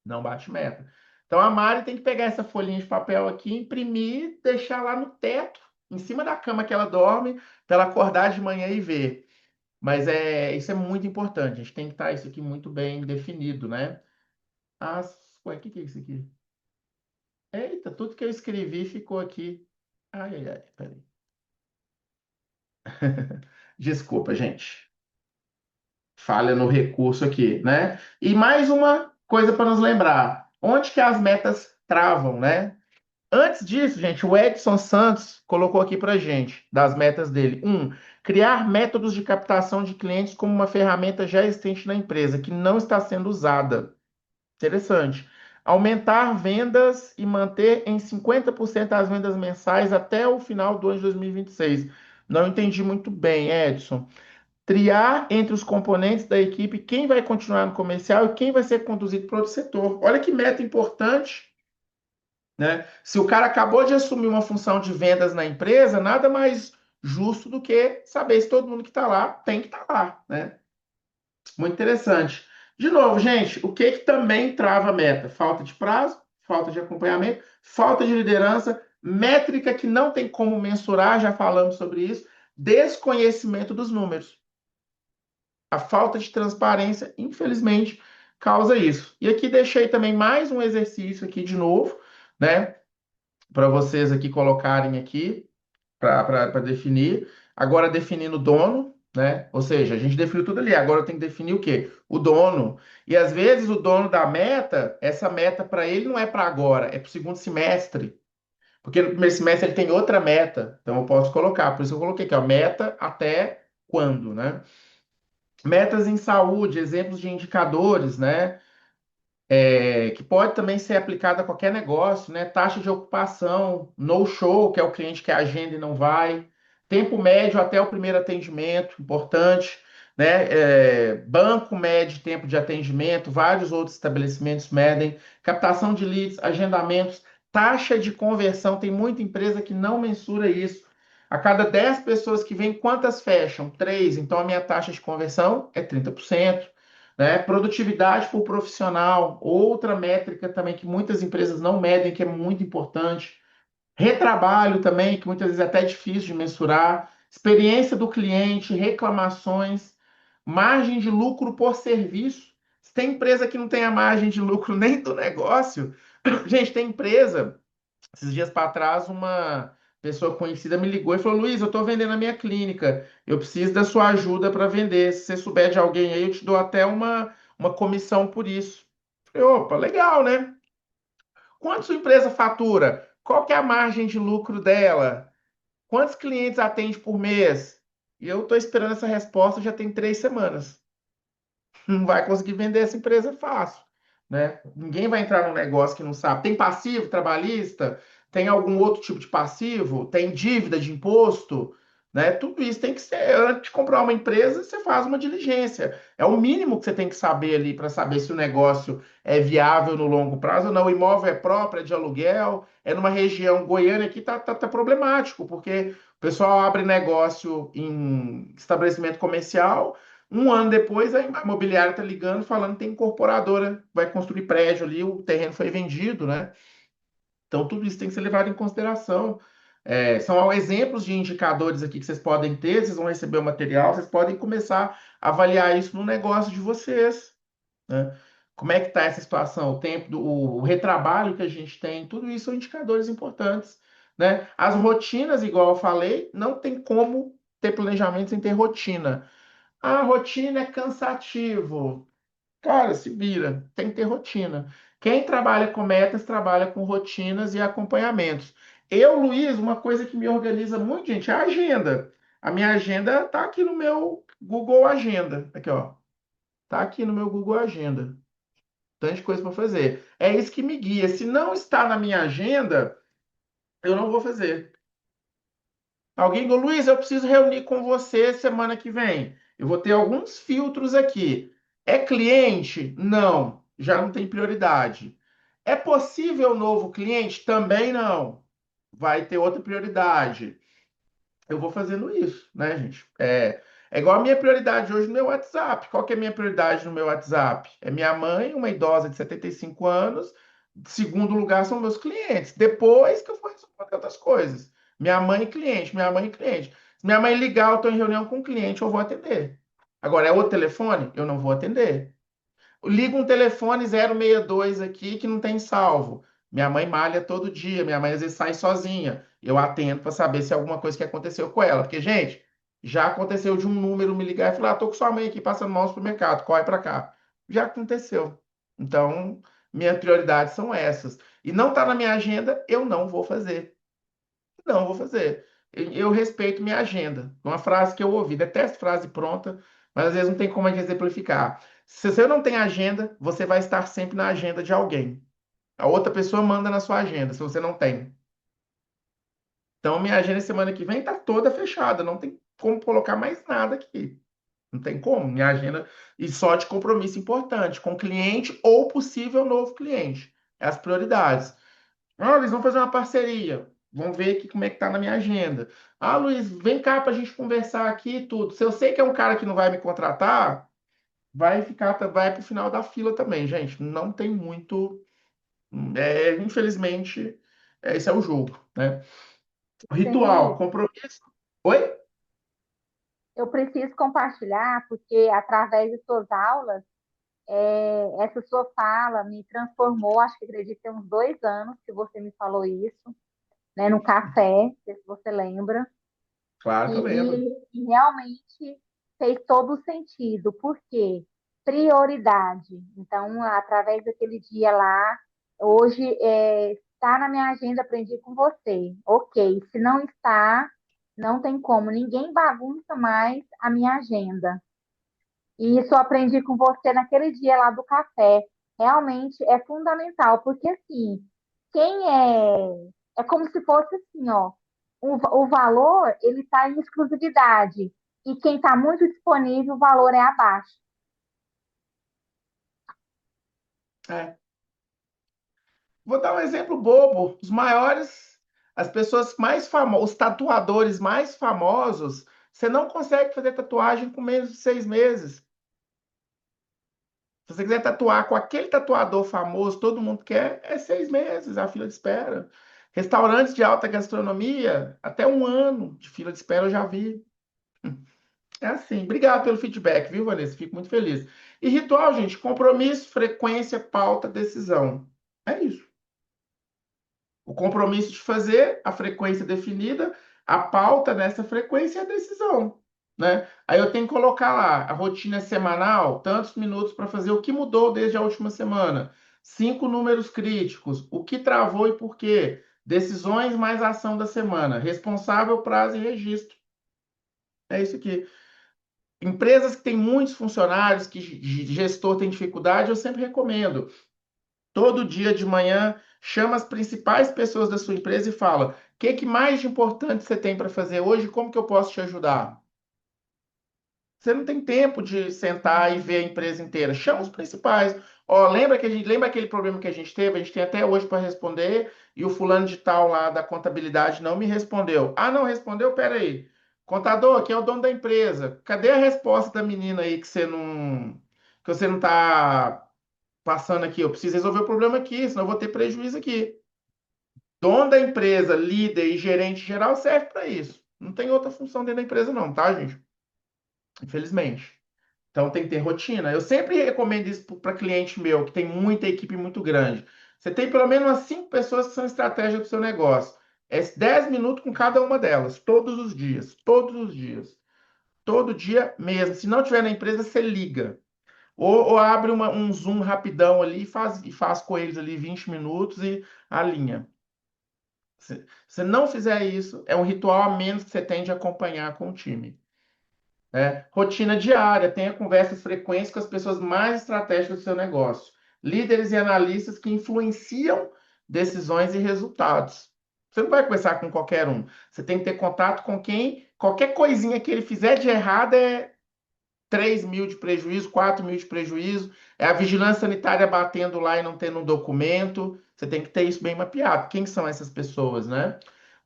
Não bate meta. Então a Mari tem que pegar essa folhinha de papel aqui, imprimir, deixar lá no teto, em cima da cama que ela dorme, para ela acordar de manhã e ver. Mas isso é muito importante. A gente tem que estar isso aqui muito bem definido, né? Ué, o que é isso aqui? Eita, tudo que eu escrevi ficou aqui. Ai, ai, ai, peraí. Desculpa, gente. Falha no recurso aqui, né? E mais uma coisa para nos lembrar: onde que as metas travam, né? Antes disso, gente, o Edson Santos colocou aqui para gente, das metas dele. Criar métodos de captação de clientes como uma ferramenta já existente na empresa, que não está sendo usada. Interessante. Aumentar vendas e manter em 50% as vendas mensais até o final do ano de 2026. Não entendi muito bem, Edson. Triar entre os componentes da equipe quem vai continuar no comercial e quem vai ser conduzido para outro setor. Olha que meta importante, né? Se o cara acabou de assumir uma função de vendas na empresa, nada mais justo do que saber se todo mundo que está lá tem que estar lá, né? Muito interessante. De novo, gente, o que que também trava a meta? Falta de prazo, falta de acompanhamento, falta de liderança, métrica que não tem como mensurar, já falamos sobre isso, desconhecimento dos números. A falta de transparência, infelizmente, causa isso. E aqui deixei também mais um exercício aqui de novo, né, para vocês aqui colocarem aqui para definir. Agora definindo o dono, né? Ou seja, a gente definiu tudo ali. Agora eu tenho que definir o quê? O dono. E às vezes o dono da meta, essa meta para ele não é para agora, é para o segundo semestre. Porque no primeiro semestre ele tem outra meta. Então eu posso colocar. Por isso eu coloquei aqui, ó, meta até quando, né? Metas em saúde, exemplos de indicadores, né? Que pode também ser aplicado a qualquer negócio, né? Taxa de ocupação, no-show, que é o cliente que agenda e não vai, tempo médio até o primeiro atendimento, importante, né? Banco mede tempo de atendimento, vários outros estabelecimentos medem, captação de leads, agendamentos, taxa de conversão, tem muita empresa que não mensura isso. A cada 10 pessoas que vêm, quantas fecham? 3. Então a minha taxa de conversão é 30%, né? Produtividade por profissional, outra métrica também que muitas empresas não medem, que é muito importante. Retrabalho também, que muitas vezes é até difícil de mensurar. Experiência do cliente, reclamações, margem de lucro por serviço. Se tem empresa que não tem a margem de lucro nem do negócio, gente, tem empresa. Esses dias para trás, uma pessoa conhecida me ligou e falou: Luiz, eu estou vendendo a minha clínica, eu preciso da sua ajuda para vender. Se você souber de alguém aí, eu te dou até uma comissão por isso. Eu falei: opa, legal, né? Quanto sua empresa fatura? Qual que é a margem de lucro dela? Quantos clientes atende por mês? E eu estou esperando essa resposta já tem 3 semanas. Não vai conseguir vender essa empresa fácil, né? Ninguém vai entrar num negócio que não sabe. Tem passivo trabalhista? Tem algum outro tipo de passivo? Tem dívida de imposto? Né? Tudo isso tem que ser. Antes de comprar uma empresa, você faz uma diligência. É o mínimo que você tem que saber ali para saber se o negócio é viável no longo prazo ou não. O imóvel é próprio, é de aluguel, é numa região. Goiânia aqui tá problemático, porque o pessoal abre negócio em estabelecimento comercial. Um ano depois, a imobiliária está ligando falando que tem incorporadora, vai construir prédio ali, o terreno foi vendido, né? Então, tudo isso tem que ser levado em consideração. São exemplos de indicadores aqui que vocês podem ter, vocês vão receber o material, vocês podem começar a avaliar isso no negócio de vocês, né? Como é que está essa situação? O tempo, o retrabalho que a gente tem, tudo isso são indicadores importantes, né? As rotinas, igual eu falei, não tem como ter planejamento sem ter rotina. A rotina é cansativo. Cara, se vira, tem que ter rotina. Quem trabalha com metas, trabalha com rotinas e acompanhamentos. Eu, Luiz, uma coisa que me organiza muito, gente, é a agenda. A minha agenda tá aqui no meu Google Agenda. Aqui, ó. Tá aqui no meu Google Agenda. Tanta coisa para fazer. É isso que me guia. Se não está na minha agenda, eu não vou fazer. Alguém falou, Luiz, eu preciso reunir com você semana que vem. Eu vou ter alguns filtros aqui. É cliente? Não, já não tem prioridade. É possível novo cliente? Também não. Vai ter outra prioridade. Eu vou fazendo isso, né, gente? É igual a minha prioridade hoje no meu WhatsApp. Qual que é a minha prioridade no meu WhatsApp? É minha mãe, uma idosa de 75 anos. Segundo lugar são meus clientes. Depois que eu for resolver outras coisas. Minha mãe e cliente, minha mãe e cliente. Se minha mãe ligar, eu estou em reunião com o cliente, eu vou atender. Agora, é outro telefone? Eu não vou atender. Liga um telefone 062 aqui que não tem salvo. Minha mãe malha todo dia, minha mãe às vezes sai sozinha. Eu atendo para saber se é alguma coisa que aconteceu com ela. Porque, gente, Já aconteceu de um número me ligar e falar: tô com sua mãe aqui passando mal no supermercado, corre para cá. Já aconteceu. Então, minhas prioridades são essas. E não está na minha agenda, eu não vou fazer. Não vou fazer. Eu respeito minha agenda. Uma frase que eu ouvi, detesto frase pronta, mas às vezes não tem como a gente exemplificar. Se você não tem agenda, você vai estar sempre na agenda de alguém. A outra pessoa manda na sua agenda, se você não tem. Então, minha agenda semana que vem está toda fechada. Não tem como colocar mais nada aqui. Não tem como. Minha agenda e só de compromisso importante com cliente ou possível novo cliente. É as prioridades. Ah, Luiz, vamos fazer uma parceria. Vamos ver aqui como é que tá na minha agenda. Ah, Luiz, vem cá para a gente conversar aqui e tudo. Se eu sei que é um cara que não vai me contratar, vai para o final da fila também, gente. Não tem muito. Infelizmente, esse é o jogo, né? Ritual, Felipe, compromisso. Oi? eu preciso compartilhar, porque através de suas aulas, essa sua fala me transformou, acho que acredito que tem uns 2 anos que você me falou isso, né, no café, não sei se você lembra, Claro que eu lembro. e realmente fez todo o sentido, porque prioridade. Então, através daquele dia lá, hoje está na minha agenda, aprendi com você. Ok, se não está, não tem como, ninguém bagunça mais a minha agenda. E isso eu aprendi com você naquele dia lá do café. Realmente é fundamental, porque assim, quem é como se fosse assim, ó, o valor ele está em exclusividade e quem está muito disponível, o valor é abaixo. É. Vou dar um exemplo bobo. As pessoas mais famosas, os tatuadores mais famosos, você não consegue fazer tatuagem com menos de 6 meses. Se você quiser tatuar com aquele tatuador famoso, todo mundo quer, é 6 meses a fila de espera. Restaurantes de alta gastronomia, até 1 ano de fila de espera eu já vi. É assim. Obrigado pelo feedback, viu, Vanessa? Fico muito feliz. E ritual, gente, compromisso, frequência, pauta, decisão. É isso. O compromisso de fazer, a frequência definida, a pauta nessa frequência e a decisão, né? Aí eu tenho que colocar lá, a rotina semanal, tantos minutos para fazer o que mudou desde a última semana. 5 números críticos, o que travou e por quê. Decisões mais ação da semana, responsável, prazo e registro. É isso aqui. Empresas que têm muitos funcionários, que gestor tem dificuldade, eu sempre recomendo. Todo dia de manhã, chama as principais pessoas da sua empresa e fala: o que mais de importante você tem para fazer hoje? Como que eu posso te ajudar? Você não tem tempo de sentar e ver a empresa inteira. Chama os principais. Ó, lembra aquele problema que a gente teve? A gente tem até hoje para responder e o fulano de tal lá da contabilidade não me respondeu. Ah, não respondeu? Pera aí. Contador, que é o dono da empresa. Cadê a resposta da menina aí que você não está passando aqui? Eu preciso resolver o problema aqui, senão eu vou ter prejuízo aqui. Dono da empresa, líder e gerente geral serve para isso. Não tem outra função dentro da empresa, não, tá, gente? Infelizmente. Então tem que ter rotina. Eu sempre recomendo isso para cliente meu, que tem muita equipe muito grande. Você tem pelo menos umas 5 pessoas que são estratégia do seu negócio. É 10 minutos com cada uma delas, todos os dias. Todos os dias. Todo dia mesmo. Se não tiver na empresa, você liga. Ou abre um Zoom rapidão ali e faz com eles ali 20 minutos e alinha. Se você não fizer isso, é um ritual a menos que você tem de acompanhar com o time. Né? Rotina diária, tenha conversas frequentes com as pessoas mais estratégicas do seu negócio. Líderes e analistas que influenciam decisões e resultados. Você não vai conversar com qualquer um. Você tem que ter contato com quem, qualquer coisinha que ele fizer de errado 3 mil de prejuízo, 4 mil de prejuízo, é a vigilância sanitária batendo lá e não tendo um documento. Você tem que ter isso bem mapeado. Quem são essas pessoas, né?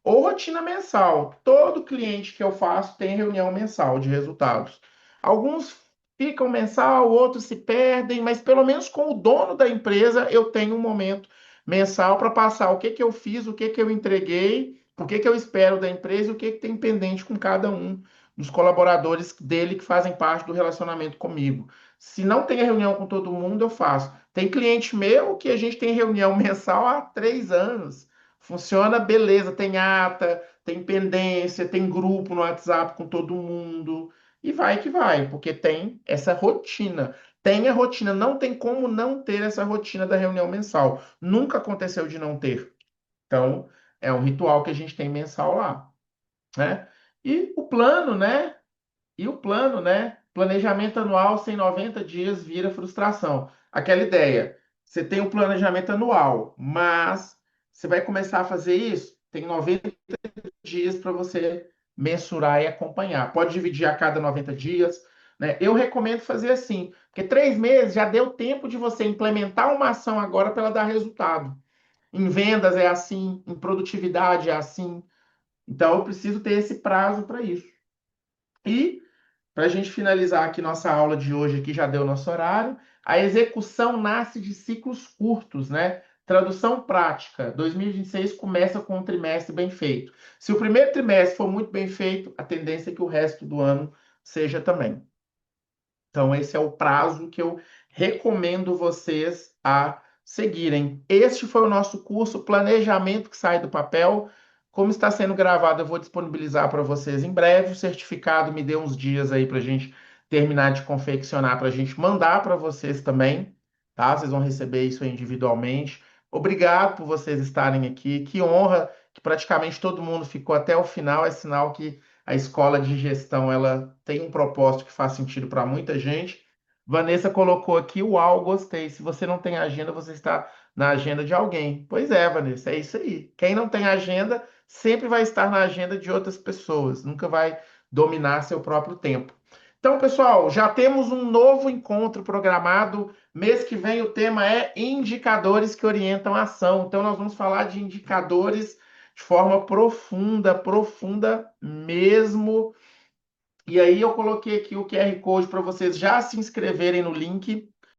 Ou rotina mensal. Todo cliente que eu faço tem reunião mensal de resultados. Alguns ficam mensal, outros se perdem, mas pelo menos com o dono da empresa eu tenho um momento mensal para passar o que que eu fiz, o que que eu entreguei, o que que eu espero da empresa e o que que tem pendente com cada um dos colaboradores dele que fazem parte do relacionamento comigo. Se não tem reunião com todo mundo, eu faço. Tem cliente meu que a gente tem reunião mensal há 3 anos. Funciona beleza, tem ata, tem pendência, tem grupo no WhatsApp com todo mundo, e vai que vai, porque tem essa rotina. Tem a rotina, não tem como não ter essa rotina da reunião mensal. Nunca aconteceu de não ter. Então, é um ritual que a gente tem mensal lá, né? E o plano, né? Planejamento anual sem 90 dias vira frustração. Aquela ideia. Você tem um planejamento anual, mas você vai começar a fazer isso, tem 90 dias para você mensurar e acompanhar. Pode dividir a cada 90 dias, né? Eu recomendo fazer assim, porque 3 meses já deu tempo de você implementar uma ação agora para ela dar resultado. Em vendas é assim, em produtividade é assim. Então eu preciso ter esse prazo para isso. E para a gente finalizar aqui nossa aula de hoje, que já deu nosso horário, a execução nasce de ciclos curtos, né? Tradução prática. 2026 começa com um trimestre bem feito. Se o primeiro trimestre for muito bem feito, a tendência é que o resto do ano seja também. Então, esse é o prazo que eu recomendo vocês a seguirem. Este foi o nosso curso Planejamento que Sai do Papel. Como está sendo gravado, eu vou disponibilizar para vocês em breve. O certificado me deu uns dias aí para a gente terminar de confeccionar, para a gente mandar para vocês também, tá? Vocês vão receber isso aí individualmente. Obrigado por vocês estarem aqui. Que honra que praticamente todo mundo ficou até o final. É sinal que a escola de gestão ela tem um propósito que faz sentido para muita gente. Vanessa colocou aqui, uau, gostei. Se você não tem agenda, você está na agenda de alguém. Pois é, Vanessa, é isso aí. Quem não tem agenda sempre vai estar na agenda de outras pessoas, nunca vai dominar seu próprio tempo. Então, pessoal, já temos um novo encontro programado. Mês que vem o tema é indicadores que orientam a ação. Então, nós vamos falar de indicadores de forma profunda, profunda mesmo. E aí eu coloquei aqui o QR Code para vocês já se inscreverem no link